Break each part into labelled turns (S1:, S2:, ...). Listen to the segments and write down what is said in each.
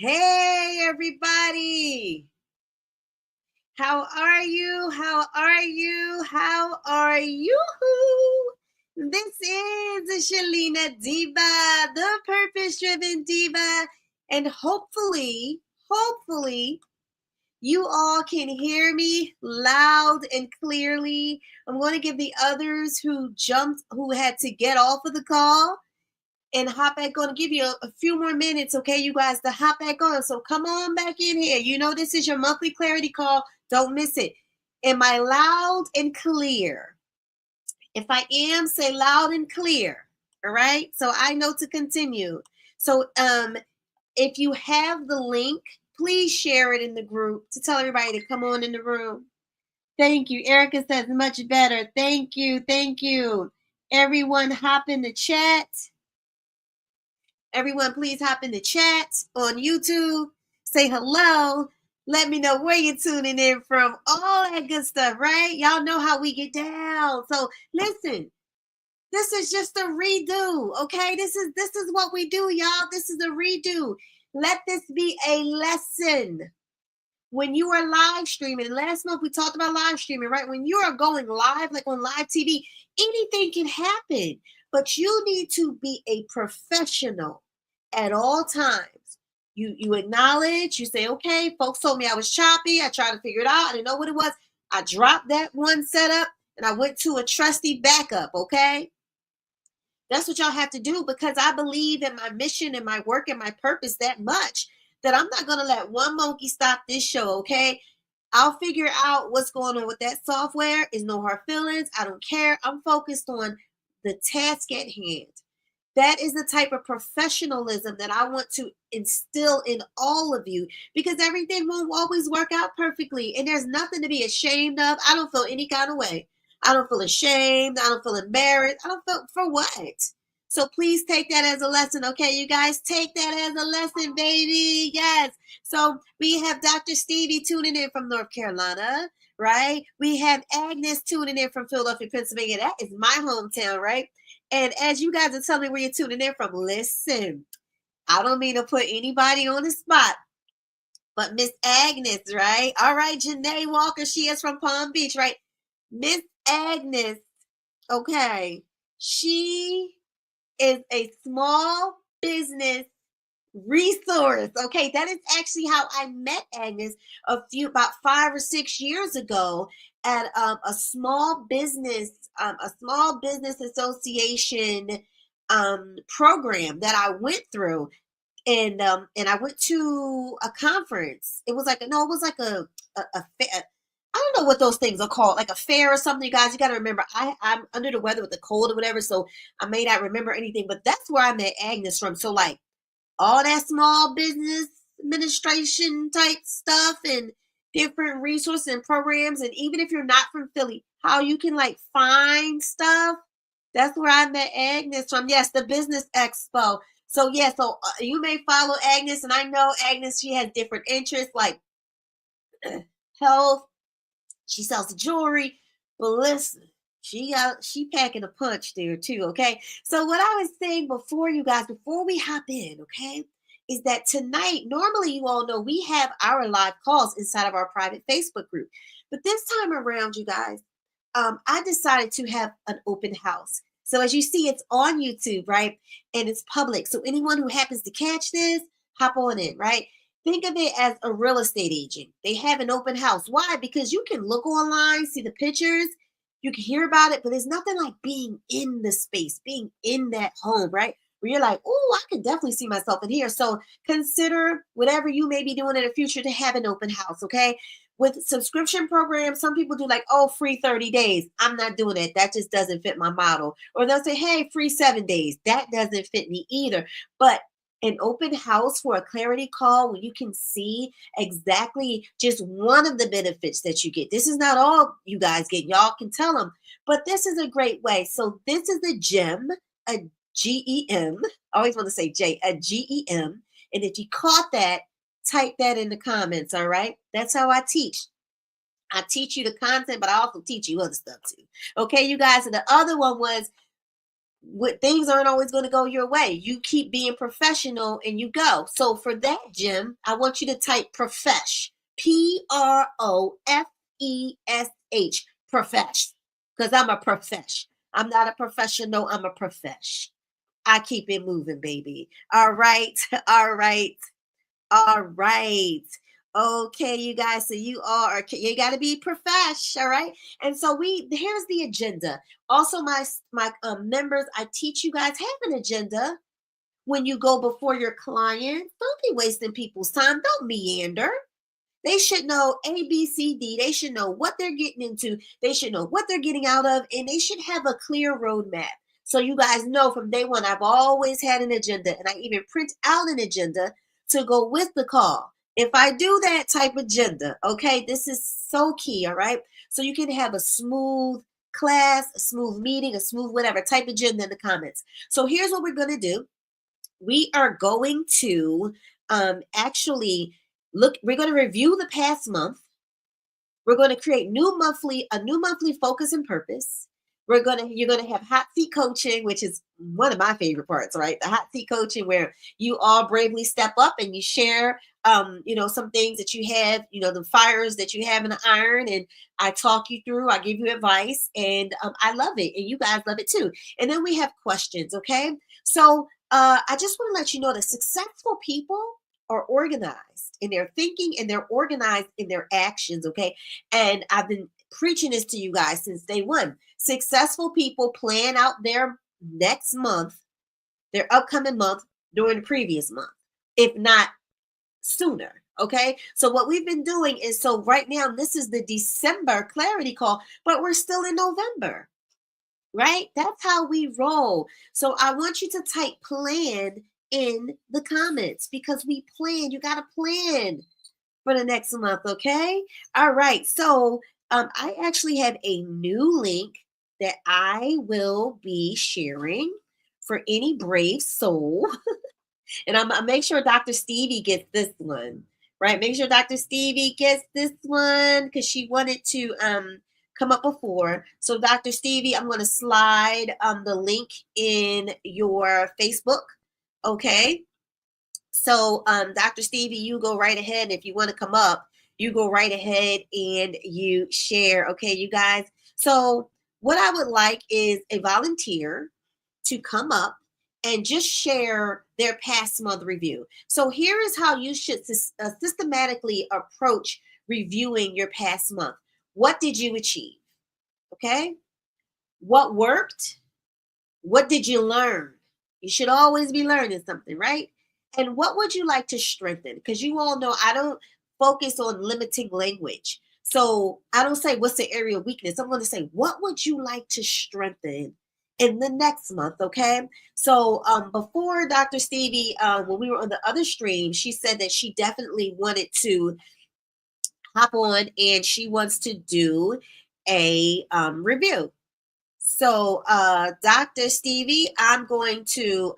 S1: Hey, everybody. How are you? How are you? How are you? This is Shalina Diva, the purpose driven diva. And hopefully, you all can hear me loud and clearly. I'm going to give the others who had to get off of the call and hop back on. Give you a few more minutes, okay, you guys, to hop back on. So come on back in here. You know this is your monthly clarity call. Don't miss it. Am I loud and clear? If I am, say loud and clear. All right. So I know to continue. So if you have the link, please share it in the group to tell everybody to come on in the room. Thank you. Erica says much better. Thank you. Thank you. Everyone hop in the chat. Everyone, please hop in the chat on YouTube. Say hello. Let me know where you're tuning in from. All that good stuff, right? Y'all know how we get down. So listen, this is just a redo, okay? This is what we do, y'all. This is a redo. Let this be a lesson. When you are live streaming, last month we talked about live streaming, right? When you are going live, like on live TV, anything can happen, but you need to be a professional at all times. You acknowledge, you say, okay, folks told me I was choppy. I tried to figure it out. I didn't know what it was. I dropped that one setup and I went to a trusty backup, okay? That's what y'all have to do, because I believe in my mission and my work and my purpose that much that I'm not going to let one monkey stop this show, okay? I'll figure out what's going on with that software. It's no hard feelings. I don't care. I'm focused on the task at hand. That is the type of professionalism that I want to instill in all of you, because everything won't always work out perfectly. And there's nothing to be ashamed of. I don't feel any kind of way. I don't feel ashamed. I don't feel embarrassed. I don't feel for what? So please take that as a lesson, okay, you guys? Take that as a lesson, baby. Yes. So we have Dr. Stevie tuning in from North Carolina, right? We have Agnes tuning in from Philadelphia, Pennsylvania. That is my hometown, right? And as you guys are telling me where you're tuning in from, listen, I don't mean to put anybody on the spot, but Miss Agnes, right? All right, Janae Walker, she is from Palm Beach, right? Miss Agnes, okay, she is a small business resource. Okay, that is actually how I met Agnes about 5 or 6 years ago at a small business association program that I went through, and I went to a conference. It was like no, it was like a I don't know what those things are called, like a fair or something. You guys, you got to remember, I'm under the weather with the cold or whatever, so I may not remember anything. But that's where I met Agnes from. So like all that small business administration type stuff and different resources and programs. And even if you're not from Philly, how you can like find stuff. That's where I met Agnes from. Yes, the Business Expo. So yeah, you may follow Agnes, and I know Agnes, she has different interests like health. She sells the jewelry, but listen, she packing a punch there too, okay? So what I was saying before, you guys, before we hop in, okay, is that tonight, normally you all know we have our live calls inside of our private Facebook group. But this time around, you guys, I decided to have an open house. So as you see, it's on YouTube, right? And it's public. So anyone who happens to catch this, hop on in, right? Think of it as a real estate agent. They have an open house. Why? Because you can look online, see the pictures, you can hear about it, but there's nothing like being in the space, being in that home, right? Where you're like, oh, I can definitely see myself in here. So consider whatever you may be doing in the future to have an open house, okay? With subscription programs, some people do like, oh, free 30 days. I'm not doing it. That just doesn't fit my model. Or they'll say, hey, free 7 days. That doesn't fit me either. But an open house for a clarity call where you can see exactly just one of the benefits that you get. This is not all you guys get. Y'all can tell them, but this is a great way. So this is a GEM, a GEM. I always want to say J, a GEM. And if you caught that, type that in the comments. All right. That's how I teach. I teach you the content, but I also teach you other stuff too. Okay, you guys. And the other one was things aren't always going to go your way. You keep being professional and you go. So for that, Jim, I want you to type profesh, PROFESH, profesh, because I'm a profesh. I'm not a professional. I'm a profesh. I keep it moving, baby. All right. All right. All right. Okay, you guys. So you got to be profesh, all right? And so here's the agenda. Also, my members, I teach you guys have an agenda when you go before your client. Don't be wasting people's time. Don't meander. They should know A, B, C, D. They should know what they're getting into. They should know what they're getting out of, and they should have a clear roadmap. So you guys know from day one, I've always had an agenda, and I even print out an agenda to go with the call. If I do that type of agenda, okay, this is so key, all right? So you can have a smooth class, a smooth meeting, a smooth whatever type agenda in the comments. So here's what we're going to do. We are going to actually we're going to review the past month. We're going to create a new monthly focus and purpose. You're going to have hot seat coaching, which is one of my favorite parts, right? The hot seat coaching where you all bravely step up and you share, some things that you have, the fires that you have in the iron, and I talk you through, I give you advice, and I love it, and you guys love it too. And then we have questions, okay? So I just want to let you know that successful people are organized in their thinking and they're organized in their actions, okay? And I've been preaching this to you guys since day one. Successful people plan out their next month, their upcoming month during the previous month, if not sooner. Okay. So what we've been doing is, so right now, this is the December clarity call, but we're still in November, right? That's how we roll. So I want you to type plan in the comments because we plan. You got to plan for the next month. Okay. All right. So I actually have a new link that I will be sharing for any brave soul. And I'm gonna make sure Dr. Stevie gets this one, right? Make sure Dr. Stevie gets this one because she wanted to come up before. So Dr. Stevie, I'm gonna slide the link in your Facebook. Okay. So Dr. Stevie, you go right ahead. If you want to come up, you go right ahead and you share. Okay, you guys. So what I would like is a volunteer to come up and just share their past month review. So here is how you should systematically approach reviewing your past month. What did you achieve? Okay. What worked? What did you learn? You should always be learning something, right? And what would you like to strengthen? Because you all know I don't focus on limiting language. So I don't say what's the area of weakness. I'm going to say, what would you like to strengthen in the next month? Okay. So before Dr. Stevie, when we were on the other stream, she said that she definitely wanted to hop on and she wants to do a review. So, Dr. Stevie, I'm going to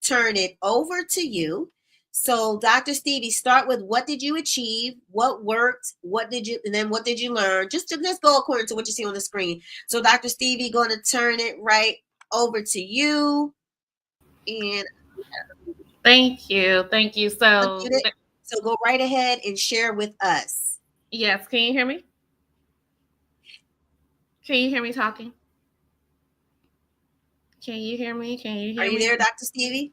S1: turn it over to you. So, Dr. Stevie, start with what did you achieve? What worked? And then what did you learn? Let's go according to what you see on the screen. So, Dr. Stevie, going to turn it right over to you. And
S2: thank you. Thank you. So
S1: go right ahead and share with us.
S2: Yes, can you hear me? Can you hear me talking? Can you hear me? Can you
S1: Are
S2: hear
S1: you
S2: me?
S1: there, Dr. Stevie?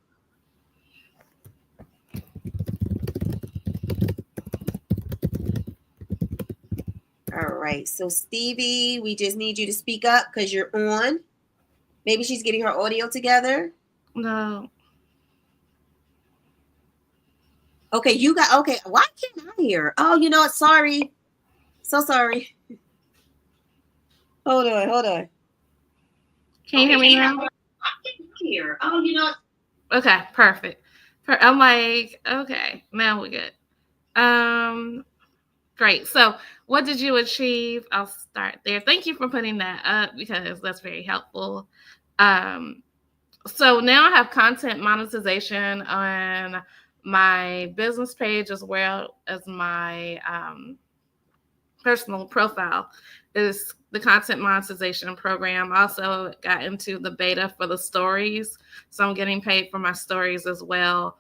S1: All right. So, Stevie, we just need you to speak up because you're on. Maybe she's getting her audio together.
S2: No.
S1: Okay, okay. Why can't I hear? Oh, you know what? Sorry. So sorry. Hold on.
S2: Can you hear me now?
S1: I can't hear. Oh, you know.
S2: Okay, perfect. I'm like, okay, now we're good. Great. So, what did you achieve? I'll start there. Thank you for putting that up because that's very helpful. Um, so now I have content monetization on my business page as well as my personal profile is the content monetization program. I also got into the beta for the stories, so I'm getting paid for my stories as well.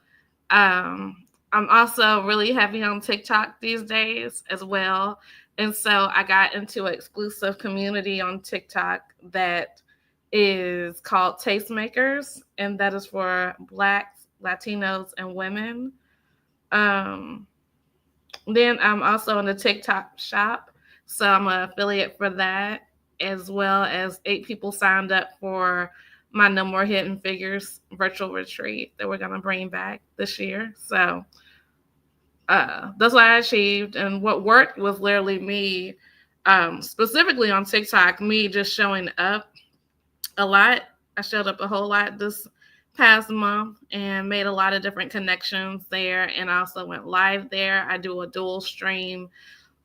S2: I'm also really heavy on TikTok these days as well. And so I got into an exclusive community on TikTok that is called Tastemakers, and that is for Blacks, Latinos, and women. Um, then I'm also in the TikTok shop, so I'm an affiliate for that, as well as 8 people signed up for my No More Hidden Figures virtual retreat that we're gonna bring back this year. So that's what I achieved, and what worked was literally me, specifically on TikTok, me just showing up a lot. I showed up a whole lot this past month and made a lot of different connections there, and I also went live there. I do a dual stream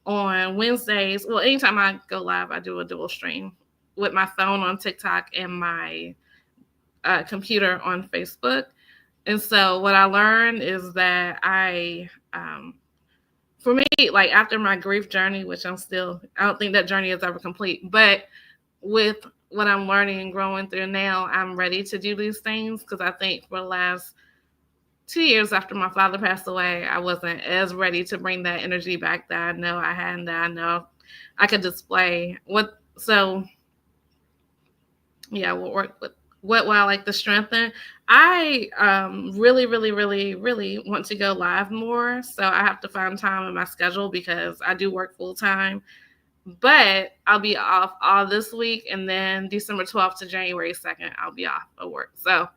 S2: on Wednesdays. Well, anytime I go live, I do a dual stream with my phone on TikTok and my computer on Facebook. And so what I learned is that for me, like after my grief journey, which I don't think that journey is ever complete, but with what I'm learning and growing through now, I'm ready to do these things, because I think for the last 2 years after my father passed away, I wasn't as ready to bring that energy back that I know I had and that I know I could display. So yeah, what I like to strengthen. I really, really, really, really want to go live more. So I have to find time in my schedule because I do work full time. But I'll be off all this week, and then December 12th to January 2nd, I'll be off of work. So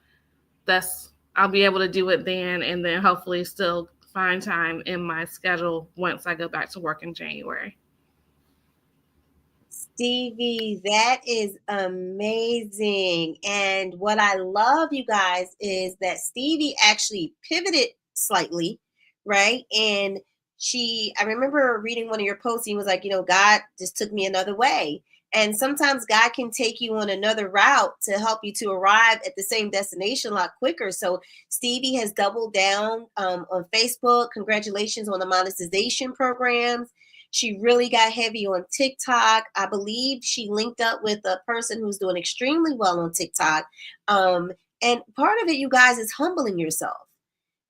S2: I'll be able to do it then, and then hopefully still find time in my schedule once I go back to work in January.
S1: Stevie, that is amazing. And what I love, you guys, is that Stevie actually pivoted slightly, right? And I remember reading one of your posts, he was like, God just took me another way. And sometimes God can take you on another route to help you to arrive at the same destination a lot quicker. So Stevie has doubled down on Facebook. Congratulations on the monetization programs. She really got heavy on TikTok. I believe she linked up with a person who's doing extremely well on TikTok. And part of it, you guys, is humbling yourself.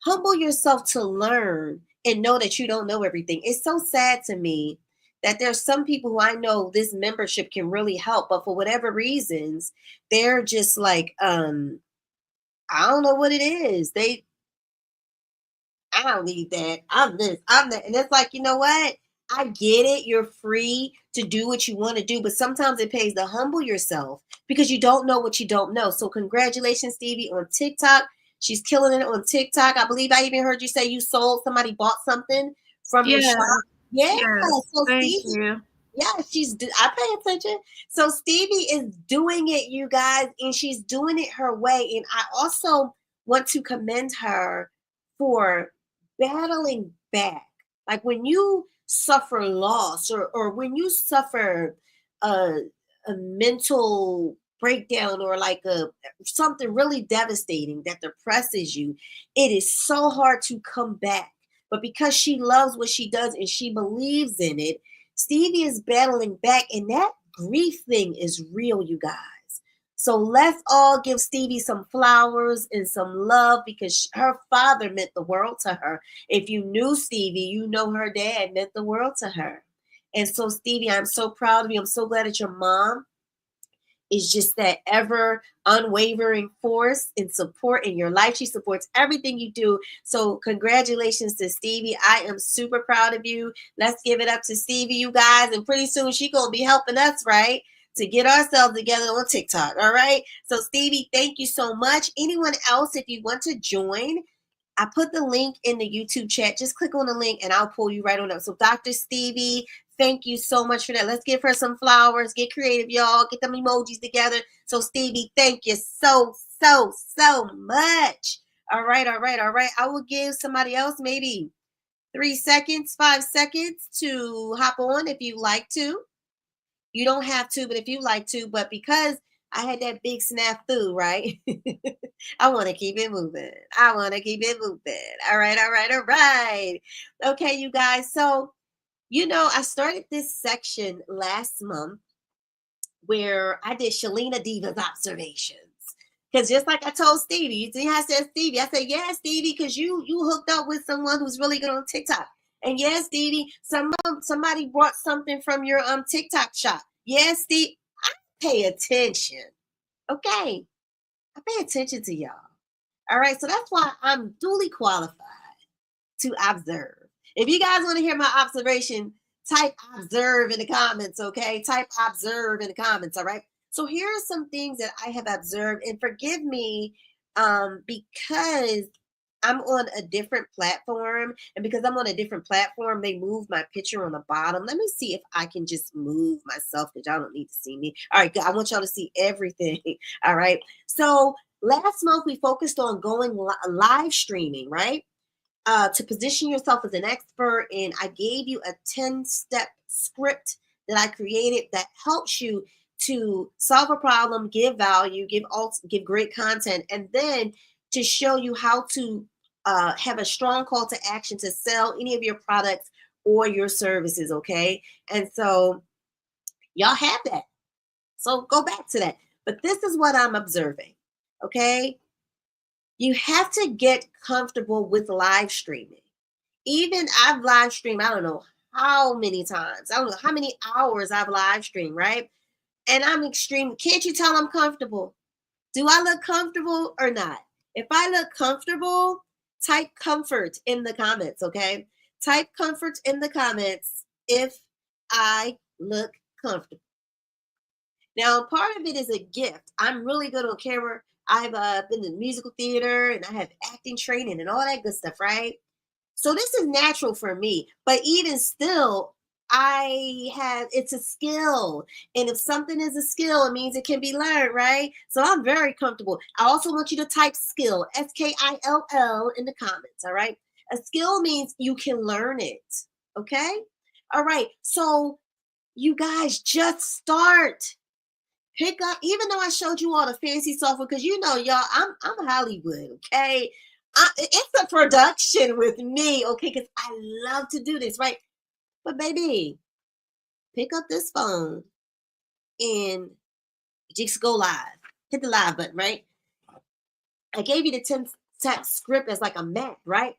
S1: Humble yourself to learn and know that you don't know everything. It's so sad to me that there's some people who I know this membership can really help, but for whatever reasons, they're just like, I don't know what it is. I don't need that. I'm this, I'm that. And it's like, you know what? I get it. You're free to do what you want to do, but sometimes it pays to humble yourself because you don't know what you don't know. So congratulations, Stevie, on TikTok. She's killing it on TikTok. I believe I even heard you say you somebody bought something from your
S2: Yeah.
S1: shop. Yeah.
S2: Yes.
S1: So
S2: Thank
S1: Stevie,
S2: you.
S1: yeah, I pay attention. So Stevie is doing it, you guys, and she's doing it her way. And I also want to commend her for battling back. Like when you suffer loss or when you suffer a, a mental breakdown or like something really devastating that depresses you, it is so hard to come back. But because she loves what she does and she believes in it, Stevie is battling back, and that grief thing is real, you guys. So let's all give Stevie some flowers and some love because her father meant the world to her. If you knew Stevie, you know her dad meant the world to her. And so, Stevie, I'm so proud of you. I'm so glad that your mom is just that ever unwavering force and support in your life. She supports everything you do. So congratulations to Stevie. I am super proud of you. Let's give it up to Stevie, you guys. And pretty soon she gonna be helping us, right? To get ourselves together on TikTok. All right. So Stevie, thank you so much. Anyone else, if you want to join, I put the link in the YouTube chat. Just click on the link and I'll pull you right on up. So Dr. Stevie, thank you so much for that. Let's give her some flowers. Get creative, y'all. Get them emojis together. So Stevie, thank you so much. All right. I will give somebody else maybe 3 seconds, 5 seconds to hop on if you like to. You don't have to, but if you like to, but because I had that big snafu, right? I want to keep it moving. All right. Okay, you guys. So I started this section last month where I did Shalina Diva's observations. Because just like I told Stevie, you see, I said Stevie, I said, yeah, Stevie, because you hooked up with someone who's really good on TikTok. And yes, Stevie, somebody brought something from your TikTok shop. Yes, Steve, I pay attention. Okay. I pay attention to y'all. All right. So that's why I'm duly qualified to observe. If you guys want to hear my observation, type observe in the comments, okay? Type observe in the comments, all right? So here are some things that I have observed, and forgive me because I'm on a different platform, and because I'm on a different platform, they move my picture on the bottom. Let me see if I can just move myself because y'all don't need to see me. All right, good. I want y'all to see everything. All right. So last month we focused on going live streaming, right? To position yourself as an expert. And I gave you a 10-step script that I created that helps you to solve a problem, give value, give great content, and then to show you how to have a strong call to action to sell any of your products or your services. Okay. And so y'all have that. So go back to that. But this is what I'm observing. Okay. You have to get comfortable with live streaming. Even I've live streamed, I don't know how many times, I don't know how many hours I've live streamed, right? And I'm extreme. Can't you tell I'm comfortable? Do I look comfortable or not? If I look comfortable, type comfort in the comments, okay? Type comfort in the comments if I look comfortable. Now, part of it is a gift. I'm really good on camera. I've been in musical theater and I have acting training and all that good stuff, right? So this is natural for me. But even still, it's a skill. And if something is a skill, it means it can be learned, right? So I'm very comfortable. I also want you to type skill, SKILL, in the comments, all right? A skill means you can learn it, okay? All right. So you guys just start. Pick up, even though I showed you all the fancy software, because y'all, I'm Hollywood, okay? It's a production with me, okay? Because I love to do this, right? But baby, pick up this phone and just go live. Hit the live button, right? I gave you the 10-step script as like a map, right?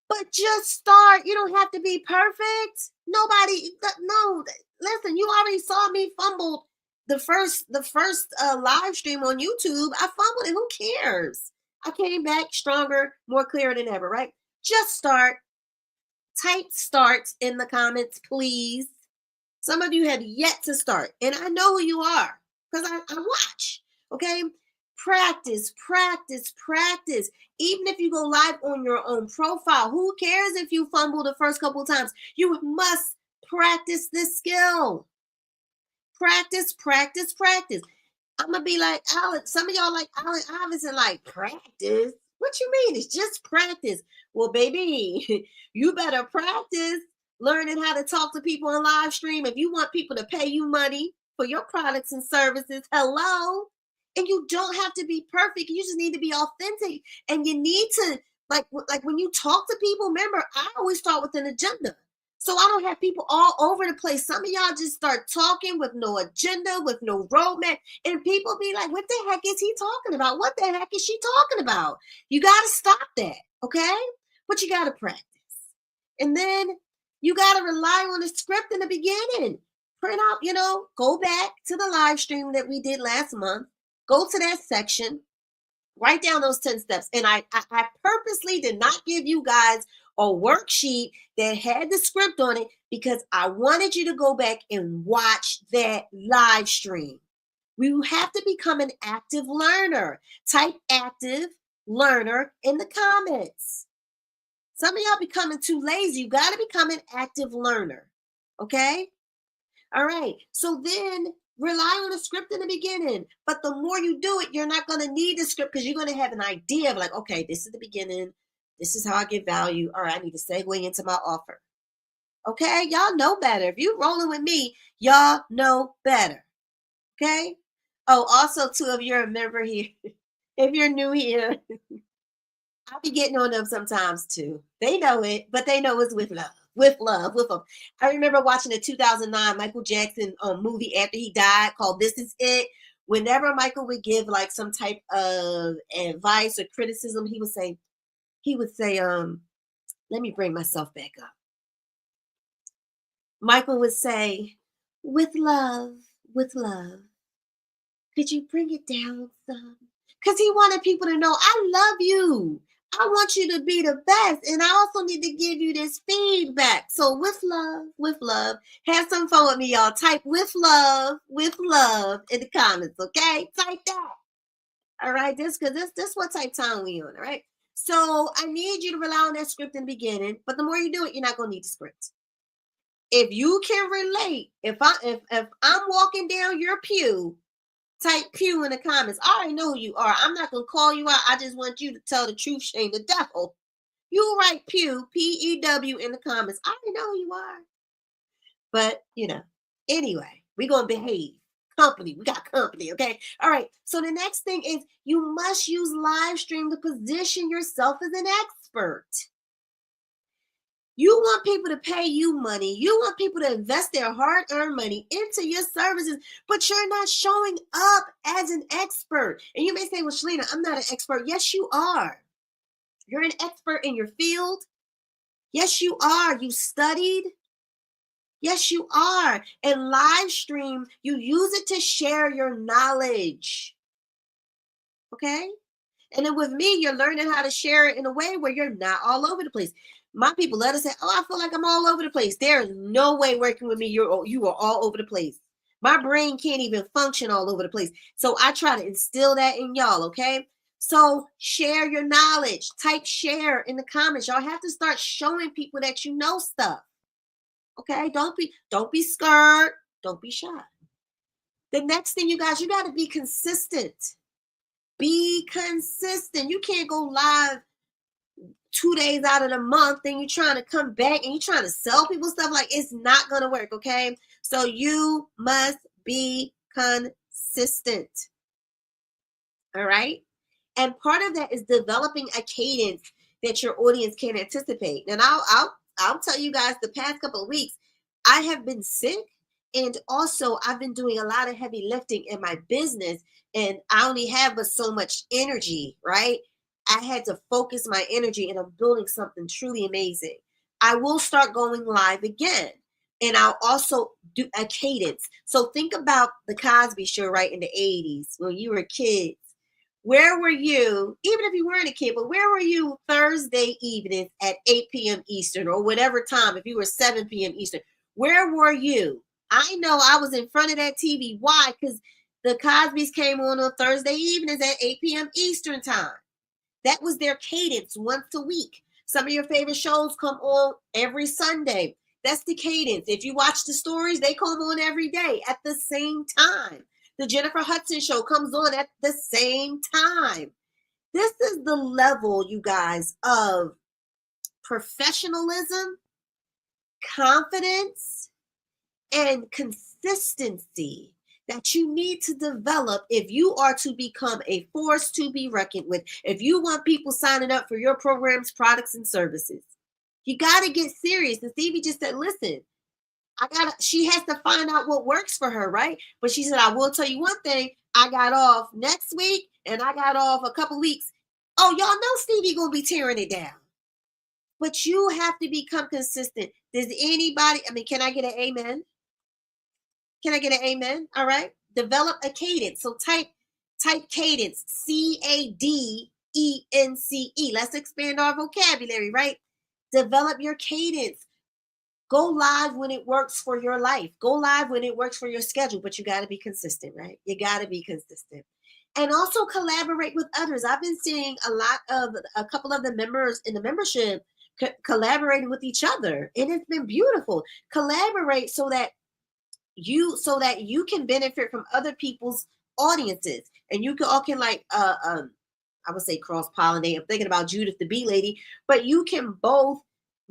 S1: But just start. You don't have to be perfect. No. Listen, you already saw me fumbled the first live stream on YouTube. I fumbled it. Who cares? I came back stronger, more clear than ever, right? Just start. Type start in the comments, please. Some of you have yet to start, and I know who you are because I watch. Okay. Practice, practice, practice. Even if you go live on your own profile, who cares if you fumble the first couple of times? You must practice this skill. Practice, practice, practice. I'm gonna be like Alex. Some of y'all like Alex Iverson, like practice. What you mean? It's just practice. Well, baby, you better practice learning how to talk to people on live stream. If you want people to pay you money for your products and services, hello. And you don't have to be perfect. You just need to be authentic. And you need to like when you talk to people. Remember, I always start with an agenda. So I don't have people all over the place. Some of y'all just start talking with no agenda, with no roadmap. And people be like, what the heck is he talking about? What the heck is she talking about? You got to stop that, okay? But you got to practice. And then you got to rely on the script in the beginning. Print out, go back to the live stream that we did last month. Go to that section. Write down those 10 steps. And I purposely did not give you guys a worksheet that had the script on it because I wanted you to go back and watch that live stream. We have to become an active learner. Type active learner in the comments. Some of y'all becoming too lazy. You got to become an active learner. Okay? All right. So then rely on a script in the beginning. But the more you do it, you're not going to need the script because you're going to have an idea of like, okay, this is the beginning. This is how I get value. All right, I need to segue into my offer. Okay, y'all know better. If you're rolling with me, y'all know better. Okay? Oh, also, too, if you're a member here, if you're new here, I'll be getting on them sometimes too. They know it, but they know it's with love. with love, with love. I remember watching the 2009 Michael Jackson movie after he died called This Is It. Whenever Michael would give like some type of advice or criticism, he would say, let me bring myself back up. Michael would say, with love, could you bring it down some? Because he wanted people to know, I love you. I want you to be the best. And I also need to give you this feedback. So with love, have some fun with me, y'all. Type with love in the comments, okay? Type that. All right, this what type time we on, all right? So I need you to rely on that script in the beginning, but the more you do it, you're not gonna need the script. If you can relate, if I'm walking down your pew, type pew in the comments. I already know who you are. I'm not gonna call you out. I just want you to tell the truth, shame the devil. You write pew, P-E-W in the comments. I already know who you are. But anyway, we're gonna behave. Company, we got company, okay? All right. So the next thing is you must use live stream to position yourself as an expert. You want people to pay you money. You want people to invest their hard-earned money into your services, but you're not showing up as an expert. And you may say, well, Shalina, I'm not an expert. Yes, you are. You're an expert in your field. Yes, you are. You studied. Yes, you are. And live stream, you use it to share your knowledge. Okay? And then with me, you're learning how to share it in a way where you're not all over the place. My people let us say, oh, I feel like I'm all over the place. There is no way working with me. You are all over the place. My brain can't even function all over the place. So I try to instill that in y'all, okay? So share your knowledge. Type share in the comments. Y'all have to start showing people that you know stuff. Okay? Don't be scared. Don't be shy. The next thing, you guys, you got to be consistent. Be consistent. You can't go live 2 days out of the month, then you're trying to come back and you're trying to sell people stuff. Like, it's not going to work, okay? So you must be consistent. All right? And part of that is developing a cadence that your audience can anticipate. And I'll tell you guys, the past couple of weeks, I have been sick, and also I've been doing a lot of heavy lifting in my business, and I only have but so much energy, right? I had to focus my energy, and I'm building something truly amazing. I will start going live again, and I'll also do a cadence. So think about the Cosby Show, right, in the 80s when you were kids. Where were you, even if you weren't a kid, but where were you Thursday evenings at 8 p.m. Eastern or whatever time, if you were 7 p.m. Eastern? Where were you? I know I was in front of that TV. Why? Because the Cosbys came on Thursday evenings at 8 p.m. Eastern time. That was their cadence once a week. Some of your favorite shows come on every Sunday. That's the cadence. If you watch the stories, they come on every day at the same time. The Jennifer Hudson Show comes on at the same time. This is the level, you guys, of professionalism, confidence, and consistency that you need to develop if you are to become a force to be reckoned with. If you want people signing up for your programs, products, and services, you got to get serious. And Stevie just said, listen, she has to find out what works for her, right? But she said, I will tell you one thing. I got off next week and I got off a couple weeks. Oh, y'all know Stevie going to be tearing it down. But you have to become consistent. Does anybody, can I get an amen? Can I get an amen? All right. Develop a cadence. So type cadence, C-A-D-E-N-C-E. Let's expand our vocabulary, right? Develop your cadence. Go live when it works for your life. Go live when it works for your schedule, but you got to be consistent, right? You got to be consistent. And also collaborate with others. I've been seeing a couple of the members in the membership collaborating with each other, and it's been beautiful. Collaborate so that you can benefit from other people's audiences, and you can like I would say cross-pollinate. I'm thinking about Judith the Bee Lady, but you can both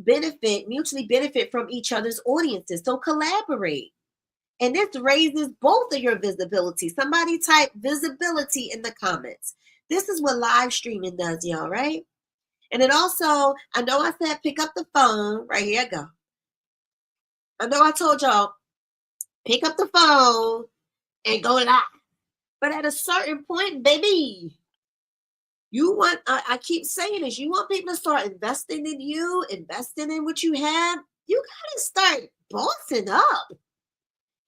S1: mutually benefit from each other's audiences. So collaborate. And this raises both of your visibility. Somebody type visibility in the comments. This is what live streaming does, y'all, right? And it also, I know I said pick up the phone. Right here I go. I know I told y'all, pick up the phone and go live. But at a certain point, baby, you want, I keep saying this, you want people to start investing in you, investing in what you have. You got to start bossing up.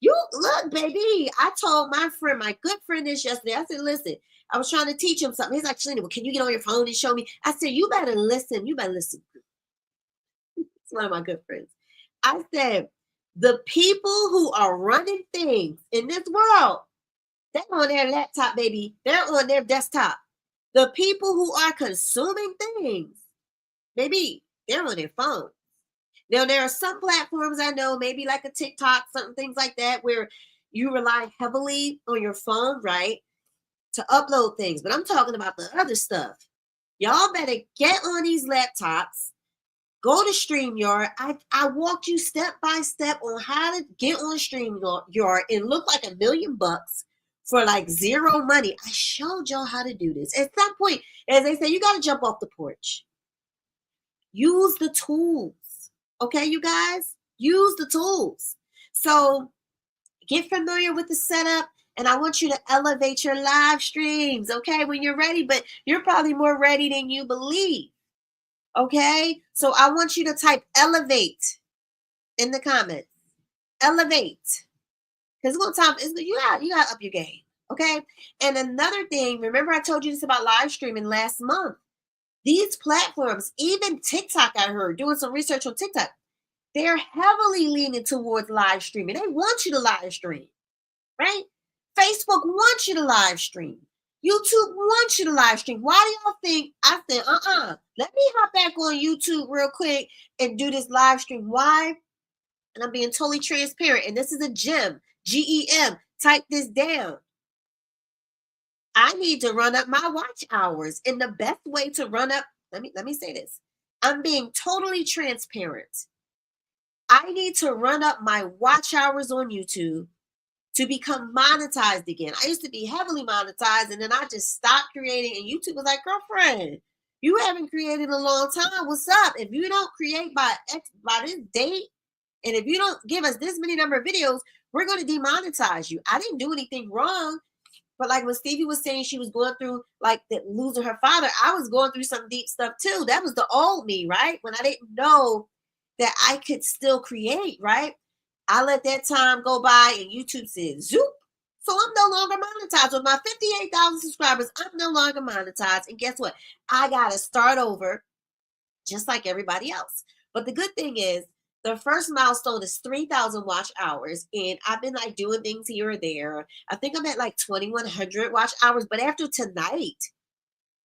S1: You look, baby. I told my friend, my good friend, this yesterday. I said, listen, I was trying to teach him something. He's like, Shalina, well, can you get on your phone and show me? I said, you better listen. You better listen. It's one of my good friends. I said, the people who are running things in this world, they're on their laptop, baby. They're on their desktop. The people who are consuming things, baby, they're on their phone. Now, there are some platforms I know, maybe like a TikTok, certain things like that, where you rely heavily on your phone, right, to upload things. But I'm talking about the other stuff. Y'all better get on these laptops, go to StreamYard. I walked you step by step on how to get on StreamYard and look like $1,000,000 for like zero money. I showed y'all how to do this. At some point, as they say, you got to jump off the porch. Use the tools. Okay, you guys, use the tools. So get familiar with the setup, and I want you to elevate your live streams, okay, when you're ready, but you're probably more ready than you believe, okay? So I want you to type elevate in the comments. Elevate. Because it's gonna time, you gotta up your game, okay? And another thing, remember I told you this about live streaming last month. These platforms, even TikTok, I heard, doing some research on TikTok, they're heavily leaning towards live streaming. They want you to live stream, right? Facebook wants you to live stream. YouTube wants you to live stream. Why do y'all think I said, let me hop back on YouTube real quick and do this live stream? Why? And I'm being totally transparent. And this is a gem, GEM. Type this down. I need to run up my watch hours. And the best way to run up, let me say this. I'm being totally transparent. I need to run up my watch hours on YouTube to become monetized again. I used to be heavily monetized, and then I just stopped creating. And YouTube was like, girlfriend, you haven't created in a long time. What's up? If you don't create by this date, and if you don't give us this many number of videos, we're going to demonetize you. I didn't do anything wrong. But like when Stevie was saying she was going through like losing her father, I was going through some deep stuff too. That was the old me, right? When I didn't know that I could still create, right? I let that time go by and YouTube said, zoop. So I'm no longer monetized. With my 58,000 subscribers, I'm no longer monetized. And guess what? I got to start over just like everybody else. But the good thing is, the first milestone is 3,000 watch hours. And I've been like doing things here or there. I think I'm at like 2,100 watch hours. But after tonight,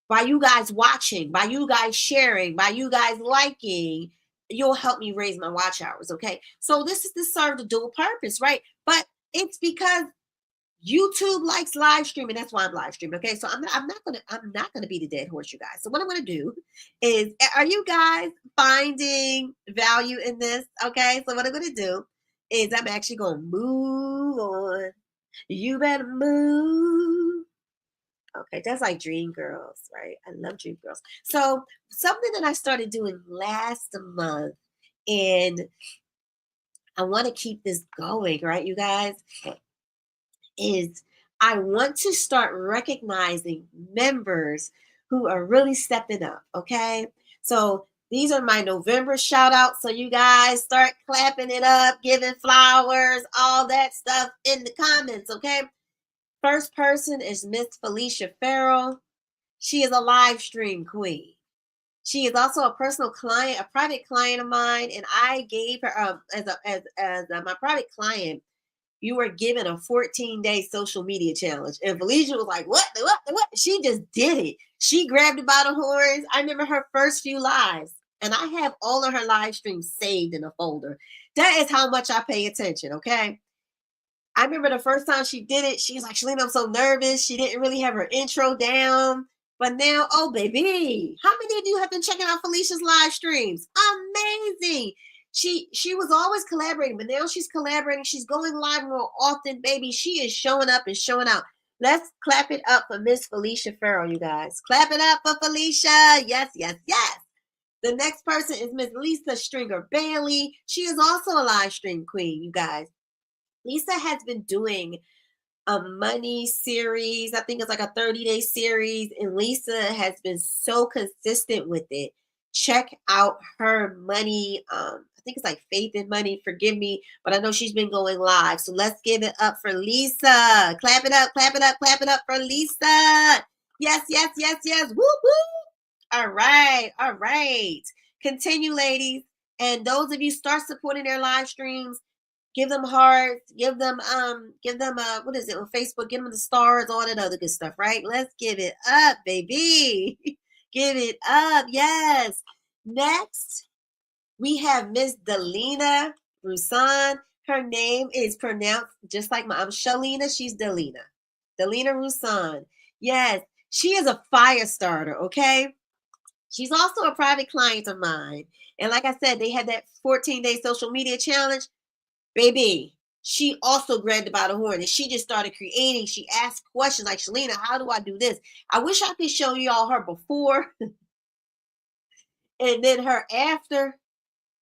S1: by you guys watching, by you guys sharing, by you guys liking, you'll help me raise my watch hours. Okay. So this served a dual purpose, right? But it's because YouTube likes live streaming. That's why I'm live streaming. Okay. So I'm not gonna be the dead horse, you guys. So what I'm gonna do is, are you guys finding value in this? Okay. So what I'm gonna do is I'm actually gonna move on. You better move. Okay, that's like Dream Girls, right? I love Dream Girls. So something that I started doing last month, and I want to keep this going, right, you guys, is I want to start recognizing members who are really stepping up, okay? So these are my November shout outs. So you guys start clapping it up, giving flowers, all that stuff in the comments, okay? First person is Miss Felicia Farrell. She is a live stream queen. She is also a personal client, a private client of mine, and I gave her as my private client. You were given a 14-day social media challenge, and Felicia was like, "What? What? She just did it. She grabbed it by the horns." I remember her first few lives, and I have all of her live streams saved in a folder. That is how much I pay attention. Okay. I remember the first time she did it, she was like, Shalina, I'm so nervous. She didn't really have her intro down. But now, oh, baby, how many of you have been checking out Felicia's live streams? Amazing. She was always collaborating, but now she's collaborating. She's going live more often, baby. She is showing up and showing out. Let's clap it up for Miss Felicia Farrell, you guys. Clap it up for Felicia. Yes, yes, yes. The next person is Miss Lisa Stringer Bailey. She is also a live stream queen, you guys. Lisa has been doing a money series. I think it's like a 30-day series, and Lisa has been so consistent with it. Check out her money. I think it's like Faith in Money. Forgive me, but I know she's been going live. So let's give it up for Lisa. Clap it up, clap it up, clap it up for Lisa. Yes, yes, yes, yes. Woo woo. All right, all right. Continue, ladies. And those of you start supporting their live streams, give them hearts, give them what is it on Facebook, give them the stars, all that other good stuff, right? Let's give it up, baby. Give it up. Yes. Next, we have Miss Delina Rusan. Her name is pronounced just like I'm Shalina, she's Delina. Delina Rusan. Yes, she is a fire starter, okay? She's also a private client of mine. And like I said, they had that 14-day social media challenge. Baby, she also grabbed it by the horn and she just started creating. She asked questions like, Shalina, how do I do this? I wish I could show you all her before and then her after.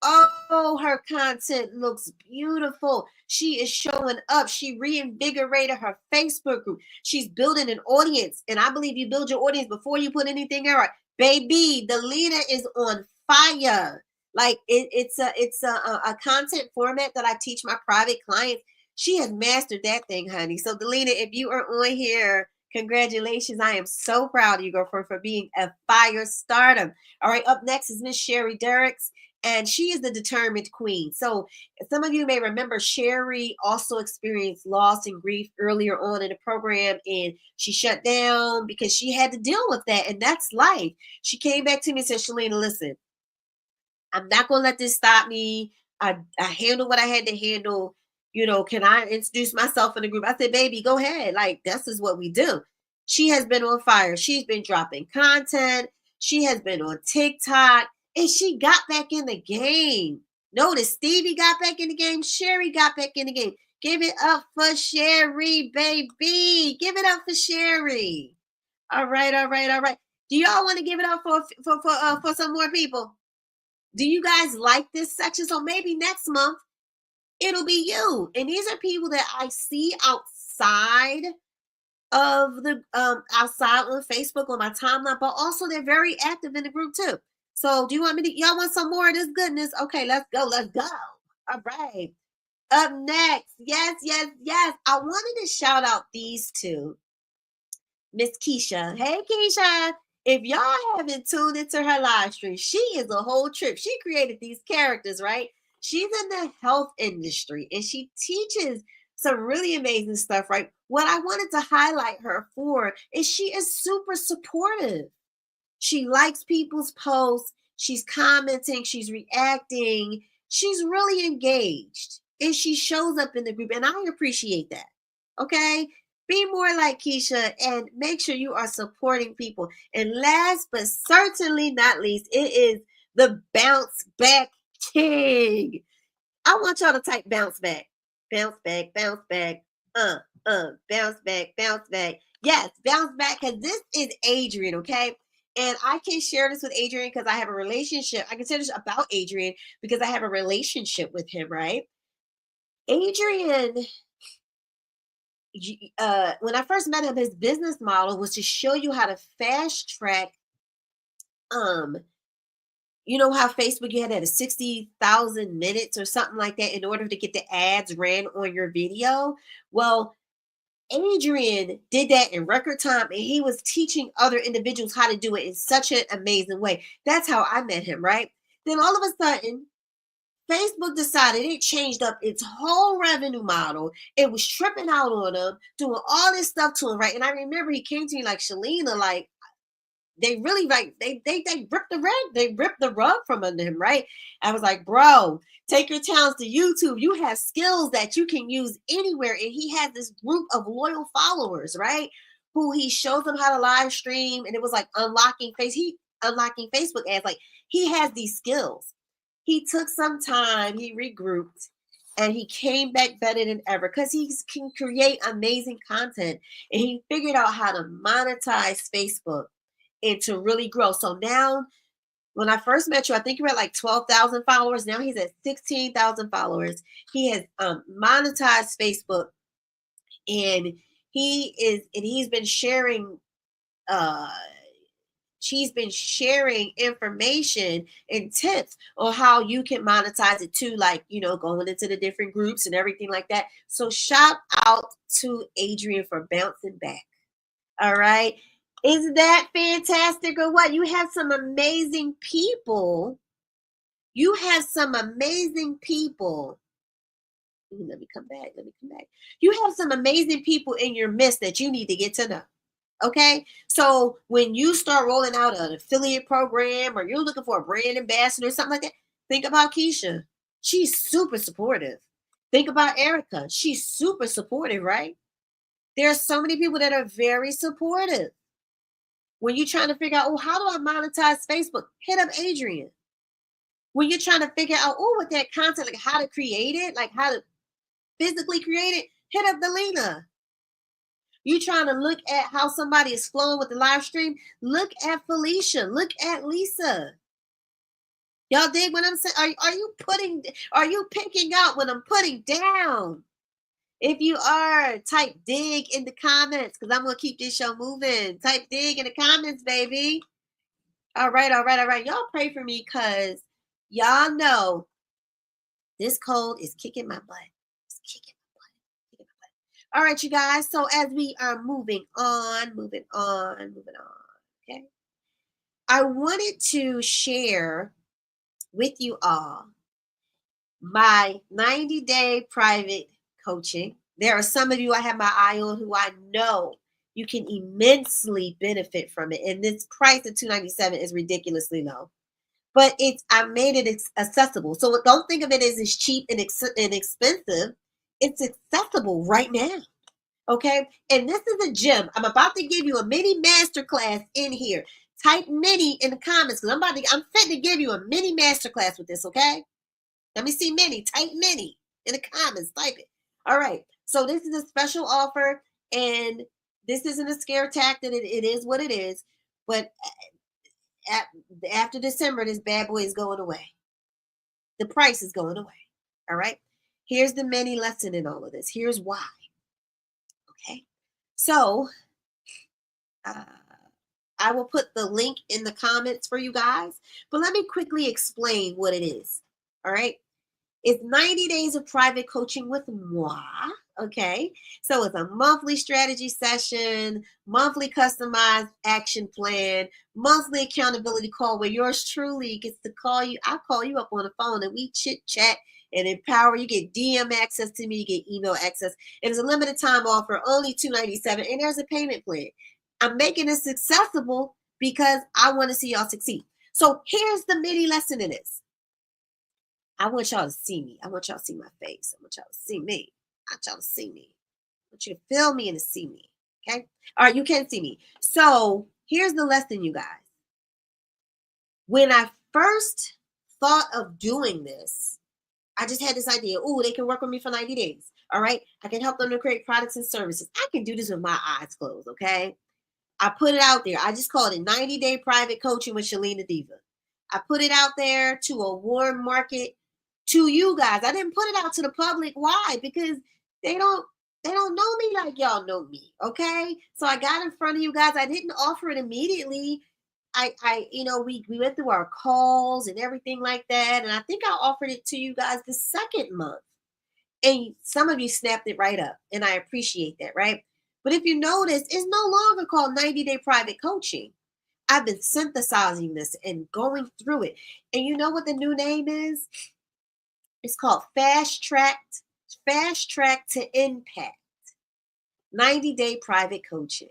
S1: Oh, her content looks beautiful. She is showing up. She reinvigorated her Facebook group. She's building an audience. And I believe you build your audience before you put anything out. Baby, the leader is on fire. Like it's a content format that I teach my private clients. She has mastered that thing, honey. So Delina, if you are on here, congratulations. I am so proud of you, girlfriend, for being a fire starter. All right, up next is Miss Sherry Derricks, and she is the determined queen. So some of you may remember Sherry also experienced loss and grief earlier on in the program, and she shut down because she had to deal with that, and that's life. She came back to me and said, Shalina, listen, I'm not going to let this stop me. I handled what I had to handle. You know, can I introduce myself in the group? I said, baby, go ahead. Like, this is what we do. She has been on fire. She's been dropping content. She has been on TikTok, and she got back in the game. Notice Stevie got back in the game. Sherry got back in the game. Give it up for Sherry, baby. Give it up for Sherry. All right, all right, all right. Do y'all want to give it up for some more people? Do you guys like this section? So maybe next month it'll be you. And these are people that I see outside of the outside on Facebook on my timeline, but also they're very active in the group too. So do you want me to y'all want some more of this goodness? Okay, let's go. Let's go. All right. Up next. Yes, yes, yes. I wanted to shout out these two. Miss Keisha. Hey, Keisha. If y'all haven't tuned into her live stream, she is a whole trip. She created these characters, right? She's in the health industry and she teaches some really amazing stuff, right? What I wanted to highlight her for is she is super supportive. She likes people's posts. She's commenting. She's reacting. She's really engaged and she shows up in the group. And I appreciate that. Okay. Be more like Keisha and make sure you are supporting people. And last but certainly not least, it is the bounce back king. I want y'all to type bounce back. Bounce back, bounce back. Bounce back, bounce back. Yes, bounce back, because this is Adrian, okay? And I can share this with Adrian because I have a relationship. I can say this about Adrian because I have a relationship with him, right? Adrian, when I first met him, his business model was to show you how to fast track. You know how Facebook you had at a 60,000 minutes or something like that in order to get the ads ran on your video. Well, Adrian did that in record time, and he was teaching other individuals how to do it in such an amazing way. That's how I met him, right? Then all of a sudden, Facebook decided it changed up its whole revenue model. It was tripping out on him, doing all this stuff to him, right? And I remember he came to me like, Shalina, like, they really like they ripped the rug from under him, right? I was like, bro, take your talents to YouTube. You have skills that you can use anywhere. And he had this group of loyal followers, right? Who he showed them how to live stream. And it was like unlocking Facebook ads. Like he has these skills. He took some time, he regrouped, and he came back better than ever because he can create amazing content. And he figured out how to monetize Facebook and to really grow. So now When I first met you, I think you were at like 12,000 followers. Now he's at 16,000 followers. He has monetized Facebook, and he's been sharing uh she's been sharing information and tips on how you can monetize it too, like, going into the different groups and everything like that. So shout out to Adrian for bouncing back. All right. Is that fantastic or what? You have some amazing people. You have some amazing people. Let me come back. Let me come back. You have some amazing people in your midst that you need to get to know. Okay. So when you start rolling out an affiliate program or you're looking for a brand ambassador or something like that, think about Keisha. She's super supportive. Think about Erica. She's super supportive, right? There are so many people that are very supportive. When you're trying to figure out, oh, how do I monetize Facebook? Hit up Adrian. When you're trying to figure out, oh, with that content, like how to create it, like how to physically create it, hit up Delina. You trying to look at how somebody is flowing with the live stream? Look at Felicia. Look at Lisa. Y'all dig what I'm saying? Are you picking up what I'm putting down? If you are, type dig in the comments because I'm gonna keep this show moving. Type dig in the comments, baby. All right. Y'all pray for me because y'all know this cold is kicking my butt. It's kicking my butt. All right, you guys. So as we are moving on. Okay. I wanted to share with you all my 90-day private coaching. There are some of you I have my eye on who I know you can immensely benefit from it. And this price of $297 is ridiculously low. But I made it accessible. So don't think of it as cheap and expensive. It's accessible right now. Okay. And this is a gem. I'm about to give you a mini masterclass in here. Type mini in the comments because I'm fit to give you a mini masterclass with this. Okay. Let me see mini. Type mini in the comments. Type it. All right. So this is a special offer, and this isn't a scare tactic. It is what it is. But after December, this bad boy is going away. The price is going away. All right. Here's the mini lesson in all of this. Here's why. Okay. So I will put the link in the comments for you guys. But let me quickly explain what it is. All right. It's 90 days of private coaching with moi. Okay. So it's a monthly strategy session, monthly customized action plan, monthly accountability call where yours truly gets to call you. I call you up on the phone and we chit chat and empower. You get DM access to me, you get email access. It is a limited time offer, only $297, and there's a payment plan. I'm making this accessible because I want to see y'all succeed. So here's the mini lesson in this. I want y'all to see me. I want y'all to see my face. I want y'all to see me. I want y'all to see me. I want you to feel me and to see me. Okay? All right, you can see me. So here's the lesson, you guys. When I first thought of doing this, I just had this idea. Oh, they can work with me for 90 days. All right? I can help them to create products and services. I can do this with my eyes closed, okay? I put it out there. I just called it 90-day private coaching with Shalina Diva. I put it out there to a warm market to you guys. I didn't put it out to the public. Why? Because they don't know me like y'all know me. Okay. So I got in front of you guys. I didn't offer it immediately. We went through our calls and everything like that. And I think I offered it to you guys the second month. And some of you snapped it right up. And I appreciate that, right? But if you notice, it's no longer called 90-day private coaching. I've been synthesizing this and going through it. And you know what the new name is? It's called Fast Track to Impact. 90-day private coaching.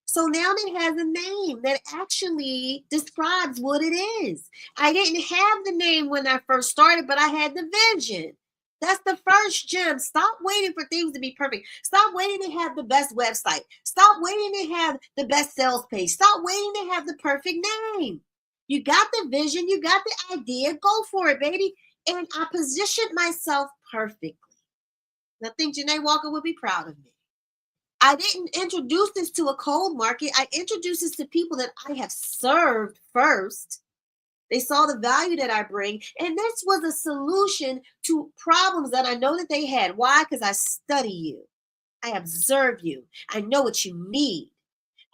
S1: So now it has a name that actually describes what it is. I didn't have the name when I first started, but I had the vision. That's the first gem. Stop waiting for things to be perfect. Stop waiting to have the best website. Stop waiting to have the best sales page. Stop waiting to have the perfect name. You got the vision. You got the idea. Go for it, baby. And I positioned myself perfectly. And I think Janae Walker would be proud of me. I didn't introduce this to a cold market. I introduced this to people that I have served first. They saw the value that I bring. And this was a solution to problems that I know that they had. Why? Because I study you. I observe you. I know what you need.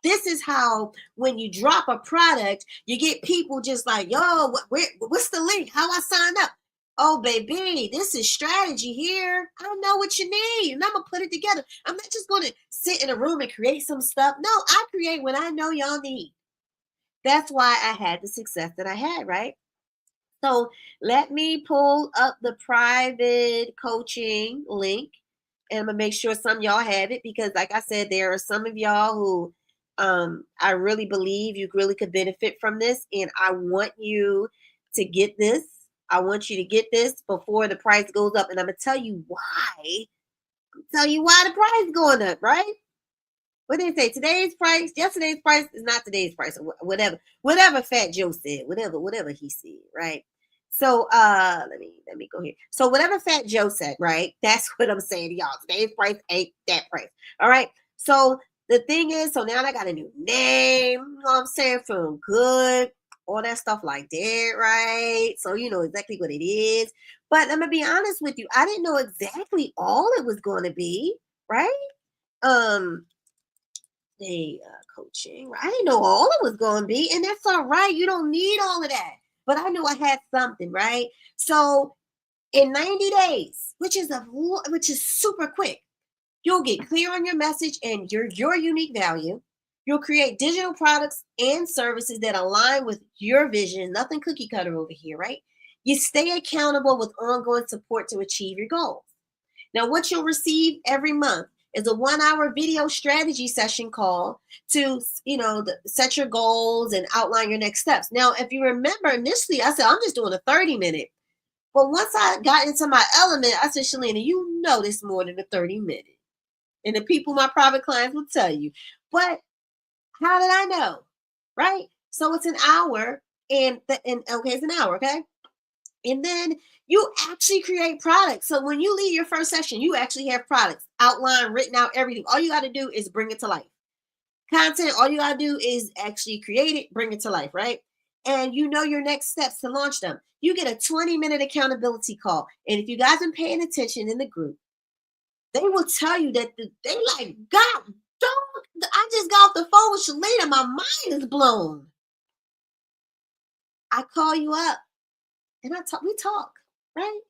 S1: This is how, when you drop a product, you get people just like, yo, what's the link? How I sign up? Oh, baby, this is strategy here. I know what you need, and I'm going to put it together. I'm not just going to sit in a room and create some stuff. No, I create what I know y'all need. That's why I had the success that I had, right? So let me pull up the private coaching link, and I'm gonna make sure some of y'all have it, because like I said, there are some of y'all who I really believe you really could benefit from this, and I want you to get this. I want you to get this before the price goes up, and I'm gonna tell you why. Tell you why the price is going up, right? What did they say? Today's price, yesterday's price is not today's price, or whatever Fat Joe said, whatever he said, right? So let me go here. So whatever Fat Joe said, right? That's what I'm saying to y'all. Today's price ain't that price. All right. So the thing is, so now I got a new name, you know what I'm saying? Feeling good, all that stuff like that, right? So you know exactly what it is. But I'm gonna be honest with you, I didn't know exactly all it was going to be, right? Um, coaching. I didn't know all it was going to be, and that's all right. You don't need all of that. But I knew I had something, right? So in 90 days, which is super quick, you'll get clear on your message and your unique value. You'll create digital products and services that align with your vision. Nothing cookie cutter over here, right? You stay accountable with ongoing support to achieve your goals. Now, what you'll receive every month is a 1 hour video strategy session call to, set your goals and outline your next steps. Now, if you remember initially, I said, I'm just doing a 30-minute. But once I got into my element, I said, Shalina, you know this more than a 30-minute. And the people, my private clients, will tell you. But how did I know? Right? So it's an hour, it's an hour, okay? And then you actually create products. So when you leave your first session, you actually have products outlined, written out, everything. All you got to do is bring it to life. Content, all you got to do is actually create it, bring it to life, right? And you know your next steps to launch them. You get a 20-minute accountability call. And if you guys been paying attention in the group, they will tell you that they like, God, I just got off the phone with Shalina. My mind is blown. I call you up and we talk, right?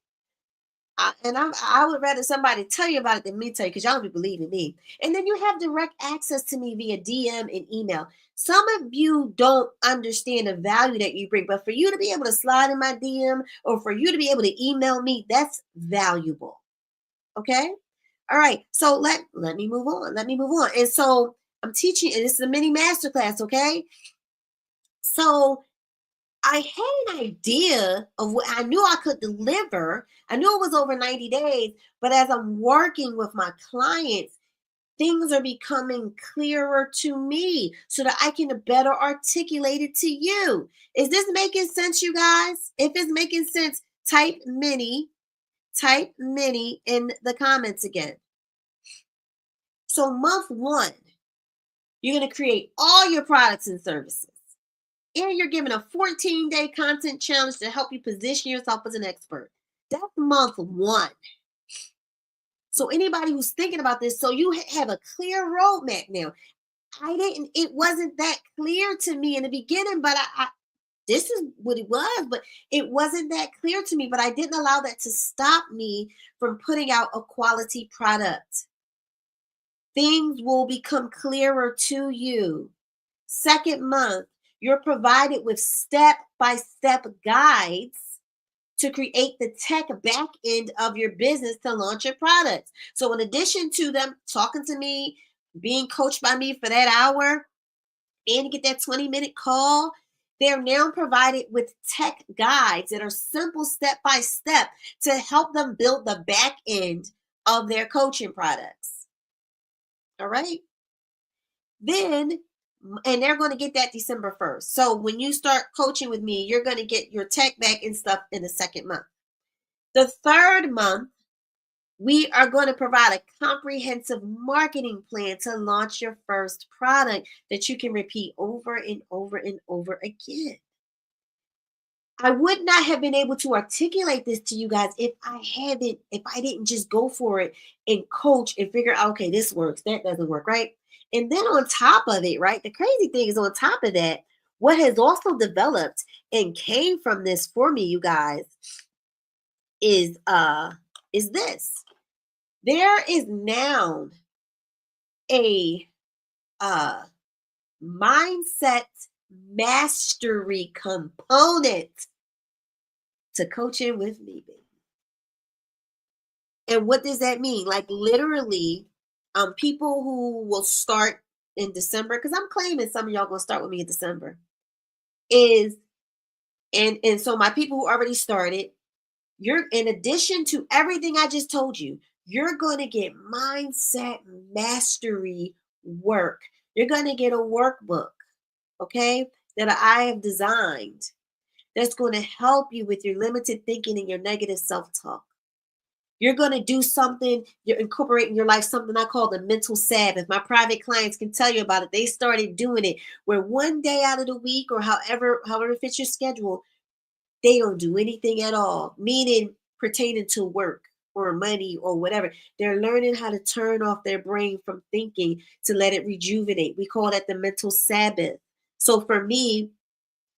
S1: I would rather somebody tell you about it than me tell you, because y'all don't be believing me. And then you have direct access to me via DM and email. Some of you don't understand the value that you bring, but for you to be able to slide in my DM or for you to be able to email me, that's valuable. Okay? All right. So let me move on. Let me move on. And so I'm teaching, and this is a mini masterclass, okay? So I had an idea of what I knew I could deliver. I knew it was over 90 days, but as I'm working with my clients, things are becoming clearer to me so that I can better articulate it to you. Is this making sense, you guys? If it's making sense, type mini in the comments again. So month 1, you're going to create all your products and services. And you're given a 14-day content challenge to help you position yourself as an expert. That's month 1. So anybody who's thinking about this, so you have a clear roadmap now. It wasn't that clear to me in the beginning, but this is what it was, but it wasn't that clear to me, but I didn't allow that to stop me from putting out a quality product. Things will become clearer to you. Second month, you're provided with step-by-step guides to create the tech back end of your business to launch your products. So in addition to them talking to me, being coached by me for that hour, and get that 20-minute call, they're now provided with tech guides that are simple step-by-step to help them build the back end of their coaching products. All right? Then, and they're going to get that December 1st. So when you start coaching with me, you're going to get your tech back and stuff in the second month. The third month, we are going to provide a comprehensive marketing plan to launch your first product that you can repeat over and over and over again. I would not have been able to articulate this to you guys if I didn't just go for it and coach and figure out, okay, this works, that doesn't work, right? And then on top of it, right, the crazy thing is on top of that, what has also developed and came from this for me, you guys, is this. There is now a mindset mastery component to coaching with me, baby. And what does that mean? Like literally, people who will start in December, because I'm claiming some of y'all gonna start with me in December, is and so my people who already started, you're in addition to everything I just told you, you're gonna get mindset mastery work. You're gonna get a workbook, okay, that I have designed that's going to help you with your limited thinking and your negative self-talk. You're going to do something, you're incorporating in your life something I call the mental Sabbath. My private clients can tell you about it. They started doing it where one day out of the week or however fits your schedule, they don't do anything at all, meaning pertaining to work or money or whatever. They're learning how to turn off their brain from thinking to let it rejuvenate. We call that the mental Sabbath. So for me,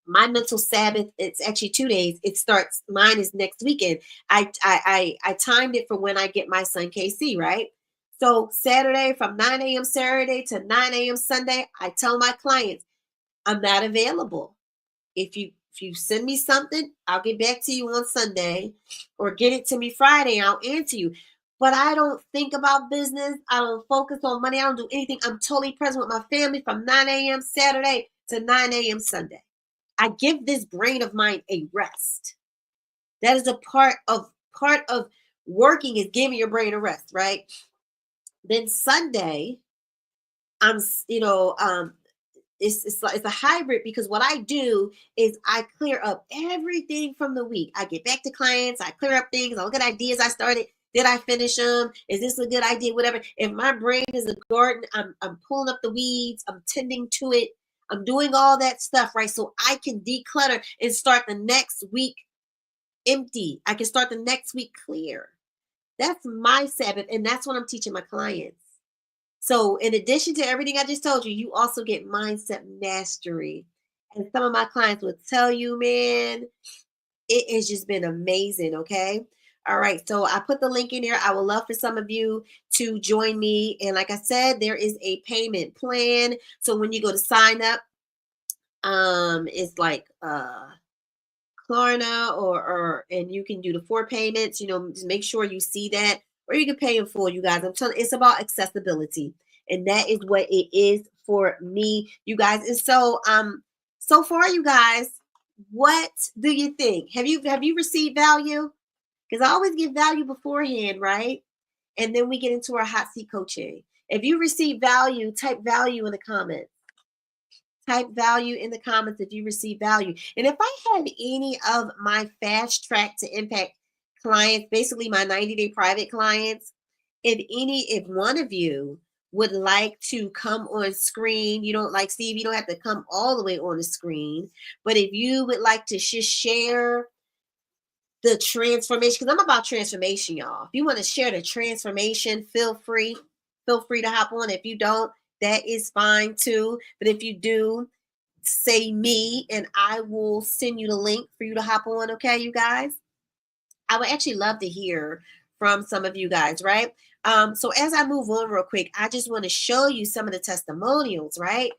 S1: my mental Sabbath, it's actually 2 days. It starts, mine is next weekend. I timed it for when I get my son KC, right? So Saturday from 9 a.m. Saturday to 9 a.m. Sunday, I tell my clients, I'm not available. If you send me something, I'll get back to you on Sunday, or get it to me Friday, I'll answer you. But I don't think about business. I don't focus on money. I don't do anything. I'm totally present with my family from 9 a.m. Saturday to 9 a.m. Sunday. I give this brain of mine a rest. That is a part of working, is giving your brain a rest, right? Then Sunday, I'm it's a hybrid, because what I do is I clear up everything from the week. I get back to clients, I clear up things, I look at ideas I started. Did I finish them? Is this a good idea? Whatever. If my brain is a garden, I'm pulling up the weeds, I'm tending to it, I'm doing all that stuff, right? So I can declutter and start the next week empty. I can start the next week clear. That's my Sabbath, and that's what I'm teaching my clients. So, in addition to everything I just told you, you also get mindset mastery. And some of my clients would tell you, man, it has just been amazing. Okay. All right. So, I put the link in here. I would love for some of you to join me. And like I said, there is a payment plan. So, when you go to sign up, it's like, Klarna, and you can do the 4 payments, just make sure you see that, or you can pay in full, you guys. I'm telling, it's about accessibility. And that is what it is for me, you guys. And so far, you guys, what do you think? Have you received value? Because I always give value beforehand, right? And then we get into our hot seat coaching. If you receive value, type value in the comments. Type value in the comments if you receive value. And if I had any of my fast track to impact clients, basically my 90-day private clients, if one of you would like to come on screen, you don't like Steve, you don't have to come all the way on the screen, but if you would like to just share the transformation, because I'm about transformation, y'all. If you want to share the transformation, feel free to hop on. If you don't, that is fine too. But if you do, say me and I will send you the link for you to hop on. Okay, you guys? I would actually love to hear from some of you guys, right? So as I move on real quick, I just want to show you some of the testimonials, right?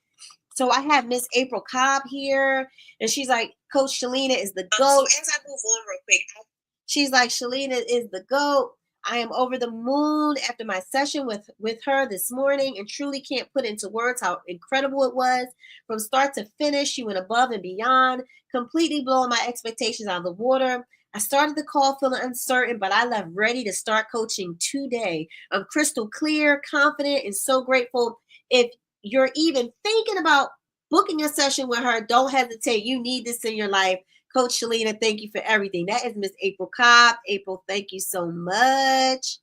S1: So I have Miss April Cobb here, and she's like, Coach Shalina is the GOAT. So as I move on real quick, she's like, Shalina is the GOAT. I am over the moon after my session with her this morning, and truly can't put into words how incredible it was. From start to finish, she went above and beyond, completely blowing my expectations out of the water. I started the call feeling uncertain, but I left ready to start coaching today. I'm crystal clear, confident, and so grateful. If you're even thinking about booking a session with her, don't hesitate. You need this in your life. Coach Shalina, thank you for everything. That is Miss April Cobb. April, thank you so much.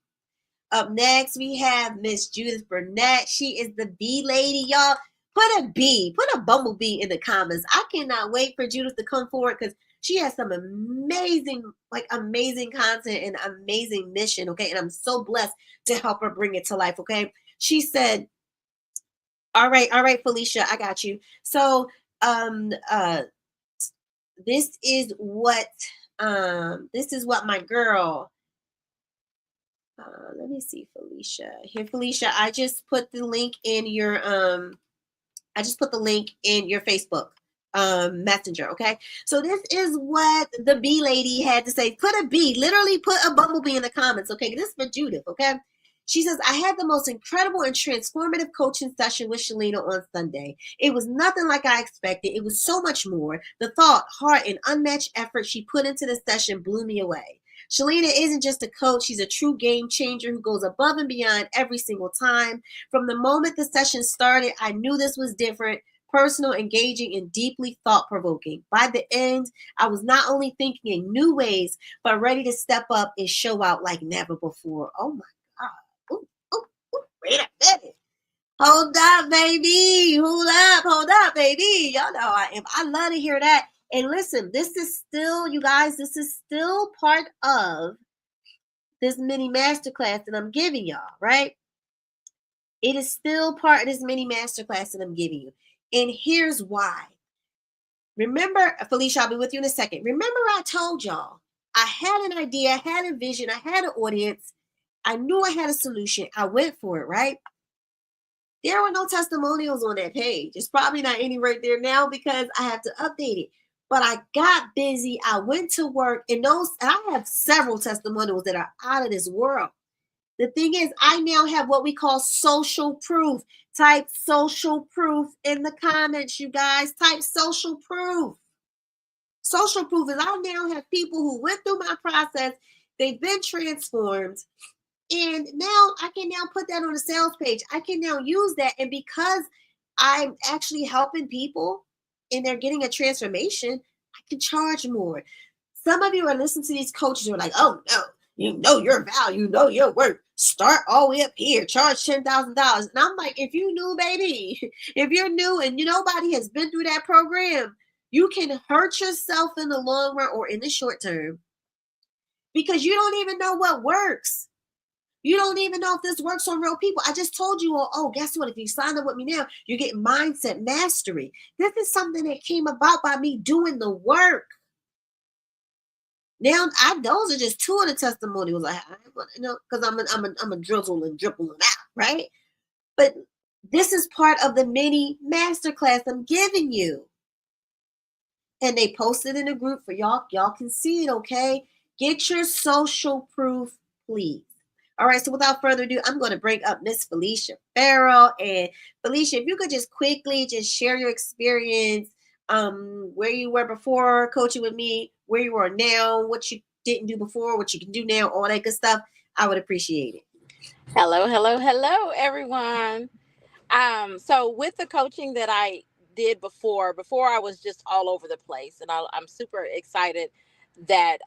S1: Up next, we have Miss Judith Burnett. She is the B lady, y'all. Put a bumblebee in the comments. I cannot wait for Judith to come forward because she has some amazing, amazing content and amazing mission. Okay. And I'm so blessed to help her bring it to life. Okay. She said, all right, Felicia, I got you. So, this is what my girl, let me see, Felicia. Here, Felicia, I just put the link in your Facebook messenger. Okay. So this is what the bee lady had to say. Put a bee, literally put a bumblebee in the comments. Okay. This is for Judith. Okay. She says, I had the most incredible and transformative coaching session with Shalina on Sunday. It was nothing like I expected. It was so much more. The thought, heart, and unmatched effort she put into the session blew me away. Shalina isn't just a coach. She's a true game changer who goes above and beyond every single time. From the moment the session started, I knew this was different, personal, engaging, and deeply thought-provoking. By the end, I was not only thinking in new ways, but ready to step up and show out like never before. Oh my God. Wait a minute. Hold up, baby. Hold up, baby. Y'all know I am. I love to hear that. And listen, this is still, you guys, this is still part of this mini masterclass that I'm giving y'all, right? It is still part of this mini masterclass that I'm giving you. And here's why. Remember, Felicia, I'll be with you in a second. Remember I told y'all, I had an idea, I had a vision, I had an audience. I knew I had a solution. I went for it, right? There were no testimonials on that page. It's probably not any right there now because I have to update it. But I got busy. I went to work, and I have several testimonials that are out of this world. The thing is, I now have what we call social proof. Type social proof in the comments, you guys. Type social proof. Social proof is I now have people who went through my process. They've been transformed. And now I can now put that on a sales page. I can now use that. And because I'm actually helping people and they're getting a transformation, I can charge more. Some of you are listening to these coaches who are like, oh no, you know your value, you know your worth. Start all the way up here, charge $10,000. And I'm like, if you knew, baby, if you're new and nobody has been through that program, you can hurt yourself in the long run or in the short term because you don't even know what works. You don't even know if this works on real people. I just told you, oh, guess what? If you sign up with me now, you get mindset mastery. This is something that came about by me doing the work. Now, those are just two of the testimonials I have, because I'm a drizzle and dribble it out, right? But this is part of the mini masterclass I'm giving you. And they posted in a group for y'all. Y'all can see it, okay? Get your social proof, please. All right, so without further ado, I'm going to bring up Miss Felicia Farrell. And Felicia, if you could just quickly just share your experience, where you were before coaching with me, where you are now, what you didn't do before, what you can do now, all that good stuff, I would appreciate it.
S3: Hello, everyone. So with the coaching that I did before I was just all over the place, and I'm super excited that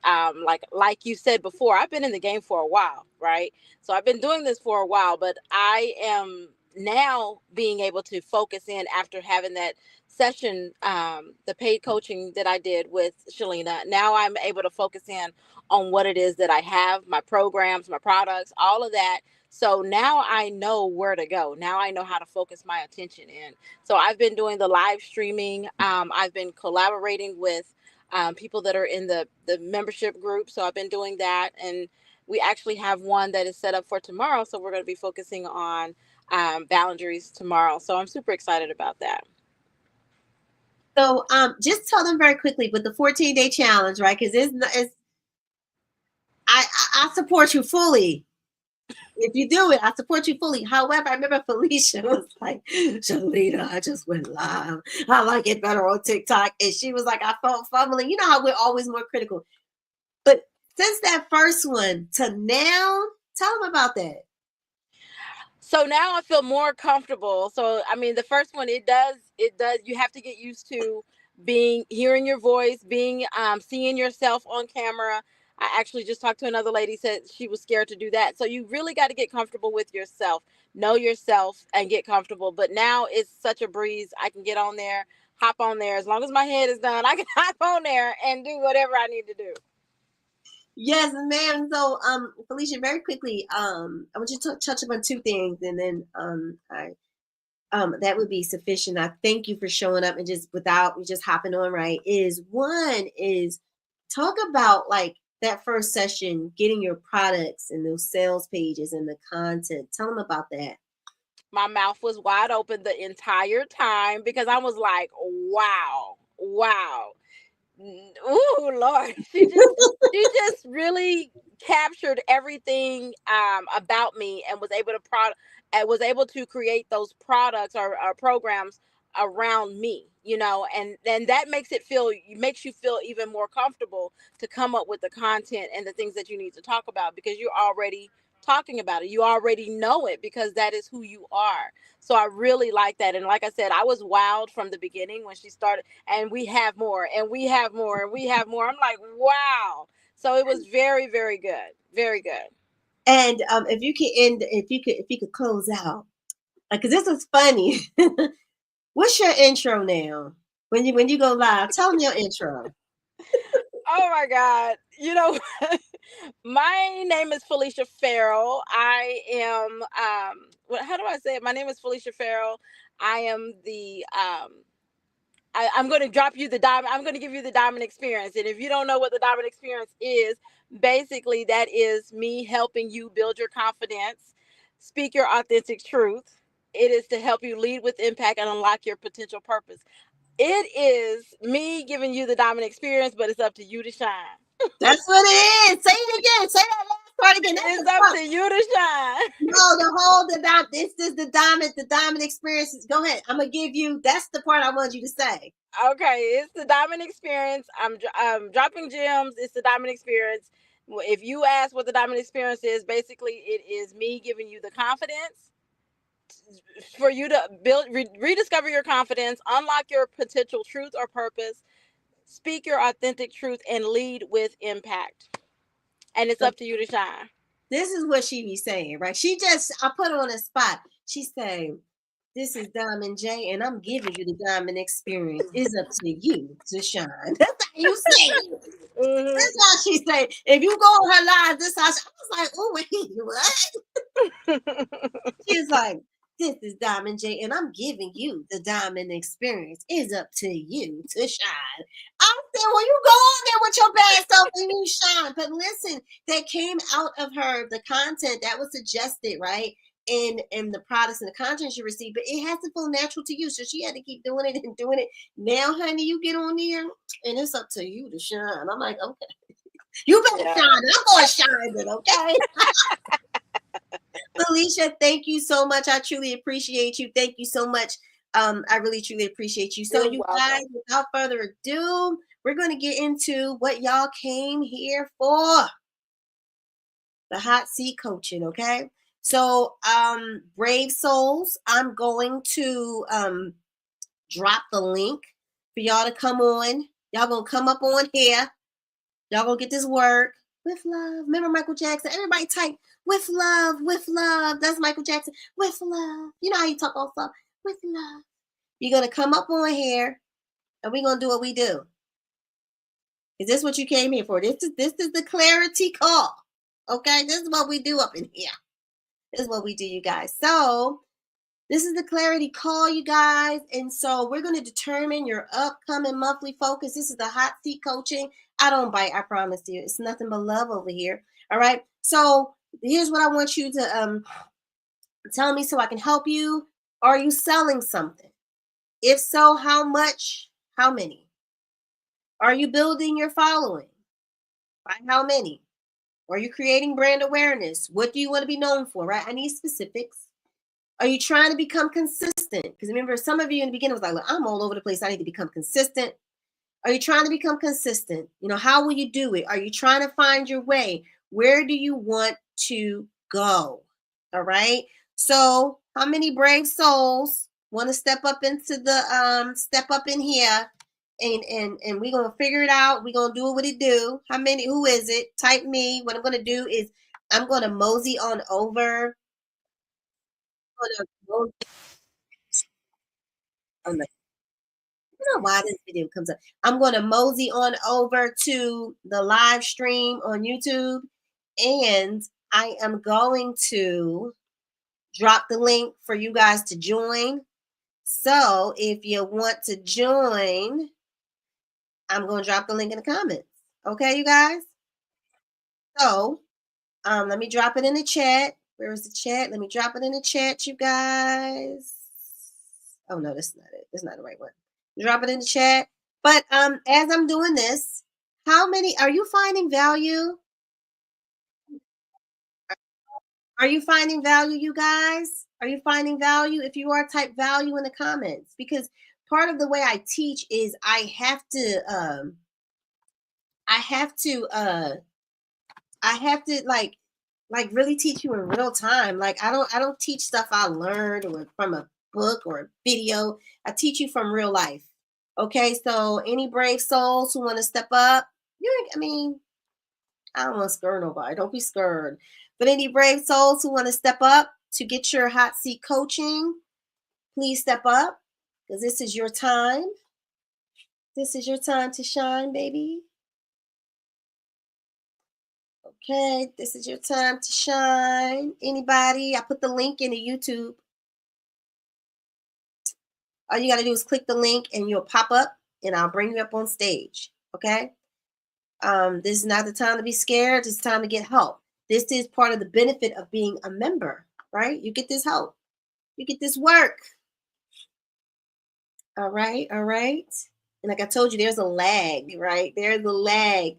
S3: like you said before, I've been in the game for a while, right? So I've been doing this for a while, but I am now being able to focus in after having that session, the paid coaching that I did with Shalina. Now I'm able to focus in on what it is that I have, my programs, my products, all of that. So now I know where to go. Now I know how to focus my attention in. So I've been doing the live streaming. I've been collaborating with people that are in the membership group. So I've been doing that. And we actually have one that is set up for tomorrow. So we're going to be focusing on boundaries tomorrow. So I'm super excited about that.
S1: So just tell them very quickly with the 14-day challenge, right? Because I support you fully. If you do it, I support you fully. However, I remember Felicia was like, Shalina, I just went live. I like it better on TikTok. And she was like, I felt fumbling. You know how we're always more critical. But since that first one to now, tell them about that.
S3: So now I feel more comfortable. So, I mean, the first one, it does, you have to get used to hearing your voice, seeing yourself on camera. I actually just talked to another lady, said she was scared to do that. So you really got to get comfortable with yourself, know yourself, and get comfortable. But now it's such a breeze. I can get on there, hop on there. As long as my head is done, I can hop on there and do whatever I need to do.
S1: Yes, ma'am. So, Felicia, very quickly, I want you to touch upon two things, and then that would be sufficient. I thank you for showing up and just without just hopping on. Right? One is talk about like that first session, getting your products and those sales pages and the content. Tell them about that.
S3: My mouth was wide open the entire time because I was like, wow. Ooh, Lord. She just really captured everything about me and was able to create those products or programs around me, and then that makes you feel even more comfortable to come up with the content and the things that you need to talk about, because you're already talking about it. You already know it because that is who you are. So I really like that. And like I said, I was wowed from the beginning when she started, and we have more and we have more and we have more. I'm like, wow. So it was very, very good. Very good.
S1: And if you could close out, because this is funny. What's your intro now? When you go live, tell them your intro.
S3: Oh my God. My name is Felicia Farrell. I am how do I say it? My name is Felicia Farrell. I am the I'm going to drop you the diamond. I'm going to give you the diamond experience. And if you don't know what the diamond experience is, basically that is me helping you build your confidence, speak your authentic truth. It is to help you lead with impact and unlock your potential purpose. It is me giving you the diamond experience, but it's up to you to shine.
S1: That's what it is. Say it again. Say that last part again. That's
S3: It's up to you to shine.
S1: No, the diamond. This is the diamond experience. Go ahead. I'm gonna give you. That's the part I want you to say.
S3: Okay, it's the diamond experience. I'm dropping gems. It's the diamond experience. If you ask what the diamond experience is, basically it is me giving you the confidence for you to rediscover your confidence, unlock your potential truth or purpose, speak your authentic truth, and lead with impact. And it's
S1: So
S3: up to you to shine.
S1: this is what she be saying, right? I put her on the spot. She saying, "This is Diamond J, and I'm giving you the diamond experience. It's up to you to shine." That's how you say it.
S3: Mm-hmm.
S1: That's how she say. If you go on her live, this how I was like, "Oh wait, what?" She's like, "This is Diamond J, and I'm giving you the diamond experience. It's up to you to shine." I said, "Well, you go on there with your bad self and you shine." But listen, that came out of her, the content that was suggested, right? In the products and the content she received, but it has to feel natural to you. So she had to keep doing it and doing it. Now, honey, you get on there and it's up to you to shine. I'm like, okay, you better shine. I'm gonna shine it, okay? Felicia, thank you so much. I truly appreciate you. Thank you so much. I really truly appreciate you. So, you guys, without further ado, we're going to get into what y'all came here for. The hot seat coaching, okay? So, Brave Souls, I'm going to drop the link for y'all to come on. Y'all gonna come up on here. Y'all gonna get this work with love. Remember Michael Jackson? Everybody type with love, with love. That's Michael Jackson. With love. You know how you talk all stuff. With love. You're gonna come up on here and we're gonna do what we do. Is this what you came here for? This is the clarity call. Okay, this is what we do up in here. This is what we do, you guys. So this is the clarity call, you guys. And so we're going to determine your upcoming monthly focus. This is the hot seat coaching. I don't bite, I promise you. It's nothing but love over here. All right. So here's what I want you to tell me so I can help you. Are you selling something? If so, how much? How many? Are you building your following? By how many? Are you creating brand awareness? What do you want to be known for, right? I need specifics. Are you trying to become consistent? Because remember, some of you in the beginning was like, I'm all over the place. I need to become consistent. Are you trying to become consistent? How will you do it? Are you trying to find your way? Where do you want to go? All right. So how many brave souls want to step up in here and we're gonna figure it out. We're gonna do what it do. Who is it? Type me. What I'm gonna do is I'm gonna mosey on over. I don't know why this video comes up. I'm gonna mosey on over to the live stream on YouTube, and I am going to drop the link for you guys to join. So if you want to join, I'm going to drop the link in the comments. Okay, you guys? So let me drop it in the chat. Where is the chat? Let me drop it in the chat, you guys. Oh, no, that's not it. That's not the right one. Drop it in the chat. But as I'm doing this, how many are you finding value? Are you finding value, you guys? Are you finding value? If you are, type value in the comments, because part of the way I teach is I have to like really teach you in real time. Like I don't teach stuff I learned or from a book or a video. I teach you from real life. Okay, so any brave souls who want to step up, I don't want to scare nobody. Don't be scared. But any brave souls who want to step up to get your hot seat coaching, please step up, because this is your time. This is your time to shine, baby. Okay, this is your time to shine. Anybody? I put the link in the YouTube. All you got to do is click the link and you'll pop up and I'll bring you up on stage. Okay? This is not the time to be scared. It's time to get help. This is part of the benefit of being a member, right? You get this help. You get this work. All right, all right. And like I told you, there's a lag, right? There's a lag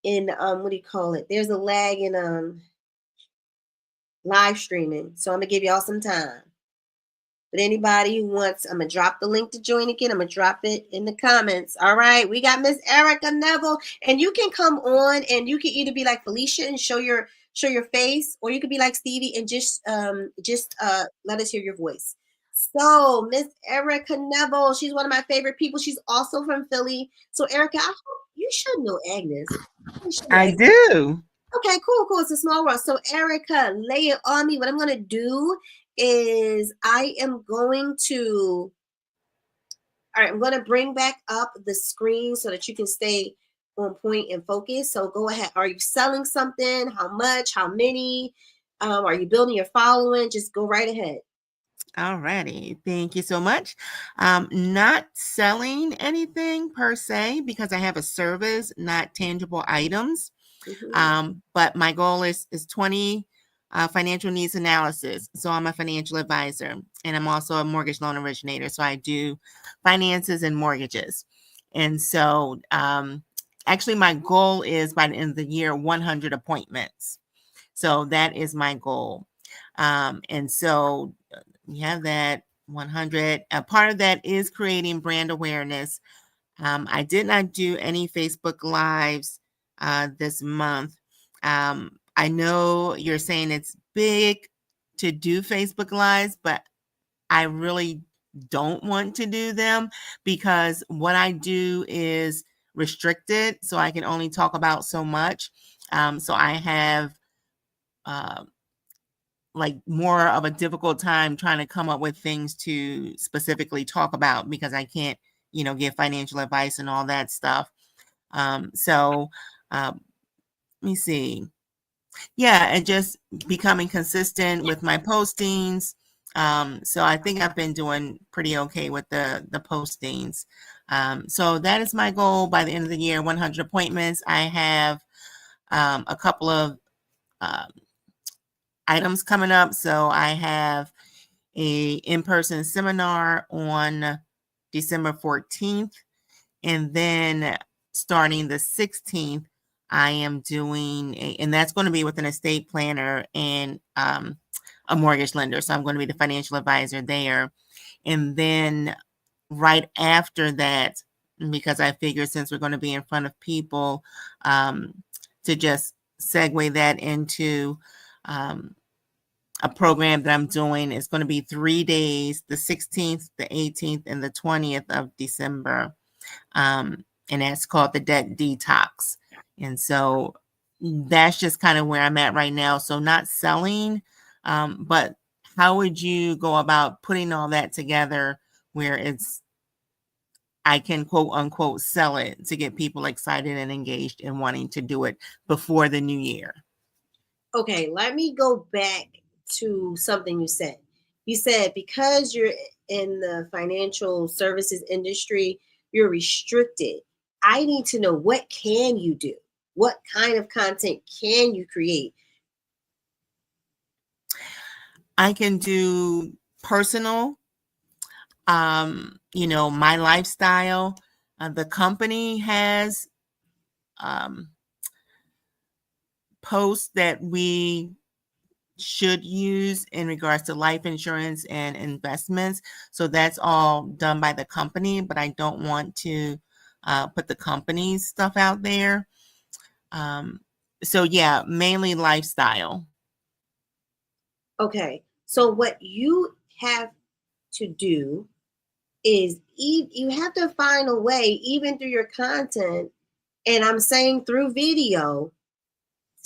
S1: in what do you call it? There's a lag in live streaming. So I'm gonna give y'all some time. But anybody who wants, I'm gonna drop the link to join again. I'm gonna drop it in the comments. All right, we got Miss Erica Neville, and you can come on, and you can either be like Felicia and show your face, or you could be like Stevie and just let us hear your voice. So Miss Erica Neville, she's one of my favorite people. She's also from Philly. So Erica, I hope you should know Agnes.
S4: I do.
S1: Okay, cool. It's a small world. So Erica, lay it on me. What I'm gonna do is I'm going to bring back up the screen so that you can stay on point and focus. So go ahead. Are you selling something? How much? How many? Are you building your following? Just go right ahead.
S4: Alrighty. Thank you so much. Not selling anything per se because I have a service, not tangible items. Mm-hmm. But my goal is 20 financial needs analysis. So I'm a financial advisor and I'm also a mortgage loan originator. So I do finances and mortgages. And so actually my goal is by the end of the year, 100 appointments. So that is my goal. And so we have that 100. Part of that is creating brand awareness. I did not do any Facebook Lives this month. I know you're saying it's big to do Facebook Lives, but I really don't want to do them because what I do is restricted, so I can only talk about so much. So I have like more of a difficult time trying to come up with things to specifically talk about because I can't, give financial advice and all that stuff. So let me see. Yeah, and just becoming consistent with my postings. So I think I've been doing pretty okay with the postings. So that is my goal by the end of the year, 100 appointments. I have a couple of items coming up. So I have a in-person seminar on December 14th. And then starting the 16th, I am doing, and that's going to be with an estate planner and a mortgage lender. So I'm going to be the financial advisor there. And then right after that, because I figured since we're going to be in front of people, to just segue that into a program that I'm doing. Is going to be 3 days, the 16th, the 18th, and the 20th of December. And that's called the Debt Detox. And so that's just kind of where I'm at right now. So not selling, but how would you go about putting all that together where I can quote unquote sell it to get people excited and engaged and wanting to do it before the new year?
S1: Okay, let me go back to something you said. You said because you're in the financial services industry, you're restricted. I need to know, what can you do? What kind of content can you create?
S4: I can do personal, my lifestyle. The company has posts that we should use in regards to life insurance and investments. So that's all done by the company, but I don't want to put the company's stuff out there. So yeah, mainly lifestyle.
S1: Okay, so what you have to do is you have to find a way, even through your content, and I'm saying through video,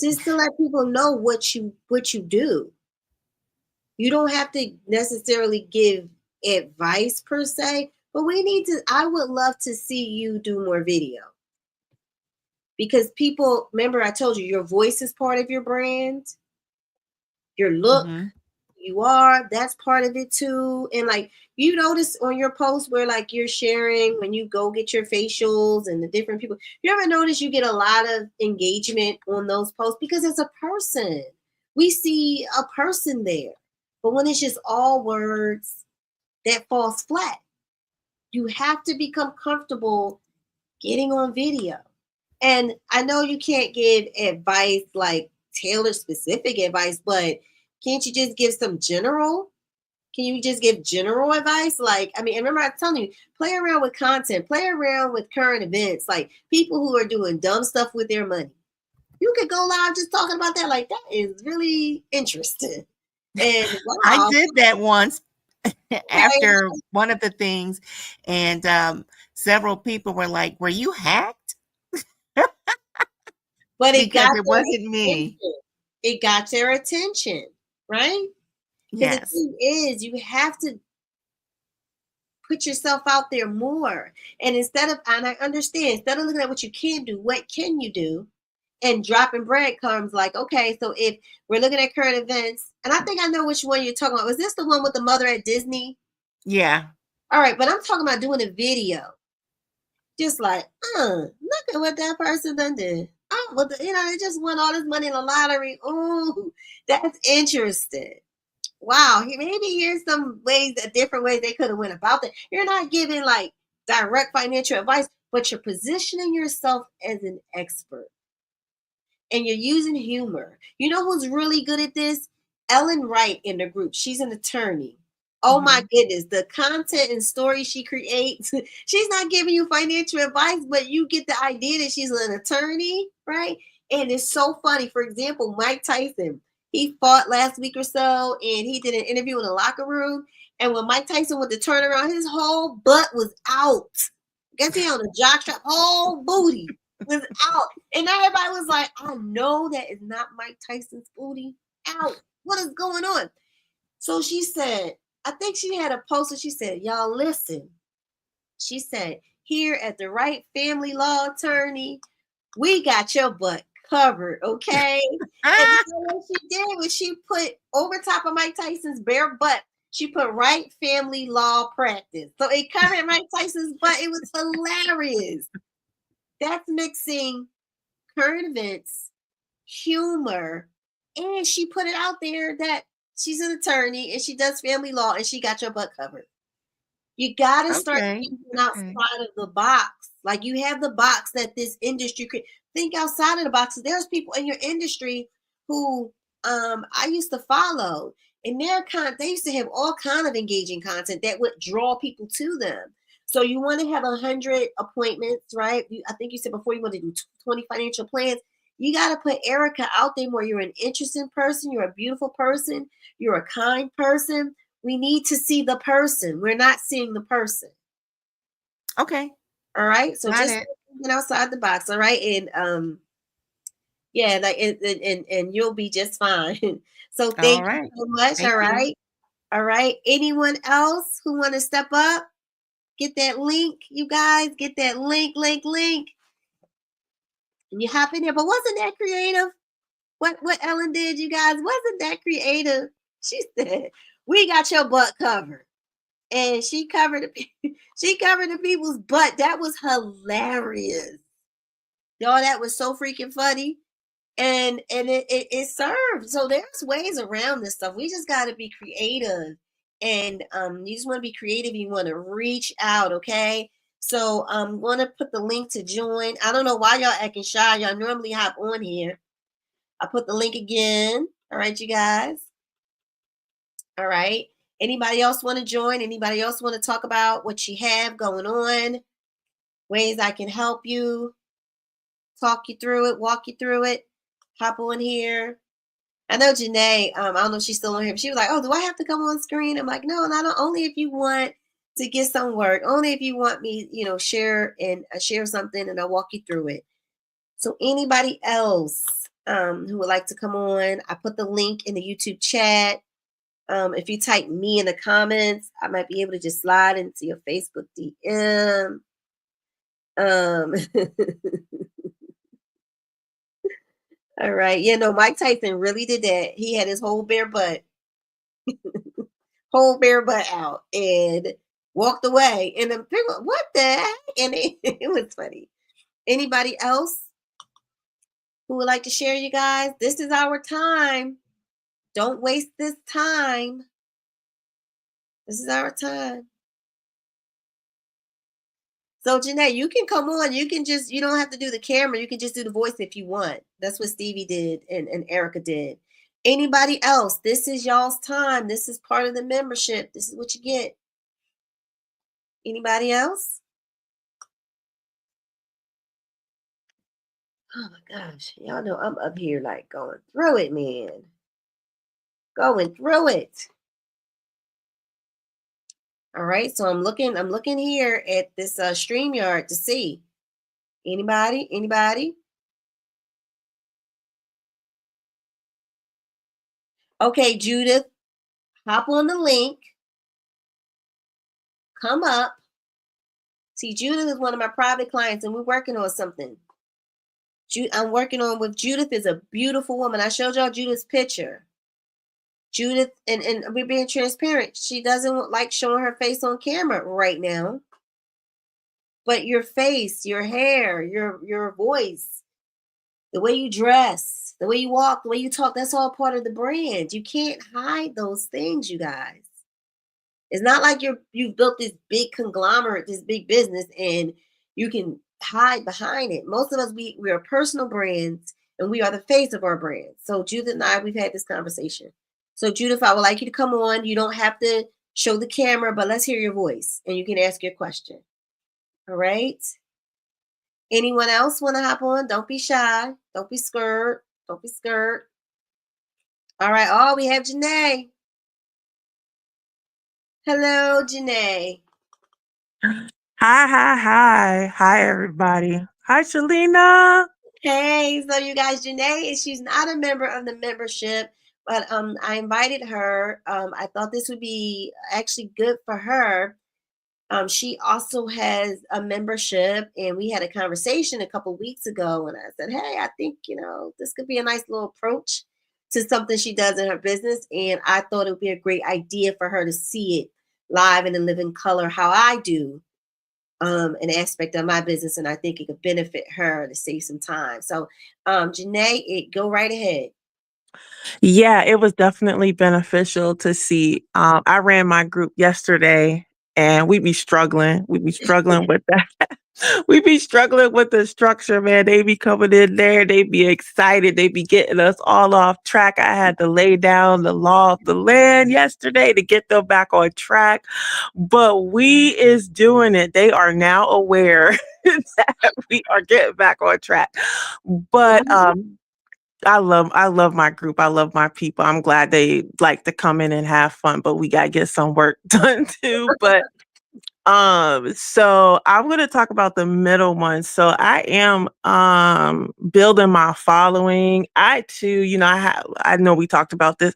S1: just to let people know what you do. You don't have to necessarily give advice per se, but I would love to see you do more video. Because people, remember I told you, your voice is part of your brand. Your look, that's part of it too. And like, you notice on your posts where like you're sharing when you go get your facials and the different people, you ever notice you get a lot of engagement on those posts because it's a person. We see a person there. But when it's just all words, that falls flat. You have to become comfortable getting on video. And I know you can't give advice, like tailored specific advice, but can't you just give some general? Can you just give general advice? Like, I mean, I remember I was telling you, play around with content, play around with current events, like people who are doing dumb stuff with their money. You could go live just talking about that. Like, that is really interesting. And wow.
S4: I did that once after one of the things, and several people were like, "Were you hacked?"
S1: But
S4: because it wasn't me.
S1: It got their attention, right? Because
S4: Yes.
S1: the thing is, you have to put yourself out there more. And I understand, instead of looking at what you can do, what can you do? And dropping breadcrumbs like, okay, so if we're looking at current events, and I think I know which one you're talking about. Was this the one with the mother at Disney?
S4: Yeah.
S1: All right, but I'm talking about doing a video. Just like, look at what that person done did. Oh, well, they just won all this money in the lottery. Ooh, that's interesting. Wow, maybe here's some different ways they could have went about that. You're not giving like direct financial advice, but you're positioning yourself as an expert. And you're using humor. You know who's really good at this? Ellen Wright in the group. She's an attorney. Oh my goodness, the content and stories she creates. She's not giving you financial advice, but you get the idea that she's an attorney, right? And it's so funny. For example, Mike Tyson, he fought last week or so, and he did an interview in the locker room. And when Mike Tyson went to turn around, his whole butt was out. Guess he on a jockstrap, whole booty was out. And everybody was like, I know that is not Mike Tyson's booty. Out. What is going on? So she said, I think she had a post and she said, y'all listen. She said, here at the Wright Family Law Attorney, we got your butt covered, okay? And so what she did was she put over top of Mike Tyson's bare butt, she put Wright Family Law Practice. So it covered Mike Tyson's butt. It was hilarious. That's mixing current events, humor, and she put it out there that she's an attorney and she does family law and she got your butt covered. You got to start thinking outside of the box. Like you have the box that this industry could think outside of the box. There's people in your industry who I used to follow, and they used to have all kind of engaging content that would draw people to them. So you want to have 100 appointments, right? I think you said before you want to do 20 financial plans. You got to put Erica out there more. You're an interesting person. You're a beautiful person. You're a kind person. We need to see the person. We're not seeing the person.
S4: Okay.
S1: All right. So
S4: Got
S1: just
S4: it.
S1: thinking outside the box. All right. And yeah, like and you'll be just fine. So
S4: All
S1: thank you
S4: right.
S1: so much.
S4: Thank
S1: All
S4: you.
S1: right. All right. Anyone else who want to step up? Get that link, you guys. Get that link. And you hop in here. But wasn't that creative? What Ellen did, you guys? Wasn't that creative? She said, "We got your butt covered." And she covered she covered the people's butt. That was hilarious. Y'all, that was so freaking funny. And it served. So there's ways around this stuff. We just got to be creative, and you just want to be creative. You want to reach out, okay? So I'm going to put the link to join. I don't know why y'all acting shy. Y'all normally hop on here. I put the link again. All right, you guys. All right. Anybody else want to join? Anybody else want to talk about what you have going on? Ways I can help you, talk you through it, walk you through it. Hop on here. I know Janae, I don't know if she's still on here, but she was like, "Oh, do I have to come on screen?" I'm like, "No, not only if you want to get some work, only if you want me, share and share something and I'll walk you through it." So anybody else who would like to come on, I put the link in the YouTube chat. If you type me in the comments, I might be able to just slide into your Facebook DM. All right. Yeah, no, Mike Tyson really did that. He had his whole bare butt out and walked away. And the people, what the heck? And it was funny. Anybody else who would like to share, you guys? This is our time. Don't waste this time. This is our time. So Janae, you can come on. You don't have to do the camera. You can just do the voice if you want. That's what Stevie did and Erica did. Anybody else? This is y'all's time. This is part of the membership. This is what you get. Anybody else? Oh my gosh. Y'all know I'm up here like going through it, man. Going through it. All right. So I'm looking here at this StreamYard to see. Anybody? Okay, Judith, hop on the link. Come up. See, Judith is one of my private clients, and we're working on something. I'm working on with Judith is a beautiful woman. I showed y'all Judith's picture. Judith, and we're being transparent. She doesn't like showing her face on camera right now. But your face, your hair, your voice, the way you dress, the way you walk, the way you talk, that's all part of the brand. You can't hide those things, you guys. It's not like you've built this big conglomerate, this big business, and you can hide behind it. Most of us, we are personal brands, and we are the face of our brand. So Judith and I, we've had this conversation. So Judith, I would like you to come on. You don't have to show the camera, but let's hear your voice, and you can ask your question. All right. Anyone else want to hop on? Don't be shy. Don't be scared. Don't be scared. All right. Oh, we have Janae. Hello, Janae.
S5: Hi, everybody. Hi, Shalina.
S1: Hey, so you guys, Janae, she's not a member of the membership, but I invited her. I thought this would be actually good for her. She also has a membership, and we had a conversation a couple weeks ago, and I said, hey, I think, this could be a nice little approach to something she does in her business, and I thought it would be a great idea for her to see it live and in living color how I do an aspect of my business, and I think it could benefit her to save some time. So, Janae, go right ahead.
S5: Yeah, it was definitely beneficial to see. I ran my group yesterday, and we'd be struggling. We'd be struggling with that. We'd be struggling with the structure, man. They be coming in there. They be excited. They be getting us all off track. I had to lay down the law of the land yesterday to get them back on track. But we is doing it. They are now aware that we are getting back on track. But I love my group. I love my people. I'm glad they like to come in and have fun, but we gotta get some work done too. But So I'm going to talk about the middle one. So I am building my following. I too, I know we talked about this.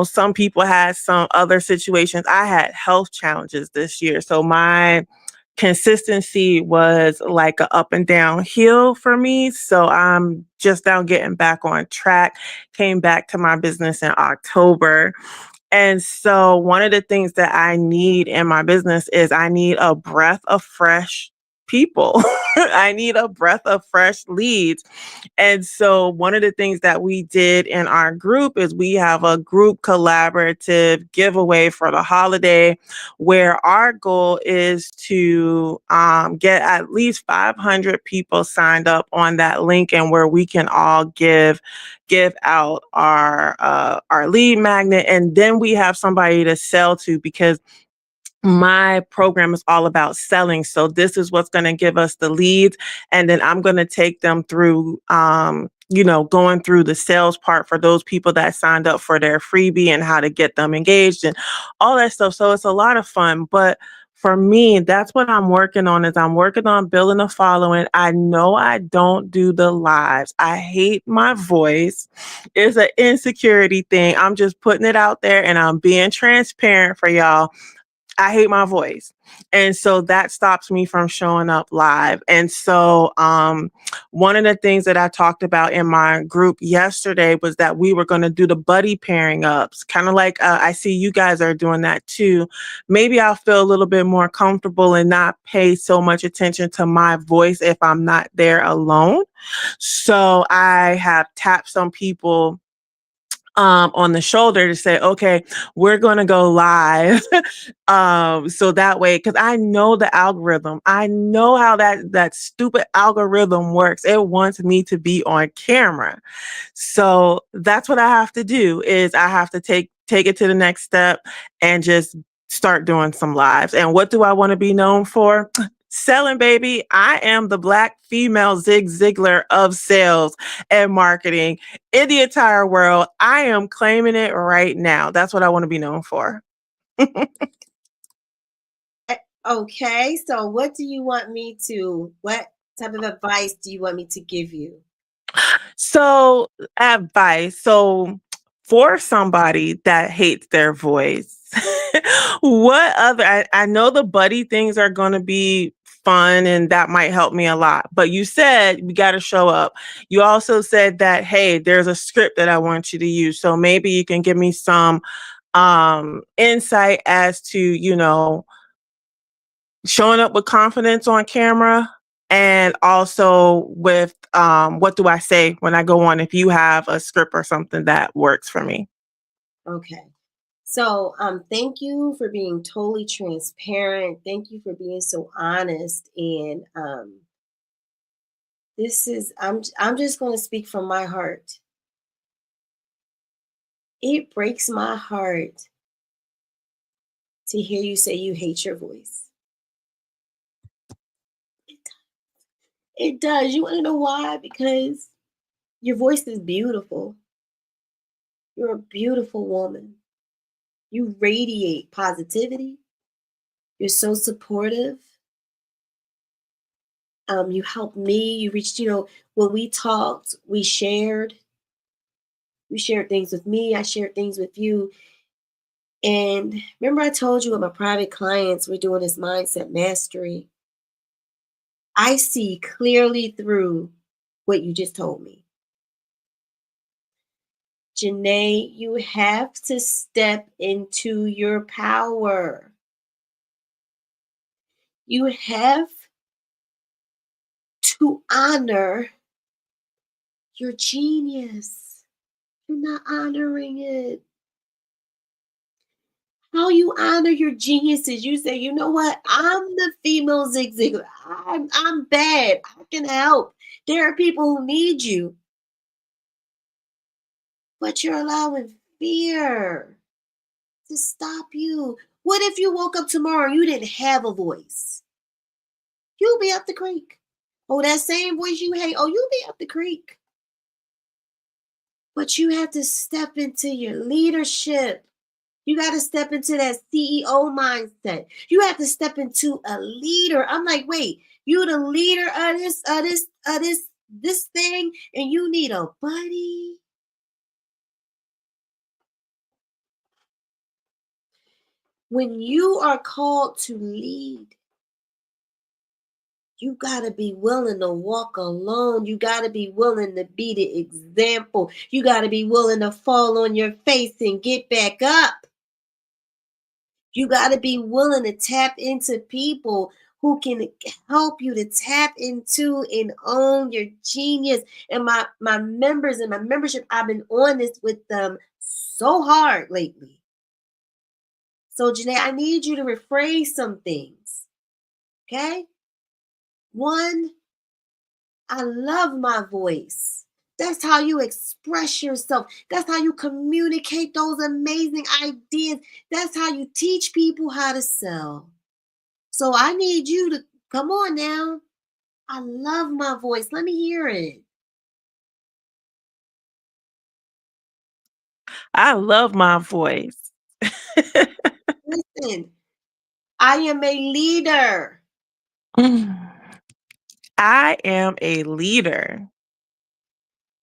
S5: Some people had some other situations. I had health challenges this year. So my consistency was like a up and down hill for me. So I'm just now getting back on track. Came back to my business in October. And so one of the things that I need in my business is I need a breath of fresh people. I need a breath of fresh leads. And so one of the things that we did in our group is we have a group collaborative giveaway for the holiday where our goal is to get at least 500 people signed up on that link, and where we can all give out our lead magnet, and then we have somebody to sell to, because my program is all about selling. So this is what's going to give us the leads. And then I'm going to take them through, going through the sales part for those people that signed up for their freebie and how to get them engaged and all that stuff. So it's a lot of fun. But for me, that's what I'm working on, is I'm working on building a following. I know I don't do the lives. I hate my voice. It's an insecurity thing. I'm just putting it out there and I'm being transparent for y'all. I hate my voice. And so that stops me from showing up live. And so one of the things that I talked about in my group yesterday was that we were going to do the buddy pairing ups, kind of like I see you guys are doing that too. Maybe I'll feel a little bit more comfortable and not pay so much attention to my voice if I'm not there alone. So I have tapped some people on the shoulder to say, okay, we're going to go live. So that way, because I know the algorithm, I know how that stupid algorithm works. It wants me to be on camera. So that's what I have to do, is I have to take it to the next step and just start doing some lives. And what do I want to be known for? Selling, baby. I am the Black female Zig Ziglar of sales and marketing in the entire world. I am claiming it right now. That's what I want to be known for.
S1: Okay, so what type of advice do you want me to give you?
S5: So, advice. So, for somebody that hates their voice, what other, I know the buddy things are going to be fun and that might help me a lot, but you said we got to show up. You also said that, hey, there's a script that I want you to use. So maybe you can give me some insight as to, showing up with confidence on camera, and also with what do I say when I go on, if you have a script or something that works for me.
S1: Okay. So thank you for being totally transparent. Thank you for being so honest. And I'm just going to speak from my heart. It breaks my heart to hear you say you hate your voice. It does. You want to know why? Because your voice is beautiful. You're a beautiful woman. You radiate positivity. You're so supportive. You helped me. You reached, when we talked, we shared. You shared things with me. I shared things with you. And remember, I told you with my private clients, we're doing this mindset mastery. I see clearly through what you just told me. Janae, you have to step into your power. You have to honor your genius. You're not honoring it. How you honor your geniuses? You say, you know what? I'm the female Zig Ziglar. I'm bad. I can help. There are people who need you. But you're allowing fear to stop you. What if you woke up tomorrow and you didn't have a voice? You'll be up the creek. Oh, that same voice you hate, you'll be up the creek. But you have to step into your leadership. You got to step into that CEO mindset. You have to step into a leader. I'm like, wait, you the leader of this thing, and you need a buddy. When you are called to lead, you got to be willing to walk alone. You got to be willing to be the example. You got to be willing to fall on your face and get back up. You got to be willing to tap into people who can help you to tap into and own your genius. And my members and my membership, I've been on this with them so hard lately. So, Janae, I need you to rephrase some things. Okay? One, I love my voice. That's how you express yourself. That's how you communicate those amazing ideas. That's how you teach people how to sell. So I need you to come on now. I love my voice. Let me hear it.
S5: I love my voice.
S1: Listen, I am a leader.
S5: I am a leader.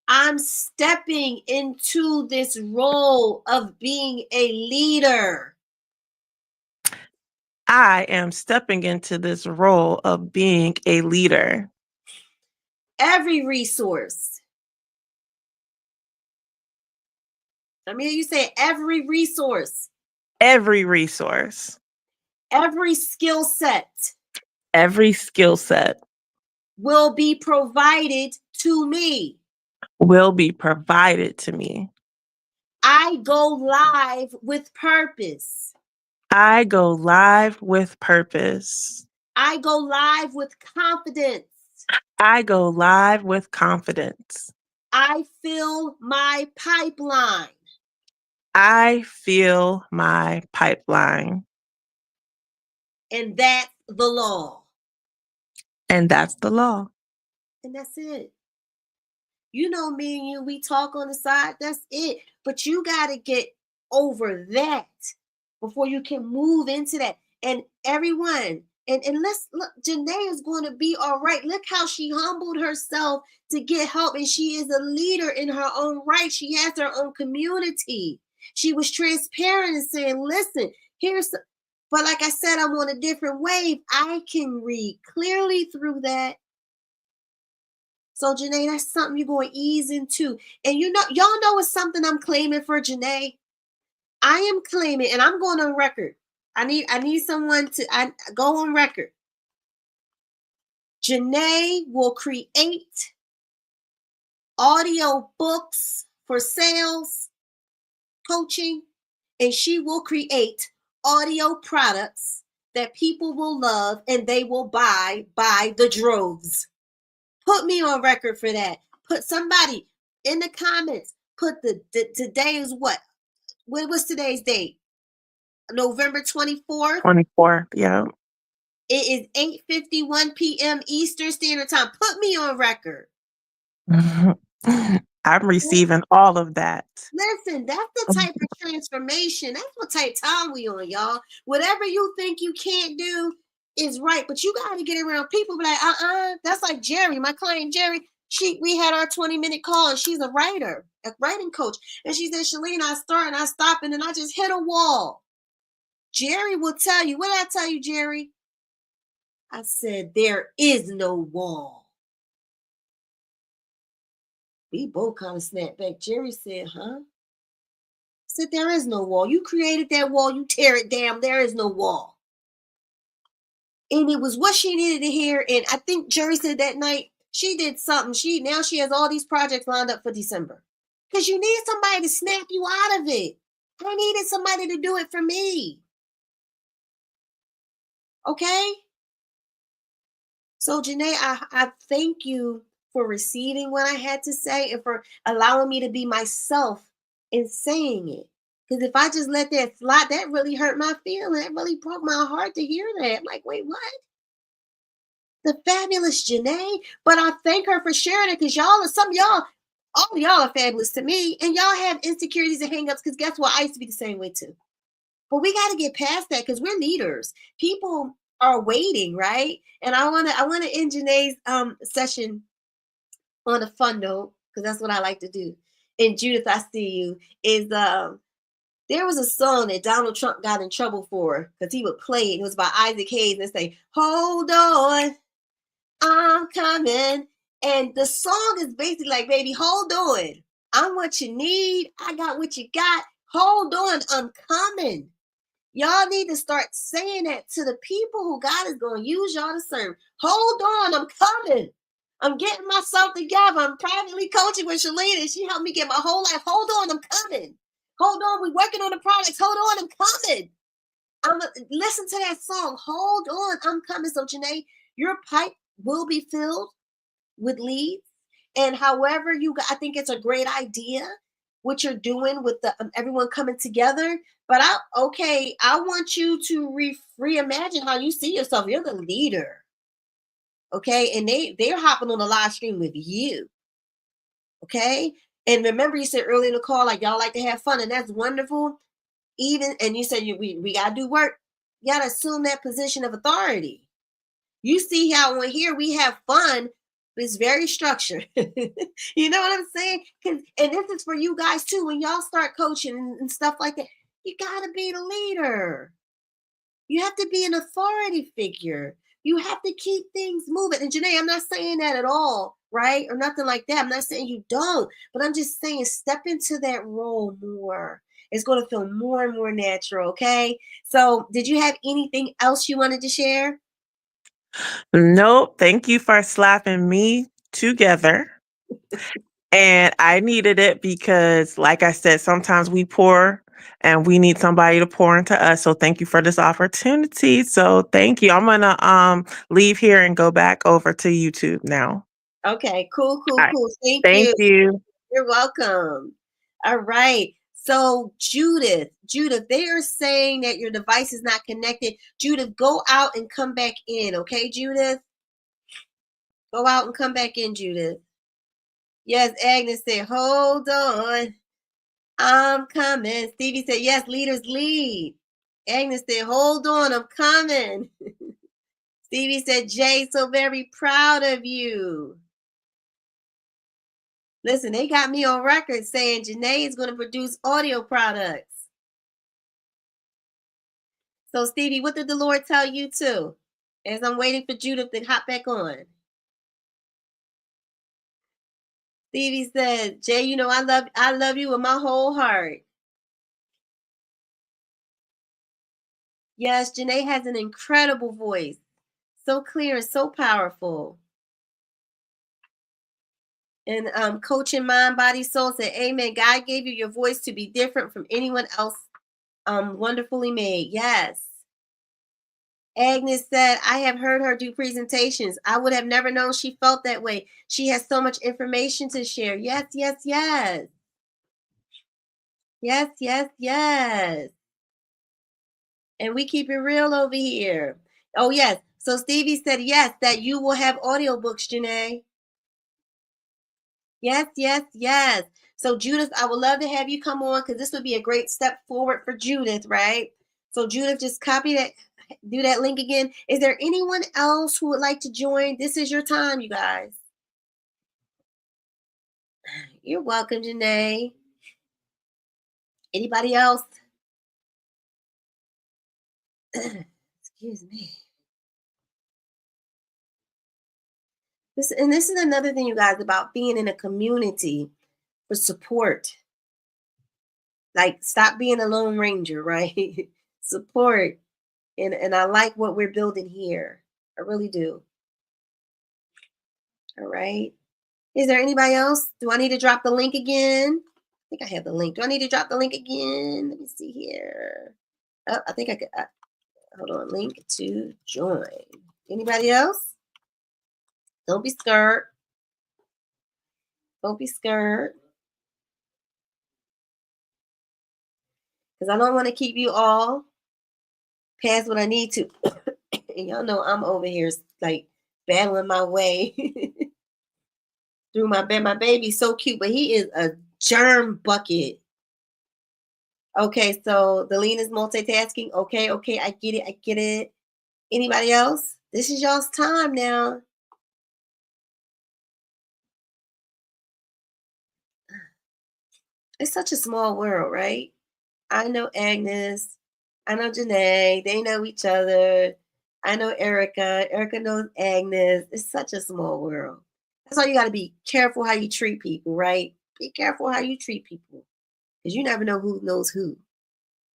S1: I'm stepping into this role of being a leader.
S5: I am stepping into this role of being a leader.
S1: Every resource. I mean, you say every resource.
S5: Every resource.
S1: Every skill set.
S5: Every skill set
S1: Will be provided to me.
S5: will be provided to me.
S1: I go live with purpose.
S5: I go live with purpose.
S1: I go live with confidence.
S5: I go live with confidence.
S1: I fill my pipeline.
S5: I feel my pipeline.
S1: And that's the law.
S5: And that's the law.
S1: And that's it. You know, me and you, we talk on the side. That's it. But you got to get over that before you can move into that. And everyone, and let's look, Janae is going to be all right. Look how she humbled herself to get help. And she is a leader in her own right. She has her own community. She was transparent and saying, listen, but like I said, I'm on a different wave. I can read clearly through that. So, Janae, that's something you're going to ease into. And y'all know it's something I'm claiming for Janae. I am claiming, and I'm going on record. I need someone to go on record. Janae will create audio books for sales, coaching, and she will create audio products that people will love and they will buy by the droves. Put me on record for that. Put somebody in the comments. Put today is what? What's today's date? November 24th.
S5: 24. Yeah.
S1: It is 8:51 p.m. Eastern Standard Time. Put me on record.
S5: I'm receiving all of that.
S1: Listen, that's the type of transformation. That's what type of time we on, y'all. Whatever you think you can't do is right, but you got to get around people be like, that's like Jerry, my client Jerry. We had our 20-minute call, and she's a writer, a writing coach. And she said, Shalene, I start and I stop, and then I just hit a wall. Jerry will tell you. What did I tell you, Jerry? I said, there is no wall. We both kind of snapped back. Jerry said, huh? I said, there is no wall. You created that wall. You tear it down. There is no wall. And it was what she needed to hear. And I think Jerry said that night she did something. Now she has all these projects lined up for December. Because you need somebody to snap you out of it. I needed somebody to do it for me. Okay? So, Janae, I thank you for receiving what I had to say and for allowing me to be myself in saying it. Because if I just let that slide, that really hurt my feeling. That really broke my heart to hear that. I'm like, wait, what? The fabulous Janae. But I thank her for sharing it because all of y'all are fabulous to me. And y'all have insecurities and hangups because guess what? I used to be the same way too. But we got to get past that because we're leaders. People are waiting, right? And I wanna end Janae's session on a fun note, because that's what I like to do. And Judith, I see you, is there was a song that Donald Trump got in trouble for because he would play it. It was by Isaac Hayes and say, "Hold on, I'm coming." And the song is basically like, baby, hold on. I'm what you need. I got what you got. Hold on, I'm coming. Y'all need to start saying that to the people who God is going to use y'all to serve. Hold on, I'm coming. I'm getting myself together. I'm privately coaching with Shalina. She helped me get my whole life. Hold on, I'm coming. Hold on, we're working on the products. Hold on, I'm coming. Listen to that song. Hold on, I'm coming. So Janae, your pipe will be filled with leads. And however I think it's a great idea what you're doing with the everyone coming together. But I want you to reimagine how you see yourself. You're the leader. Okay. And they're hopping on the live stream with you. Okay. And remember, you said earlier in the call, like y'all like to have fun, and that's wonderful. And you said we gotta do work. You gotta assume that position of authority. You see how when here we have fun, it's very structured. You know what I'm saying? And this is for you guys too. When y'all start coaching and stuff like that, you gotta be the leader. You have to be an authority figure. You have to keep things moving. And Janae, I'm not saying that at all, right? Or nothing like that. I'm not saying you don't, but I'm just saying step into that role more. It's going to feel more and more natural, okay? So did you have anything else you wanted to share?
S5: Nope. Thank you for slapping me together. And I needed it because, like I said, sometimes we pour and we need somebody to pour into us. So thank you for this opportunity. So thank you. I'm gonna leave here and go back over to YouTube now.
S1: Okay, cool.
S5: All right.
S1: Thank
S5: Thank you.
S1: You're welcome. All right. So Judith, they are saying that your device is not connected. Judith, go out and come back in. Okay, Judith? Go out and come back in, Judith. Yes, Agnes said, hold on. I'm coming. Stevie said, yes, leaders lead. Agnes said, hold on, I'm coming. Stevie said, Jay, so very proud of you. Listen, they got me on record saying Janae is going to produce audio products. So, Stevie, what did the Lord tell you too? As I'm waiting for Judith to hop back on. Stevie said, Jay, you know, I love you with my whole heart. Yes, Janae has an incredible voice. So clear and so powerful. And Coaching Mind, Body, Soul said, amen. God gave you your voice to be different from anyone else. Wonderfully made. Yes. Agnes said, I have heard her do presentations. I would have never known she felt that way. She has so much information to share. Yes, yes, yes. Yes, yes, yes. And we keep it real over here. Oh, yes. So Stevie said, yes, that you will have audiobooks, Janae. Yes, yes, yes. So Judith, I would love to have you come on because this would be a great step forward for Judith, right? So Judith, just copy that, do that link again. Is there anyone else who would like to join? This is your time, you guys. You're welcome, Janae. Anybody else? Excuse me. This is another thing, you guys, about being in a community for support. Like, stop being a lone ranger, right? Support. And I like what we're building here. I really do. All right. Is there anybody else? Do I need to drop the link again? I think I have the link. Do I need to drop the link again? Let me see here. Oh, I think I could. Hold on. Link to join. Anybody else? Don't be scared. Don't be scared. Because I don't want to keep you all past what I need to. And y'all know I'm over here like battling my way through my bed. My baby's so cute, but he is a germ bucket. Okay, so the lean is multitasking. Okay, I get it. Anybody else? This is y'all's time now. It's such a small world, right? I know Agnes. I know Janae. They know each other. I know Erica. Erica knows Agnes. It's such a small world. That's why you got to be careful how you treat people, right? Be careful how you treat people because you never know who knows who.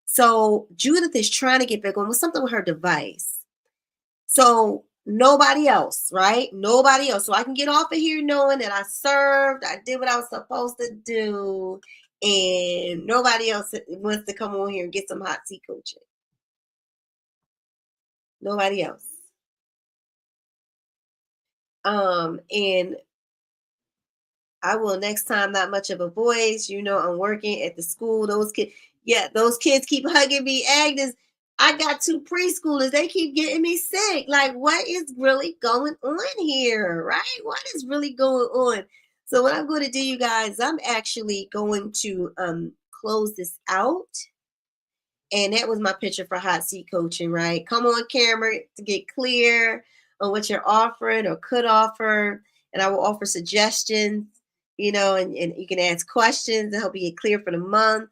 S1: So Judith is trying to get back on with something with her device. So nobody else, right? Nobody else. So I can get off of here knowing that I served, I did what I was supposed to do, and nobody else wants to come on here and get some hot seat coaching. Nobody else. And I will next time, not much of a voice. You know, I'm working at the school. Those kids keep hugging me. Agnes, I got 2 preschoolers. They keep getting me sick. Like, what is really going on here, right? What is really going on? So what I'm going to do, you guys, I'm actually going to close this out. And that was my picture for hot seat coaching, right? Come on camera to get clear on what you're offering or could offer. And I will offer suggestions, you know, and you can ask questions to help you get clear for the month.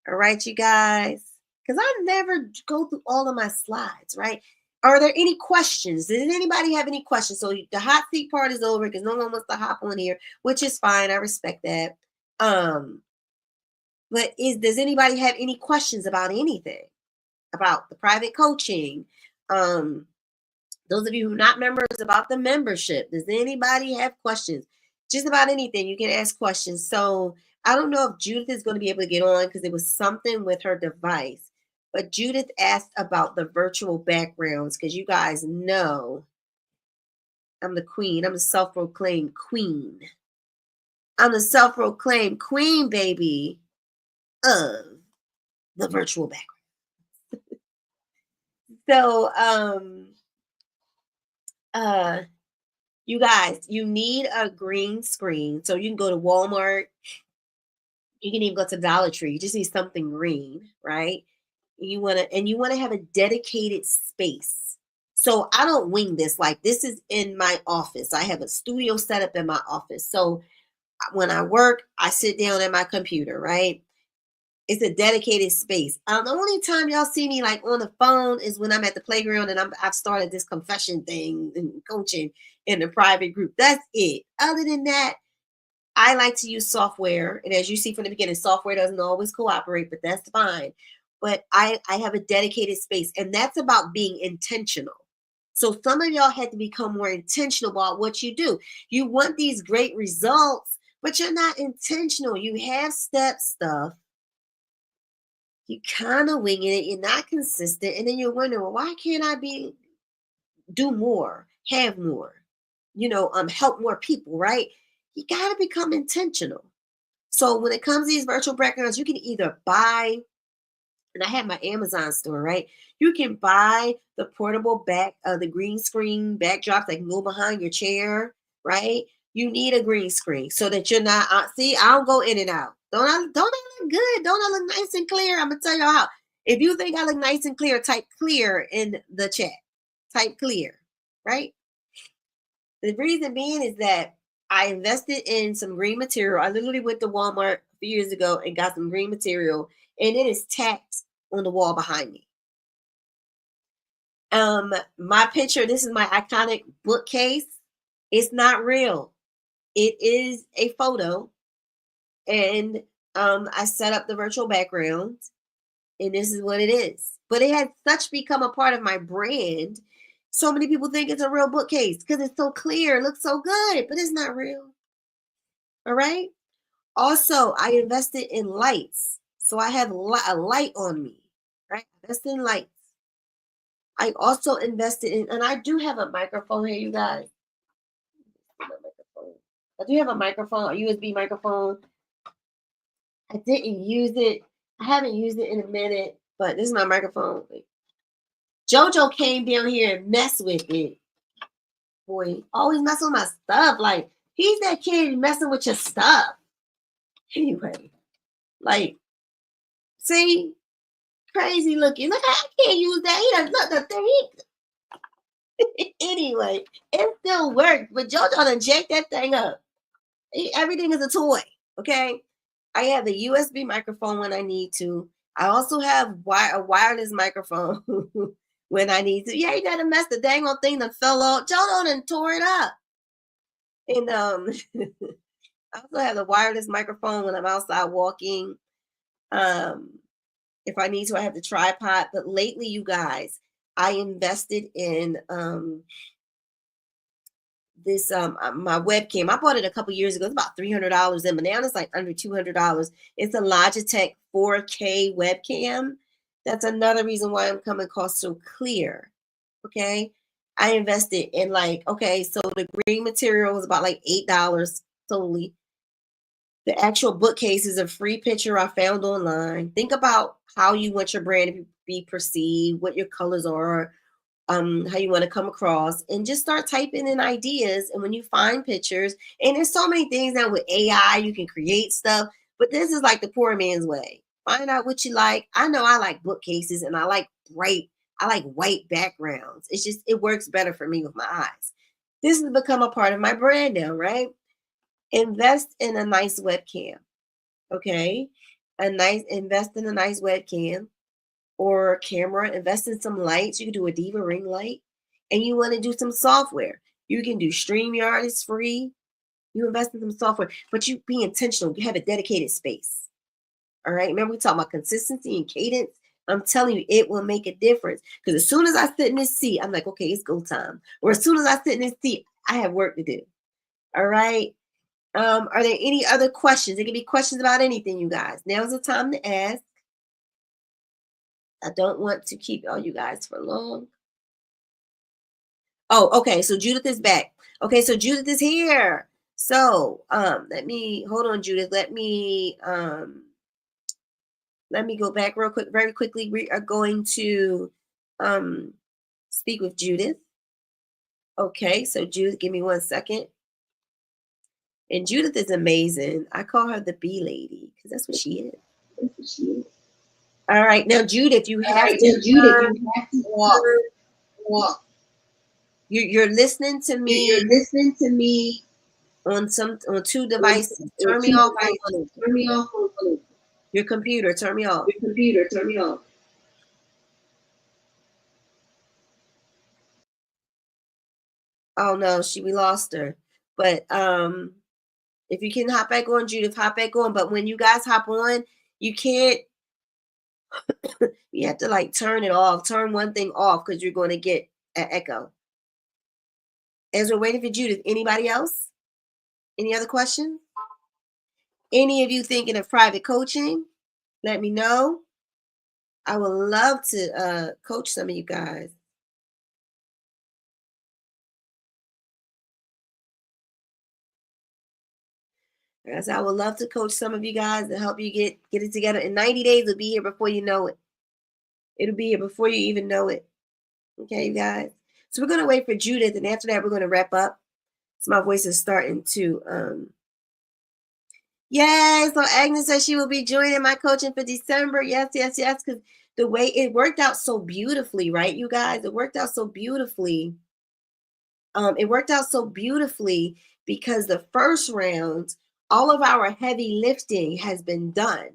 S1: All right, you guys. Because I never go through all of my slides, right? Are there any questions? Does anybody have any questions? So the hot seat part is over because no one wants to hop on here, which is fine. I respect that. But does anybody have any questions about anything? About the private coaching? Those of you who are not members, about the membership. Does anybody have questions? Just about anything, you can ask questions. So I don't know if Judith is going to be able to get on because there was something with her device. But Judith asked about the virtual backgrounds because you guys know I'm the queen. I'm the self-proclaimed queen. I'm the self-proclaimed queen, baby, of the virtual background. So, you guys, you need a green screen. So you can go to Walmart. You can even go to Dollar Tree. You just need something green, right? You want to have a dedicated space. So I don't wing this. Like, this is in my office. I have a studio set up in my office. So when I work, I sit down at my computer, right? It's a dedicated space. The only time y'all see me like on the phone is when I'm at the playground and I've started this confession thing and coaching in a private group. That's it. Other than that, I like to use software. And as you see from the beginning, software doesn't always cooperate, but that's fine. But I have a dedicated space, and that's about being intentional. So some of y'all had to become more intentional about what you do. You want these great results, but you're not intentional. You have stuff. You kind of winging it. You're not consistent. And then you're wondering, well, why can't I do more, have more, help more people, right? You got to become intentional. So when it comes to these virtual backgrounds, you can either buy, and I have my Amazon store, right? You can buy the portable the green screen backdrops that can go behind your chair, right? You need a green screen so that you're not, see, I don't go in and out. Don't I look good? Don't I look nice and clear? I'm going to tell you how. If you think I look nice and clear, type clear in the chat. Type clear, right? The reason being is that I invested in some green material. I literally went to Walmart a few years ago and got some green material, and it is tacked on the wall behind me. My picture, this is my iconic bookcase. It's not real. It is a photo. And I set up the virtual background, and this is what it is. But it has such become a part of my brand. So many people think it's a real bookcase because it's so clear, it looks so good, but it's not real. All right. Also, I invested in lights. So I have a light on me, right? Invested in lights. I also invested in, and I do have a microphone here, you guys. I do have a microphone, a USB microphone. I didn't use it. I haven't used it in a minute, but this is my microphone. JoJo came down here and messed with it. Boy, always messing with my stuff. Like, he's that kid messing with your stuff. Anyway, like, See, crazy looking. Look, I can't use that. He doesn't look the thing. Anyway, it still works, but JoJo done jacked that thing up. Everything is a toy. Okay. I have the USB microphone when I need to. I also have a wireless microphone when I need to. Yeah, you gotta mess the dang old thing that fell off. JoJo done tore it up. And I also have the wireless microphone when I'm outside walking. If I need to, I have the tripod. But lately, you guys, I invested in this my webcam. I bought it a couple years ago. It's about $300 in, but now it's like under $200. It's a Logitech 4K webcam. That's another reason why I'm coming across so clear. Okay, I invested in so the green material was about like $8 solely. The actual bookcase is a free picture I found online. Think about how you want your brand to be perceived, what your colors are, how you want to come across, and just start typing in ideas. And when you find pictures, and there's so many things now with AI, you can create stuff, but this is like the poor man's way. Find out what you like. I know I like bookcases and I like white backgrounds. It's just, it works better for me with my eyes. This has become a part of my brand now, right? Invest in a nice webcam. Okay. Invest in a nice webcam or camera, invest in some lights. You can do a Diva ring light, and you want to do some software. You can do StreamYard, it's free. You invest in some software, but you be intentional. You have a dedicated space. All right. Remember, we talk about consistency and cadence. I'm telling you, it will make a difference. Because as soon as I sit in this seat, I'm like, okay, it's go time. Or as soon as I sit in this seat, I have work to do. All right. Are there any other questions? There can be questions about anything, you guys. Now's the time to ask. I don't want to keep all you guys for long. Oh, okay. So Judith is back. Okay, so Judith is here. So let me hold on, Judith. Let me go back real quick, very quickly. We are going to speak with Judith. Okay, so Judith, give me 1 second. And Judith is amazing. I call her the bee lady because that's what she is. That's what she is. All right, now Judith, you have to walk. You're listening to me. You're listening to me on two devices. Turn me off. Turn me off. Your computer. Turn me off. Your computer. Turn me off. Oh no, we lost her. But if you can hop back on, Judith, hop back on. But when you guys hop on, you can't. You have to turn it off. Turn one thing off because you're going to get an echo. As we're waiting for Judith, anybody else? Any other questions? Any of you thinking of private coaching? Let me know. I would love to coach some of you guys. As I would love to coach some of you guys and help you get it together. In 90 days, it'll be here before you know it. It'll be here before you even know it. Okay, you guys. So we're going to wait for Judith, and after that, we're going to wrap up. So my voice is starting to Yay! So Agnes says she will be joining my coaching for December. Yes, because the way it worked out so beautifully, right, you guys? It worked out so beautifully. It worked out so beautifully because the first round, all of our heavy lifting has been done.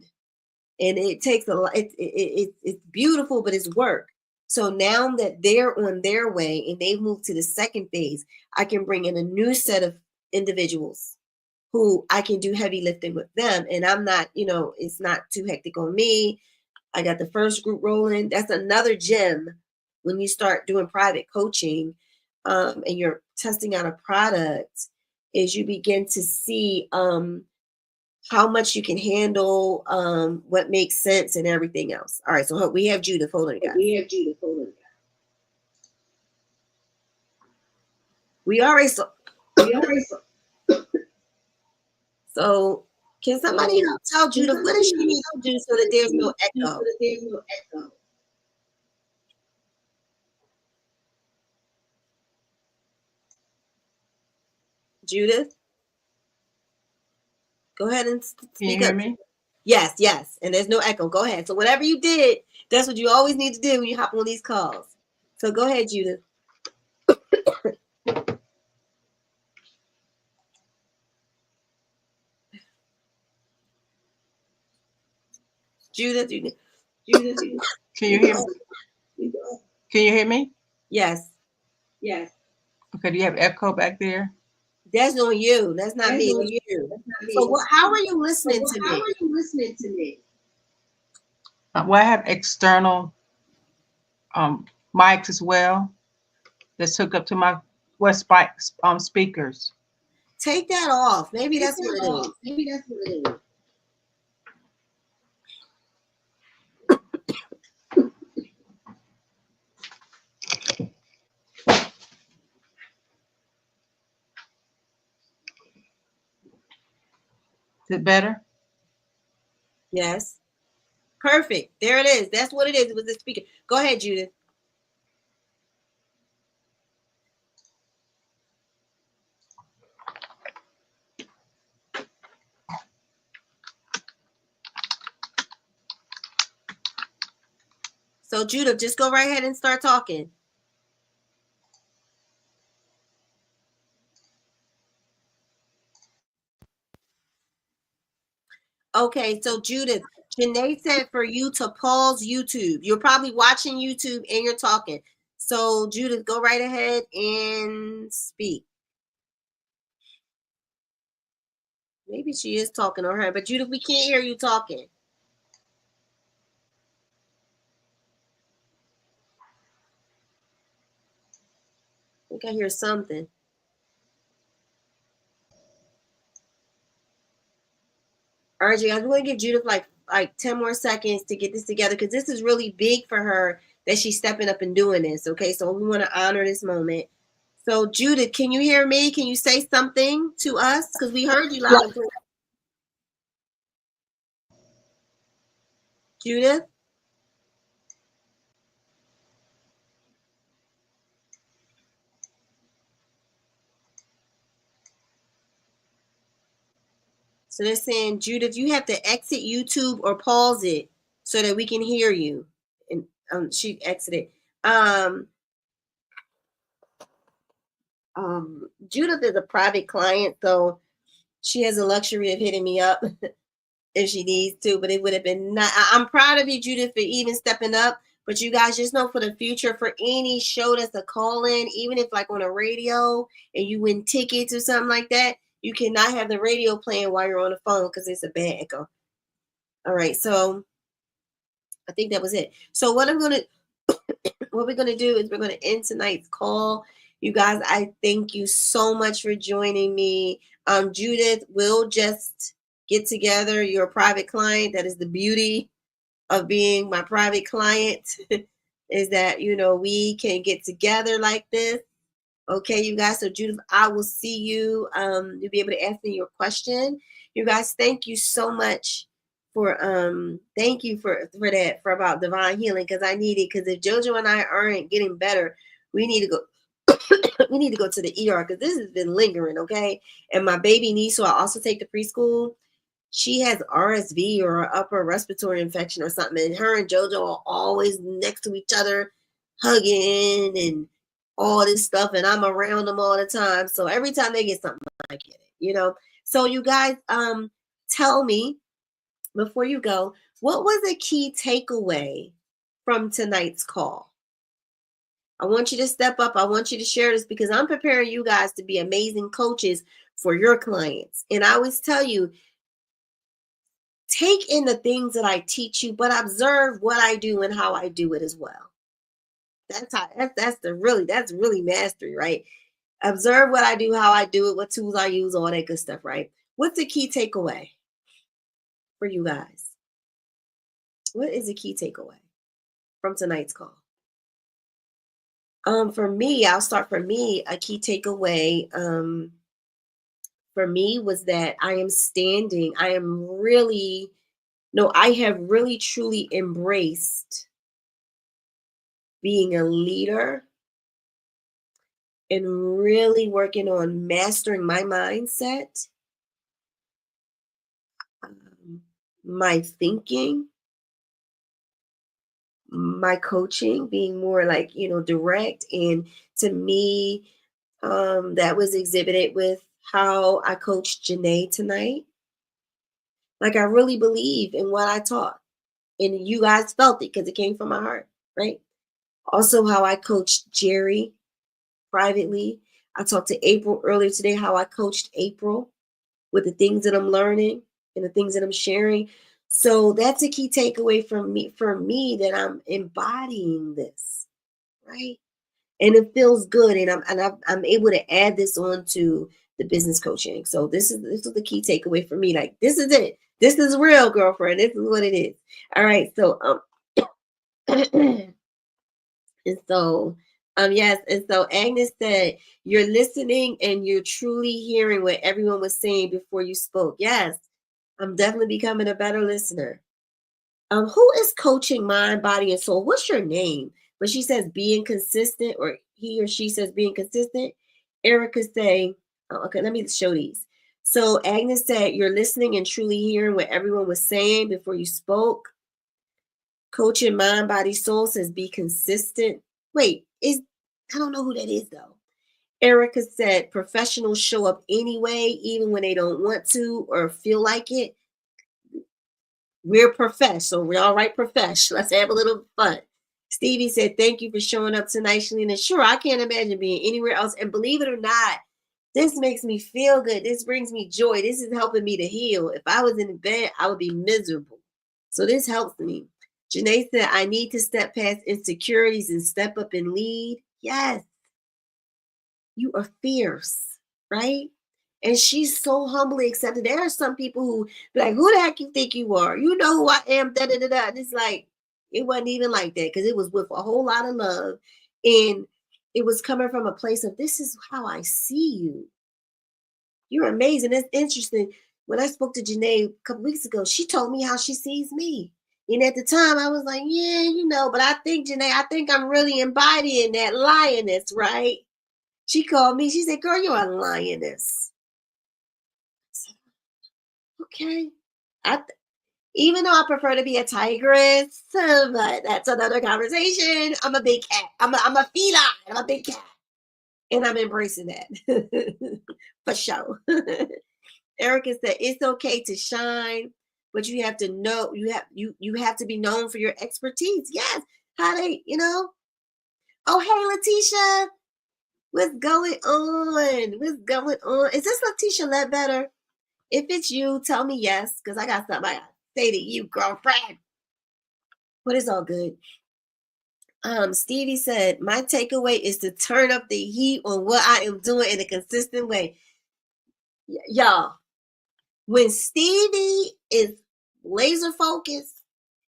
S1: And it takes a lot. It's beautiful, but it's work. So now that they're on their way and they've moved to the second phase, I can bring in a new set of individuals who I can do heavy lifting with them. And I'm not, it's not too hectic on me. I got the first group rolling. That's another gem when you start doing private coaching and you're testing out a product, is you begin to see how much you can handle, what makes sense and everything else. All right, so we have Judith. Hold on, guys. We already saw. So can somebody tell Judith what does she need to do so that there's no echo? Judith, go ahead and speak up.
S6: Me?
S1: Yes, yes. And there's no echo. Go ahead. So whatever you did, that's what you always need to do when you hop on these calls. So go ahead, Judith. Judith,
S6: Judith, can you hear me? Can you hear me?
S1: Yes.
S6: Yes. Okay, do you have echo back there?
S1: That's on you. That's not me.
S6: on
S1: You. So what? How are you listening to me?
S6: How are you listening to me? Well, I have external mics as well that's hooked up to my West speakers.
S1: Take that off. Maybe that's what it is.
S6: Maybe that's what it is. Is it better?
S1: Yes. Perfect. There it is. That's what it is. It was the speaker. Go ahead, Judith. So Judith, just go right ahead and start talking. Okay, so Judith, Janae said for you to pause YouTube. You're probably watching YouTube and you're talking. So Judith, go right ahead and speak. Maybe she is talking on her, but Judith, we can't hear you talking. I think I hear something. All right, you guys, we're going to give Judith like 10 more seconds to get this together because this is really big for her that she's stepping up and doing this, okay? So we want to honor this moment. So Judith, can you hear me? Can you say something to us? Because we heard you loud and clear. Judith? So they're saying, Judith, you have to exit YouTube or pause it so that we can hear you. And she exited. Judith is a private client, so she has the luxury of hitting me up if she needs to, but it would have been not. I'm proud of you, Judith, for even stepping up. But you guys just know for the future, for any show that's a call in, even if like on a radio and you win tickets or something like that, you cannot have the radio playing while you're on the phone because it's a bad echo. All right, so I think that was it. So what we're gonna do is we're gonna end tonight's call. You guys, I thank you so much for joining me. Judith, we'll just get together. You're a private client. That is the beauty of being my private client is that, you know, we can get together like this. Okay, you guys. So Judith, I will see you. You'll be able to ask me your question. You guys, thank you so much for thank you for that, for about divine healing, because I need it. Because if JoJo and I aren't getting better, we need to go we need to go to the ER because this has been lingering, okay? And my baby niece, who I also take to preschool, she has RSV or upper respiratory infection or something. And her and JoJo are always next to each other, hugging and all this stuff. And I'm around them all the time. So every time they get something, I get it, you know? So you guys, tell me before you go, what was a key takeaway from tonight's call? I want you to step up. I want you to share this because I'm preparing you guys to be amazing coaches for your clients. And I always tell you, take in the things that I teach you, but observe what I do and how I do it as well. That's really mastery, right? Observe what I do, how I do it, what tools I use, all that good stuff, right? What's the key takeaway for you guys? What is the key takeaway from tonight's call? For me, I'll start. For me, a key takeaway for me was that I have really truly embraced being a leader and really working on mastering my mindset, my thinking, my coaching being more like, direct. And to me, that was exhibited with how I coached Janae tonight. Like, I really believe in what I taught, and you guys felt it because it came from my heart, right? Also, how I coached Jerry privately. I talked to April earlier today, how I coached April with the things that I'm learning and the things that I'm sharing. So that's a key takeaway from me, that I'm embodying this, right? And it feels good, and I'm able to add this on to the business coaching. So this is the key takeaway for me. Like, this is it. This is real, girlfriend. This is what it is. All right. So and so yes, and so Agnes said, you're listening and you're truly hearing what everyone was saying before you spoke. Yes, I'm definitely becoming a better listener. Who is coaching mind, body, and soul? What's your name? But she says being consistent, or he or she says being consistent. Erica say, okay, let me show these. So Agnes said, you're listening and truly hearing what everyone was saying before you spoke. Coaching mind, body, soul says be consistent. Wait, I don't know who that is though. Erica said professionals show up anyway, even when they don't want to or feel like it. We're profesh, so we're all right, profesh. Let's have a little fun. Stevie said, thank you for showing up tonight, Shalina. Sure, I can't imagine being anywhere else. And believe it or not, this makes me feel good. This brings me joy. This is helping me to heal. If I was in bed, I would be miserable. So this helps me. Janae said, I need to step past insecurities and step up and lead. Yes. You are fierce, right? And she's so humbly accepted. There are some people who be like, who the heck you think you are? You know who I am, da-da-da-da. And it's like, it wasn't even like that, because it was with a whole lot of love. And it was coming from a place of, this is how I see you. You're amazing. It's interesting. When I spoke to Janae a couple weeks ago, she told me how she sees me. And at the time, I was like, yeah, but I think, Janae, I'm really embodying that lioness, right? She called me. She said, girl, you're a lioness. I said, okay. Even though I prefer to be a tigress, but that's another conversation. I'm a big cat. I'm a feline. I'm a big cat. And I'm embracing that. For sure. Erica said, it's okay to shine, but you have to know, you have to be known for your expertise. Yes. How they, Oh, hey, Letitia. What's going on? What's going on? Is this Letitia Ledbetter? If it's you, tell me yes, because I got something I got to say to you, girlfriend. But it's all good. Stevie said, my takeaway is to turn up the heat on what I am doing in a consistent way. Y'all, when Stevie is laser focused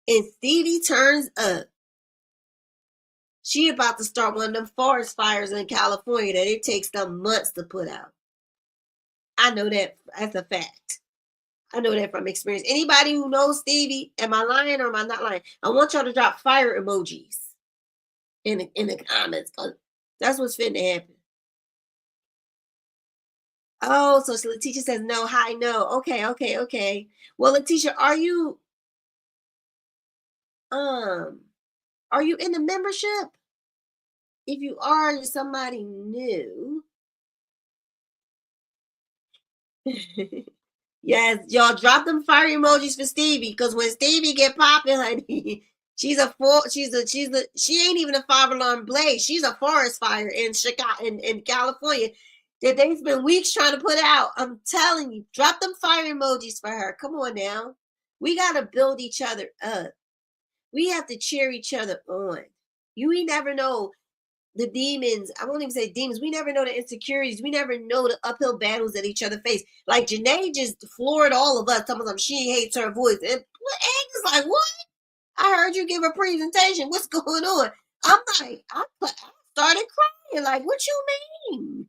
S1: and Stevie turns up, she about to start one of them forest fires in California that it takes them months to put out. I know that as a fact. I know that from experience. Anybody who knows Stevie, am I lying or am I not lying? I want y'all to drop fire emojis in the comments, because that's what's finna happen. Oh, so Letitia says no. Hi, no. Okay. Well, Letitia, are you in the membership? If you are, you're somebody new. Yes, y'all drop them fire emojis for Stevie, because when Stevie get popping, honey, she ain't even a 5-alarm blaze. She's a forest fire in Chicago, in California, that they spent weeks trying to put out. I'm telling you, drop them fire emojis for her. Come on now. We got to build each other up. We have to cheer each other on. We never know the demons. I won't even say demons. We never know the insecurities. We never know the uphill battles that each other face. Like Janae just floored all of us. Some she hates her voice. And Agnes like, what? I heard you give a presentation. What's going on? I'm like, I started crying. Like, what you mean?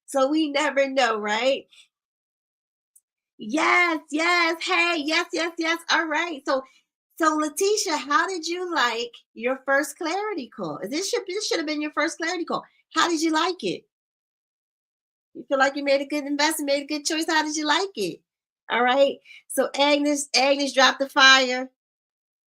S1: So we never know, right? Yes. Hey, yes. All right. So Letitia, how did you like your first clarity call? This should have been your first clarity call. How did you like it? You feel like you made a good investment, made a good choice? How did you like it? All right. So Agnes dropped the fire.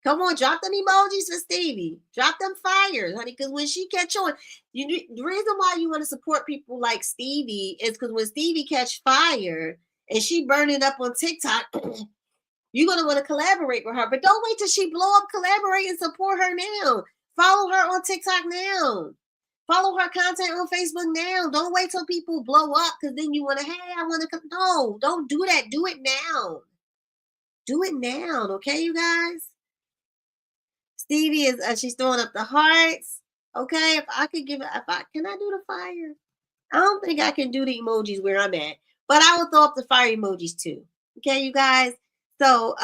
S1: Come on, drop them emojis for Stevie. Drop them fires, honey. Because when she catch on, the reason why you want to support people like Stevie is because when Stevie catch fire and she burning up on TikTok, you're gonna want to collaborate with her. But don't wait till she blow up. Collaborate and support her now. Follow her on TikTok now. Follow her content on Facebook now. Don't wait till people blow up because then you want to, hey, I want to come. No, don't do that. Do it now. Do it now, okay, you guys? Stevie is she's throwing up the hearts. Okay, if I could give it, can I do the fire? I don't think I can do the emojis where I'm at, but I will throw up the fire emojis too. Okay, you guys. So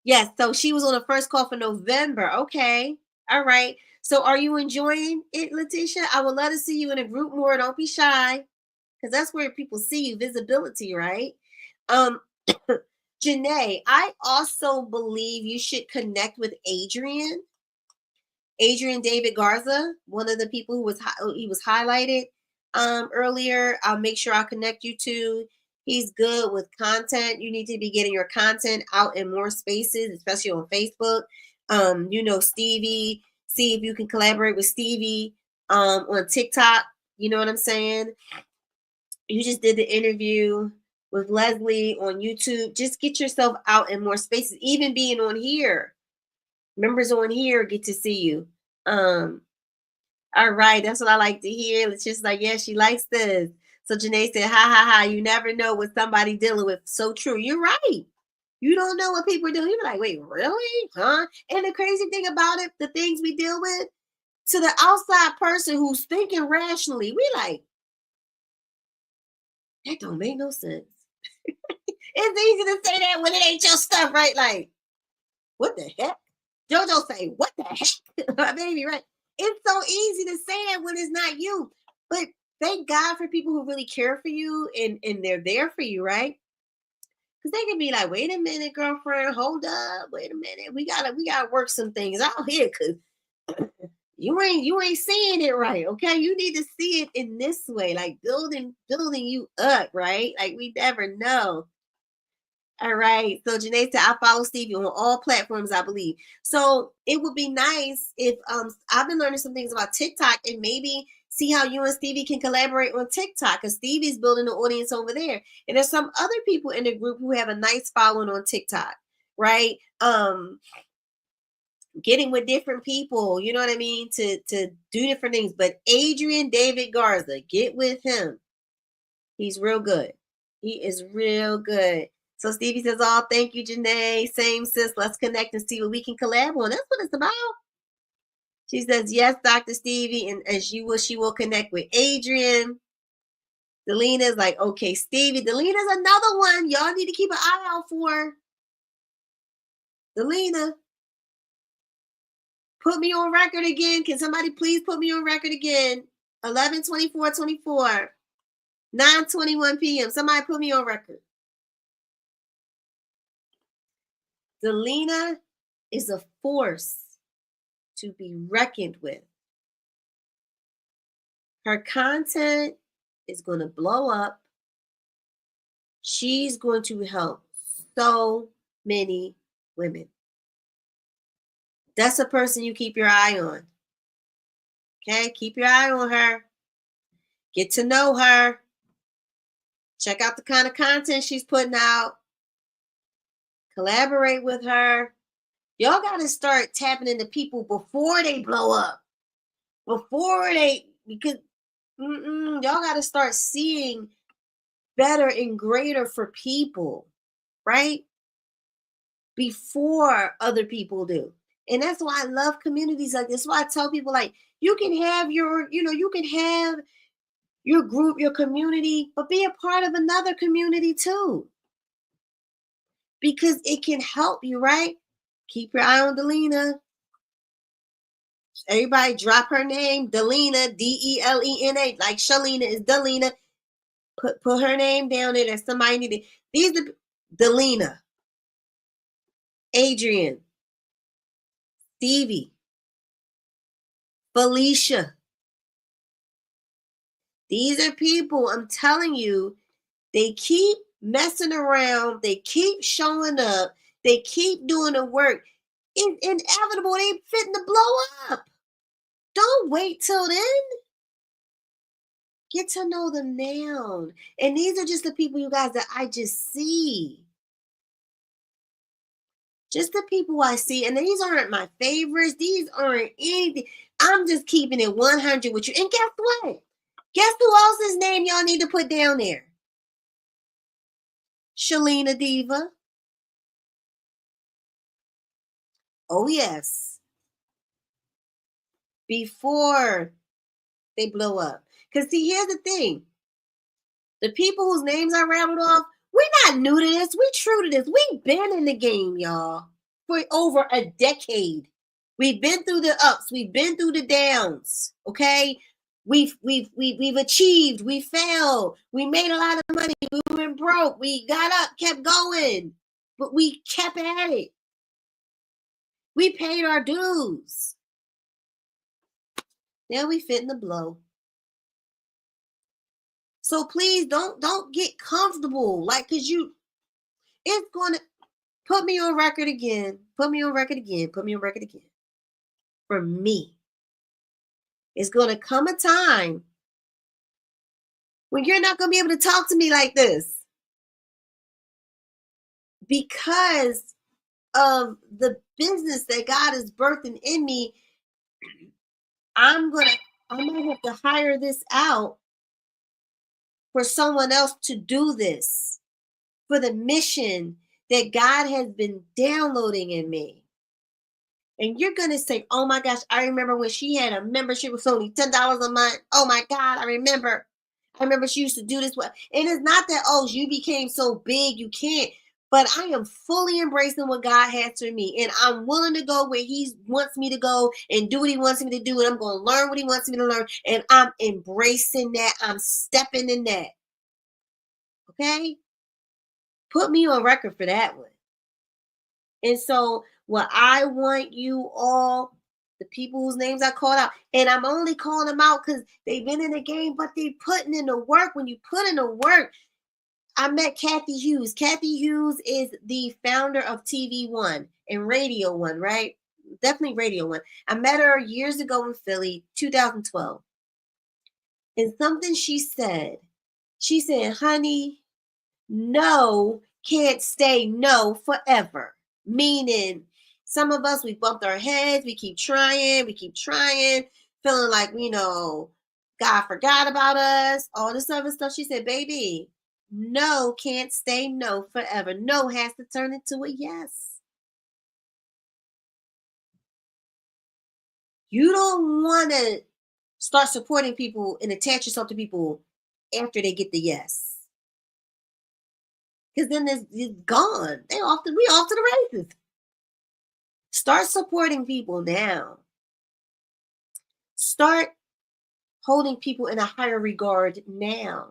S1: yes, so she was on the first call for November. Okay, all right. So are you enjoying it, Letitia? I would love to see you in a group more. Don't be shy, because that's where people see you, visibility, right? Janae, I also believe you should connect with Adrian David Garza, one of the people who was highlighted earlier. I'll make sure I'll connect you to. He's good with content. You need to be getting your content out in more spaces, especially on Facebook. Stevie, see if you can collaborate with Stevie on TikTok. You know what I'm saying? You just did the interview with Leslie on YouTube. Just get yourself out in more spaces, even being on here. Members on here get to see you. All right, that's what I like to hear. It's just like, yeah, she likes this. So Janae said, ha ha ha, you never know what somebody dealing with. So true. You're right. You don't know what people are doing. You're like, wait, really? Huh? And the crazy thing about it, the things we deal with, to the outside person who's thinking rationally, we like, that don't make no sense. It's easy to say that when it ain't your stuff, right? Like, what the heck? JoJo say, what the heck? My baby, right? It's so easy to say it when it's not you. But thank God for people who really care for you and they're there for you, right? Because they can be like, wait a minute, girlfriend, hold up, wait a minute. We gotta work some things out here because you ain't seeing it right. Okay. You need to see it in this way, like building you up, right? Like we never know. All right. So Janae said, I follow Stevie on all platforms, I believe. So it would be nice if I've been learning some things about TikTok and maybe see how you and Stevie can collaborate on TikTok because Stevie's building an audience over there. And there's some other people in the group who have a nice following on TikTok, right? Getting with different people, you know what I mean, to do different things. But Adrian David Garza, get with him. He's real good. He is real good. So Stevie says, oh, thank you, Janae. Same sis. Let's connect and see what we can collab on. That's what it's about. She says, yes, Dr. Stevie. And as she will connect with Adrian. Delina's like, okay, Stevie. Delina's another one y'all need to keep an eye out for. Delina, put me on record again. Can somebody please put me on record again? 11/24/24, 9:21 p.m. Somebody put me on record. Delina is a force to be reckoned with. Her content is going to blow up. She's going to help so many women. That's a person you keep your eye on. Okay, keep your eye on her. Get to know her. Check out the kind of content she's putting out. Collaborate with her. Y'all got to start tapping into people before they blow up. Because y'all got to start seeing better and greater for people, right? Before other people do. And that's why I love communities like this. That's why I tell people, like, you can have your group, your community, but be a part of another community too. Because it can help you, right? Keep your eye on Delina. Everybody drop her name, Delina, Delena, like Shalina is Delina. Put her name down there that somebody needed. These are Delina, Adrian, Stevie, Felicia. These are people, I'm telling you, They keep messing around. They keep showing up. They keep doing the work. It's inevitable. They fitting to blow up. Don't wait till then. Get to know them now. And these are just the people, you guys, that I just see. Just the people I see. And these aren't my favorites. These aren't anything. I'm just keeping it 100 with you. And guess what? Guess who else's name y'all need to put down there? Shalina Diva. Oh, yes. Before they blow up. Because see, here's the thing. The people whose names I rattled off, we're not new to this. We true to this. We've been in the game, y'all, for over a decade. We've been through the ups. We've been through the downs. Okay? We've achieved. We failed. We made a lot of money. We went broke. We got up, kept going. But we kept at it. We paid our dues. Now we fitting the blow. So please don't get comfortable. Like, cause it's gonna put me on record again. Put me on record again. Put me on record again. For me. It's gonna come a time when you're not gonna be able to talk to me like this. Because of the business that God is birthing in me, I might have to hire this out for someone else to do this, for the mission that God has been downloading in me. And you're going to say, oh my gosh, I remember when she had a membership was only $10 a month. Oh my God, I remember she used to do this. And it's not that, oh, you became so big, you can't. But I am fully embracing what God has for me. And I'm willing to go where he wants me to go and do what he wants me to do. And I'm going to learn what he wants me to learn. And I'm embracing that. I'm stepping in that. Okay? Put me on record for that one. And so what I want you all, the people whose names I called out, and I'm only calling them out because they've been in the game, but they're putting in the work. When you put in the work, I met Kathy Hughes. Kathy Hughes is the founder of TV One and Radio One, right? Definitely Radio One. I met her years ago in Philly, 2012. And something she said, honey, no can't stay no forever. Meaning, some of us, we bumped our heads, we keep trying, feeling like, God forgot about us, all this other stuff. She said, baby, no can't stay no forever. No has to turn into a yes. You don't want to start supporting people and attach yourself to people after they get the yes. Because then it's gone. We off to the races. Start supporting people now. Start holding people in a higher regard now.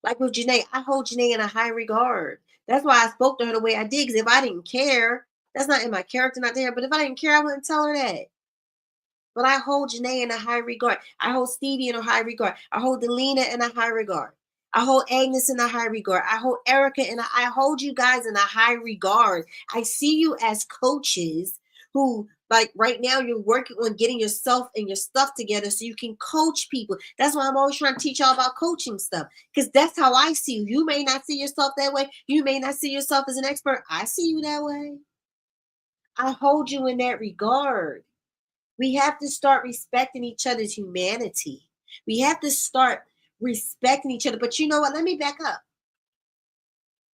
S1: Like with Janae, I hold Janae in a high regard. That's why I spoke to her the way I did. Because if I didn't care, that's not in my character, not there. But if I didn't care, I wouldn't tell her that. But I hold Janae in a high regard. I hold Stevie in a high regard. I hold Delina in a high regard. I hold Agnes in a high regard. I hold Erica I hold you guys in a high regard. I see you as coaches who, like right now, you're working on getting yourself and your stuff together so you can coach people. That's why I'm always trying to teach y'all about coaching stuff, because that's how I see you. You may not see yourself that way. You may not see yourself as an expert. I see you that way. I hold you in that regard. We have to start respecting each other's humanity. We have to start respecting each other. But you know what? Let me back up.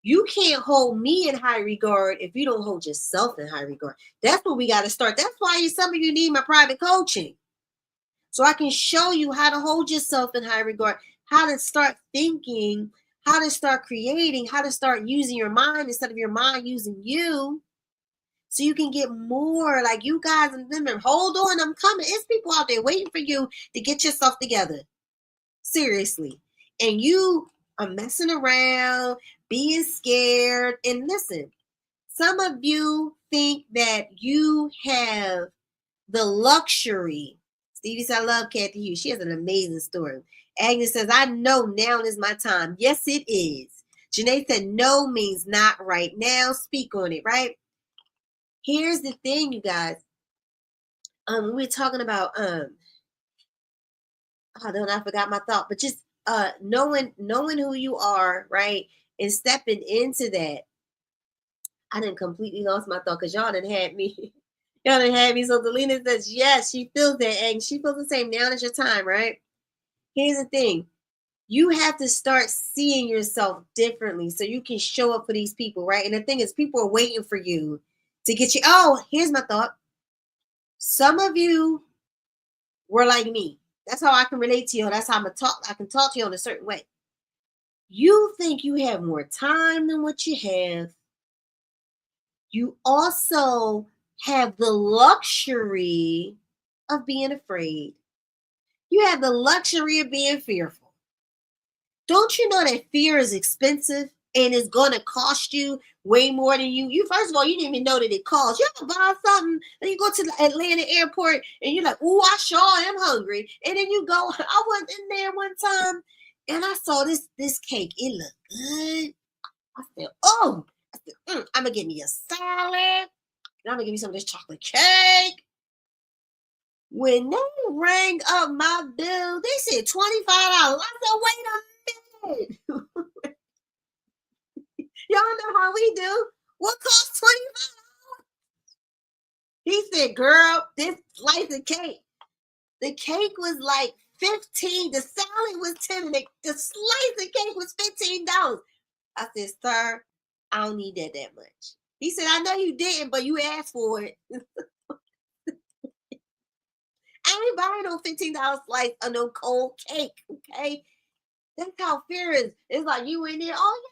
S1: You can't hold me in high regard if you don't hold yourself in high regard. That's what we got to start. That's why some of you need my private coaching. So I can show you how to hold yourself in high regard, how to start thinking, how to start creating, how to start using your mind instead of your mind using you. So you can get more like you guys. And remember, hold on, I'm coming. It's people out there waiting for you to get yourself together. Seriously. And you are messing around, being scared. And listen, some of you think that you have the luxury. Stevie said, I love Kathy Hughes. She has an amazing story. Agnes says, I know now is my time. Yes, it is. Janae said, no means not right now. Speak on it, right? Here's the thing, you guys. We're talking about, I forgot my thought, but just knowing who you are, right? And stepping into that. I didn't completely lost my thought because y'all done had me. Y'all done had me. So Delina says, yes, she feels that. And she feels the same. Now is your time, right? Here's the thing. You have to start seeing yourself differently so you can show up for these people, right? And the thing is, people are waiting for you to get you. Oh, here's my thought. Some of you were like me. That's how I can relate to you. That's how I can talk to you in a certain way. You think you have more time than what you have. You also have the luxury of being afraid. You have the luxury of being fearful. Don't you know that fear is expensive and it's going to cost you way more than you? First of all, you didn't even know that it costs. You ever buy something and you go to the Atlanta airport and you're like, oh, I sure am hungry. And then you go, I went in there one time and I saw this cake. It looked good. I said, oh, I'm going to give me a salad. And I'm going to give me some of this chocolate cake. When they rang up my bill, they said $25. I said, wait a minute. Y'all know how we do. What costs $25? He said, girl, this slice of cake. The cake was like $15. The salad was $10. And the slice of cake was $15. I said, sir, I don't need that much. He said, I know you didn't, but you asked for it. I ain't buying no $15 slice of no cold cake, okay? That's how fear is. It's like you in there, oh yeah,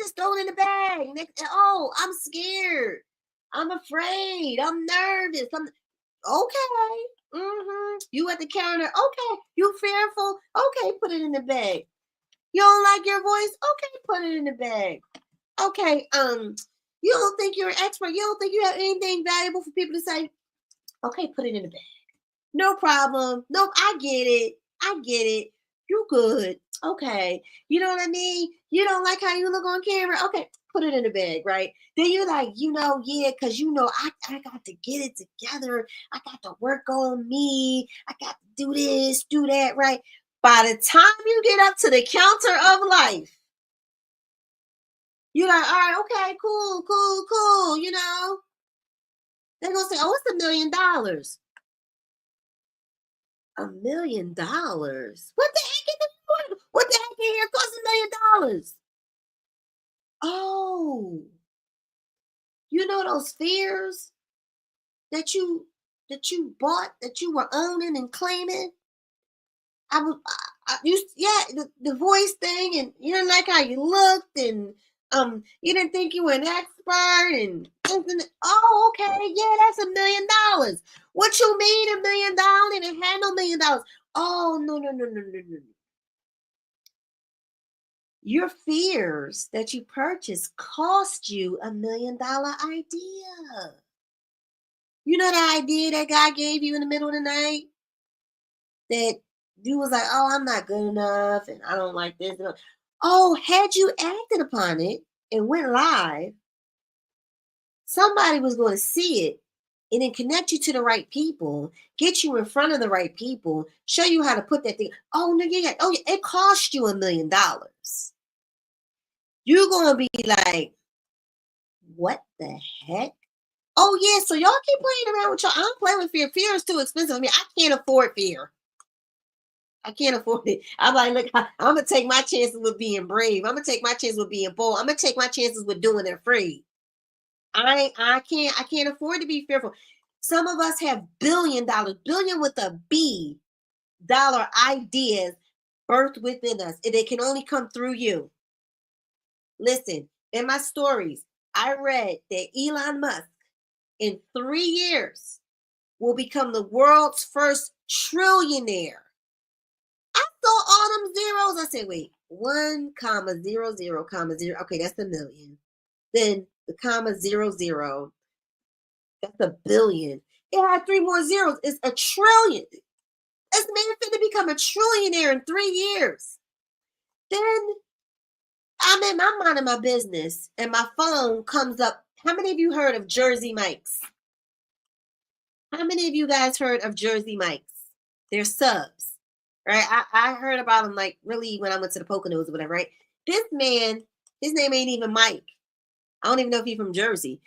S1: just throw it in the bag. Oh, I'm scared. I'm afraid. I'm nervous. Okay. You at the counter. Okay. You fearful. Okay, put it in the bag. You don't like your voice? Okay, put it in the bag. Okay. You don't think you're an expert? You don't think you have anything valuable for people to say? Okay, put it in the bag. No problem. Nope, I get it. You good. Okay. You know what I mean? You don't like how you look on camera? Okay, put it in the bag, right? Then you're like, yeah, because I got to get it together. I got to work on me. I got to do this, do that, right? By the time you get up to the counter of life, you're like, all right, okay, cool. They're going to say, oh, it's $1 million. $1 million? What the heck in here costs $1 million? Oh, you know those fears that you bought, that you were owning and claiming? The voice thing, and you didn't like how you looked, and you didn't think you were an expert, and oh, okay, yeah, that's $1 million. What you mean $1 million? And it had no $1 million. Oh, no. Your fears that you purchased cost you $1 million idea. You know the idea that God gave you in the middle of the night? That you was like, oh, I'm not good enough and I don't like this. Oh, had you acted upon it and went live, somebody was going to see it and then connect you to the right people, get you in front of the right people, show you how to put that thing. Oh, no, yeah. Oh, yeah, it cost you $1 million. You're going to be like, what the heck? Oh, yeah, so y'all keep playing around with y'all. I don't play with fear. Fear is too expensive. I mean, I can't afford fear. I can't afford it. I'm like, look, I'm going to take my chances with being brave. I'm going to take my chances with being bold. I'm going to take my chances with doing it afraid. I can't afford to be fearful. Some of us have billion with a B dollar ideas birthed within us, and they can only come through you. Listen, in my stories, I read that Elon Musk in 3 years will become the world's first trillionaire. I saw all them zeros. I said, wait, 1,00,0,0. Okay, that's $1 million. Then the ,00, that's $1 billion. It had 3 more zeros. It's $1 trillion. This man finna become a trillionaire in 3 years. Then I'm in my mind of my business and my phone comes up. How many of you heard of Jersey Mike's? How many of you guys heard of Jersey Mike's? They're subs, right? I heard about them like really when I went to the Poconos or whatever, right? This man, his name ain't even Mike. I don't even know if he's from Jersey,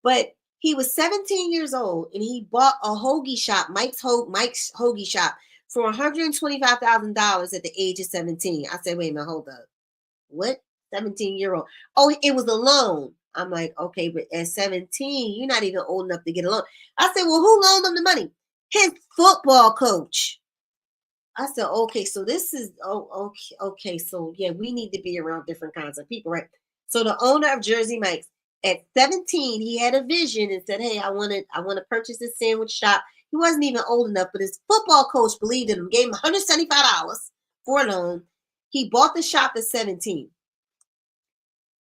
S1: but he was 17 years old and he bought a hoagie shop, Mike's Hoagie Shop, for $125,000 at the age of 17. I said, wait a minute, hold up. What? 17-year-old. Oh, it was a loan. I'm like, okay, but at 17, you're not even old enough to get a loan. I said, well, who loaned him the money? His football coach. I said, okay, so this is, okay. So yeah, we need to be around different kinds of people, right? So the owner of Jersey Mike's, at 17, he had a vision and said, hey, I want to purchase this sandwich shop. He wasn't even old enough, but his football coach believed in him, gave him $175 for a loan. He bought the shop at 17.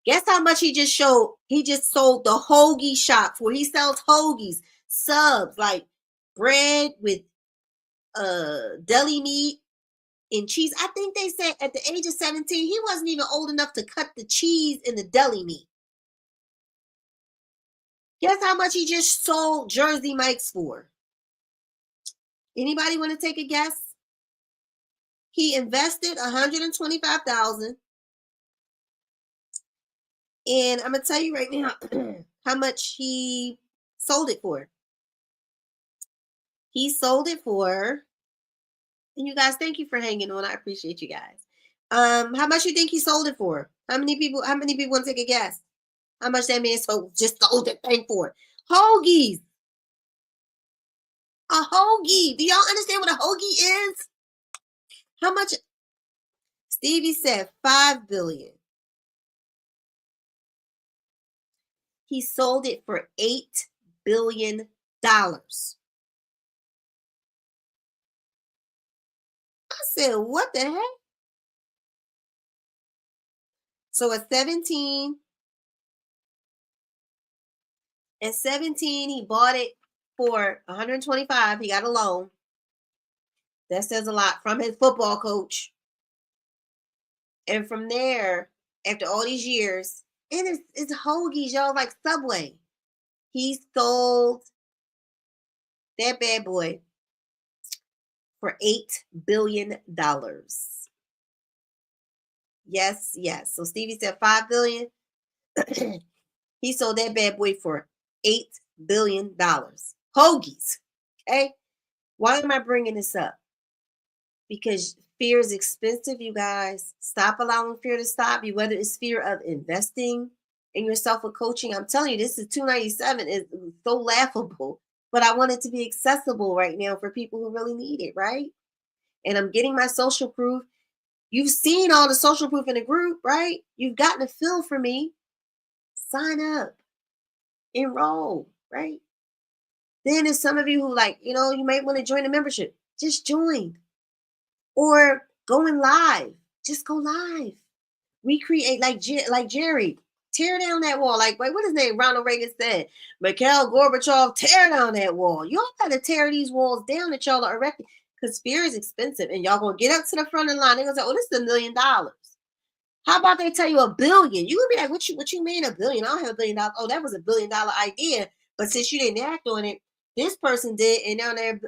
S1: Guess how much he just showed? He just sold the hoagie shop for. He sells hoagies, subs, like bread with deli meat and cheese. I think they said at the age of 17, he wasn't even old enough to cut the cheese in the deli meat. Guess how much he just sold Jersey Mike's for? Anybody want to take a guess? He invested $125,000. And I'm going to tell you right now how much he sold it for. He sold it for, and you guys, thank you for hanging on. I appreciate you guys. How much you think he sold it for? How many people want to take a guess? How much that man just sold that thing for? Hoagies. A hoagie. Do y'all understand what a hoagie is? How much? Stevie said $5 billion. He sold it for $8 billion. I said, what the heck? So at 17, he bought it for 125. He got a loan. That says a lot, from his football coach. And from there, after all these years, and it's hoagies, y'all, like Subway. He sold that bad boy for $8 billion. Yes. So Stevie said $5 billion. He sold that bad boy for $8 billion. Hoagies. Okay. Why am I bringing this up? Because fear is expensive, you guys. Stop allowing fear to stop you, whether it's fear of investing in yourself with coaching. I'm telling you, this is $297. It's so laughable, but I want it to be accessible right now for people who really need it, right? And I'm getting my social proof. You've seen all the social proof in the group, right? You've gotten a feel for me. Sign up. Enroll, right? Then there's some of you who you might want to join the membership. Just join. Or going live. Just go live. Recreate like Jerry. Tear down that wall. Like, wait, what his name? Ronald Reagan said. Mikhail Gorbachev, tear down that wall. Y'all got to tear these walls down that y'all are erecting. Because fear is expensive. And y'all going to get up to the front of the line. They're going to say, oh, this is $1 million. How about they tell you $1 billion? You going to be like, what you mean $1 billion? I don't have $1 billion. Oh, that was $1 billion idea. But since you didn't act on it, this person did. And now they're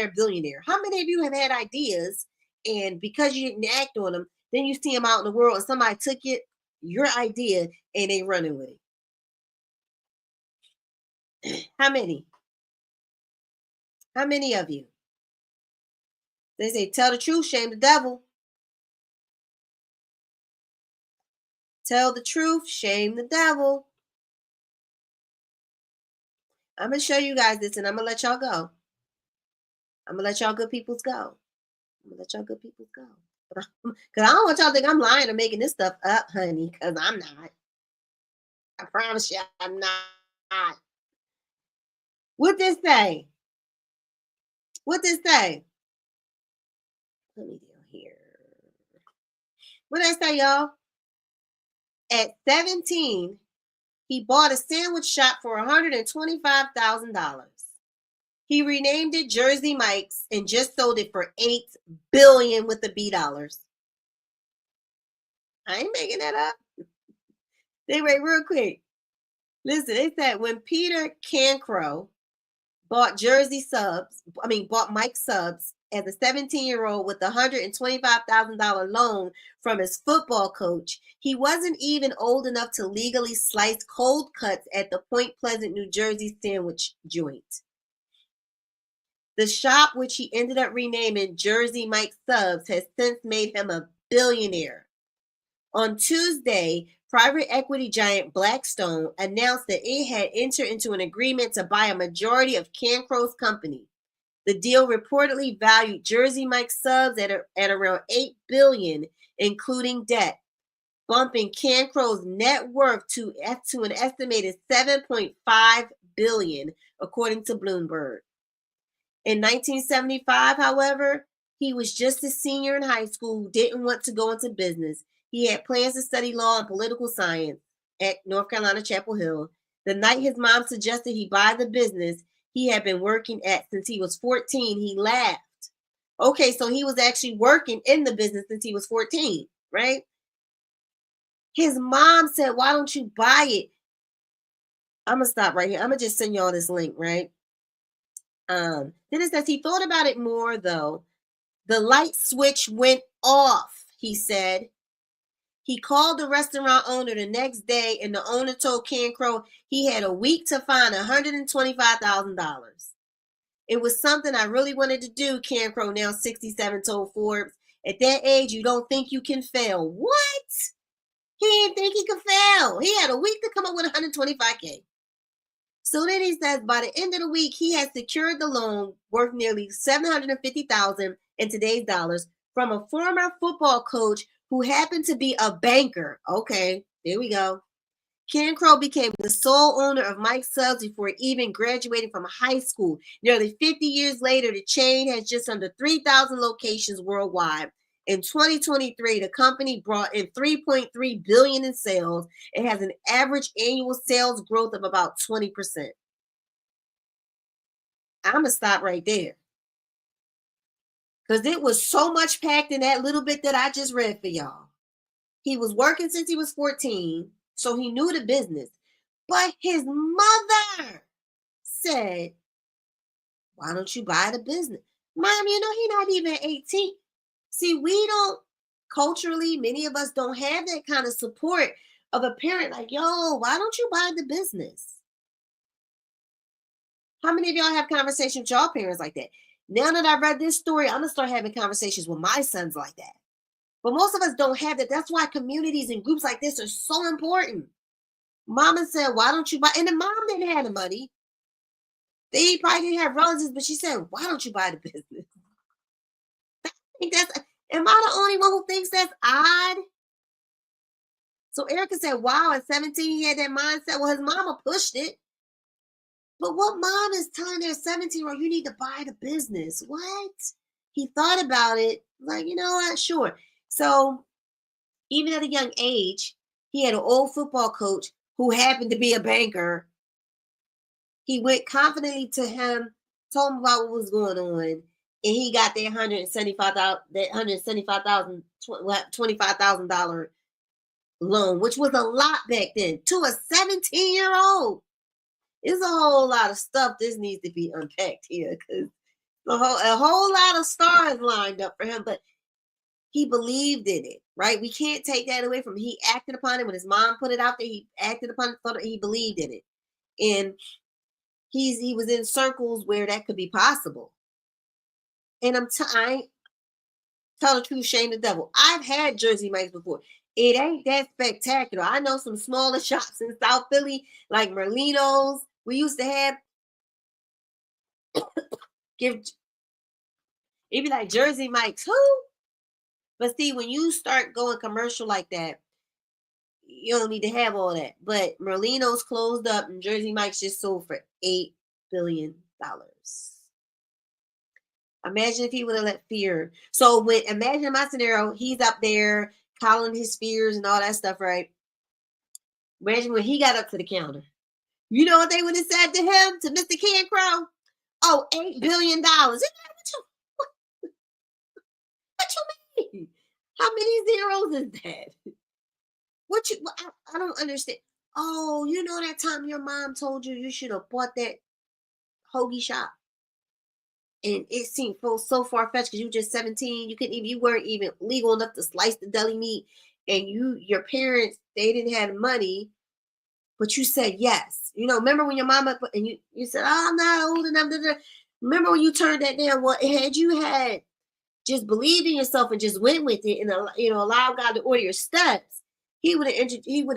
S1: a billionaire. How many of you have had ideas? And because you didn't act on them, then you see them out in the world and somebody took your idea and they running with it. How many? How many of you? They say, tell the truth, shame the devil. Tell the truth, shame the devil. I'm going to show you guys this and I'm going to let y'all go. I'm going to let y'all good peoples go. Because I don't want y'all to think I'm lying or making this stuff up, honey, because I'm not. I promise you I'm not. What this say? Let me do here. What did I say, y'all? At 17, he bought a sandwich shop for $125,000. He renamed it Jersey Mike's and just sold it for $8 billion with the B dollars. I ain't making that up. They wait real quick. Listen, they said when Peter Cancro bought Mike Subs as a 17-year-old with a $125,000 loan from his football coach, he wasn't even old enough to legally slice cold cuts at the Point Pleasant, New Jersey sandwich joint. The shop, which he ended up renaming Jersey Mike Subs, has since made him a billionaire. On Tuesday, private equity giant Blackstone announced that it had entered into an agreement to buy a majority of Cancro's company. The deal reportedly valued Jersey Mike Subs at around $8 billion, including debt, bumping Cancro's net worth to an estimated $7.5 billion, according to Bloomberg. In 1975, however, he was just a senior in high school who didn't want to go into business. He had plans to study law and political science at North Carolina Chapel Hill. The night his mom suggested he buy the business he had been working at since he was 14, he laughed. Okay, so he was actually working in the business since he was 14, right? His mom said, why don't you buy it? I'm going to stop right here. I'm going to just send y'all this link, right? Then it says he thought about it more, though. The light switch went off, he said. He called the restaurant owner the next day, and the owner told Cancro he had a week to find $125,000. It was something I really wanted to do, Cancro, now 67, told Forbes. At that age, you don't think you can fail. What? He didn't think he could fail. He had a week to come up with $125K. So then he says by the end of the week, he had secured the loan worth nearly $750,000 in today's dollars from a former football coach who happened to be a banker. Okay, there we go. Cancro became the sole owner of Mike Subs before even graduating from high school. Nearly 50 years later, the chain has just under 3,000 locations worldwide. In 2023, the company brought in $3.3 billion in sales. It has an average annual sales growth of about 20%. I'm going to stop right there, because it was so much packed in that little bit that I just read for y'all. He was working since he was 14, so he knew the business. But his mother said, why don't you buy the business? Mom, he's not even 18. See, we don't, culturally, many of us don't have that kind of support of a parent like, yo, why don't you buy the business? How many of y'all have conversations with y'all parents like that? Now that I've read this story, I'm going to start having conversations with my sons like that. But most of us don't have that. That's why communities and groups like this are so important. Mama said, why don't you buy? And the mom didn't have the money. They probably didn't have relatives, but she said, why don't you buy the business? I think am I the only one who thinks that's odd? So Erica said, wow, at 17, he had that mindset. Well, his mama pushed it. But what mom is telling their 17-year-old, you need to buy the business? What? He thought about it. Like, you know what? Sure. So even at a young age, he had an old football coach who happened to be a banker. He went confidently to him, told him about what was going on, and he got that $25,000 loan, which was a lot back then, to a 17-year-old. There's a whole lot of stuff this needs to be unpacked here, because a whole lot of stars lined up for him, but he believed in it, right? We can't take that away from him. He acted upon it. When his mom put it out there, he acted upon it, thought he believed in it. And he was in circles where that could be possible. And I tell the truth, shame the devil. I've had Jersey Mike's before. It ain't that spectacular. I know some smaller shops in South Philly, like Merlino's. We used to have, it'd be like Jersey Mike's, who? But see, when you start going commercial like that, you don't need to have all that. But Merlino's closed up and Jersey Mike's just sold for $8 billion. Imagine if he would have let fear. So imagine my scenario, he's up there calling his fears and all that stuff, right? Imagine when he got up to the counter. You know what they would have said to him, to Mr. Cancro? Oh, $8 billion. What you mean? How many zeros is that? What you? I don't understand. Oh, you know that time your mom told you you should have bought that hoagie shop, and it seemed so far fetched because you were just 17. You weren't even legal enough to slice the deli meat, and your parents, they didn't have money, but you said yes. Remember when your mama and you said, "Oh, I'm not old enough." Da, da, da." Remember when you turned that down? Well, had you had just believed in yourself and just went with it, and allow God to order your steps, he would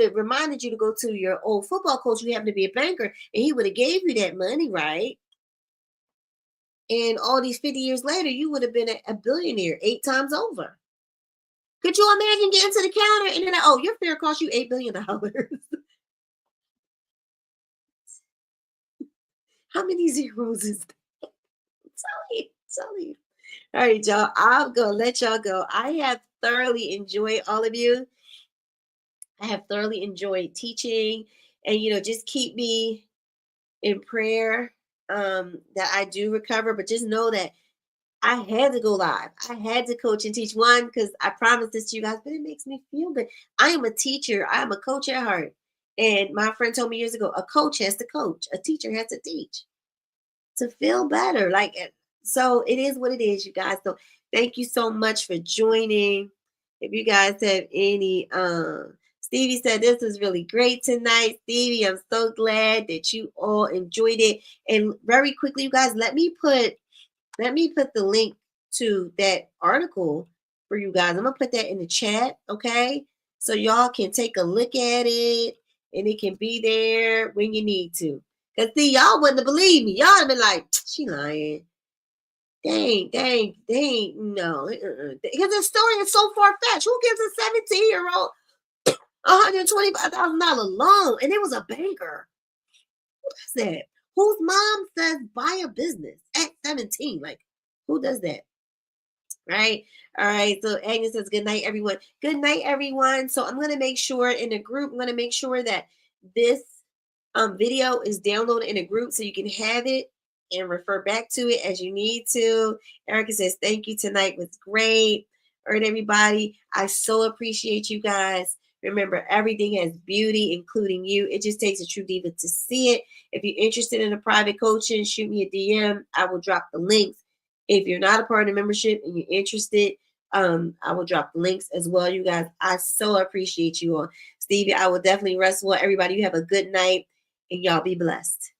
S1: have reminded you to go to your old football coach who happened to be a banker, and he would have gave you that money, right? And all these 50 years later, you would have been a billionaire 8 times over. Could you imagine getting to the counter and then, oh, your fare cost you $8 billion? How many zeros is that? Tell you. All right, y'all. I'm going to let y'all go. I have thoroughly enjoyed all of you. I have thoroughly enjoyed teaching, and just keep me in prayer that I do recover. But just know that I had to go live. I had to coach and teach, one, because I promised this to you guys, but it makes me feel good. I am a teacher. I am a coach at heart. And my friend told me years ago, a coach has to coach. A teacher has to teach to feel better. So it is what it is, you guys. So thank you so much for joining. If you guys have any, Stevie said this was really great tonight. Stevie, I'm so glad that you all enjoyed it. And very quickly, you guys, let me put the link to that article for you guys. I'm gonna put that in the chat, okay? So y'all can take a look at it, and it can be there when you need to. Cause see, y'all wouldn't have believed me. Y'all have been like, she lying. Dang, no. Because the story is so far-fetched. Who gives a 17-year-old $125,000 loan? And it was a banker. Who does that? Whose mom says buy a business at 17? Like, who does that? Right? All right. So Agnes says, good night, everyone. Good night, everyone. So I'm going to make sure in the group, I'm going to make sure that this video is downloaded in a group so you can have it and refer back to it as you need to. Erica says, thank you. Tonight was great. All right, everybody. I so appreciate you guys. Remember, everything has beauty, including you. It just takes a true diva to see it. If you're interested in a private coaching, shoot me a DM. I will drop the links. If you're not a part of the membership and you're interested, I will drop the links as well, you guys. I so appreciate you all. Stevie, I will definitely rest well. Everybody, you have a good night, and y'all be blessed.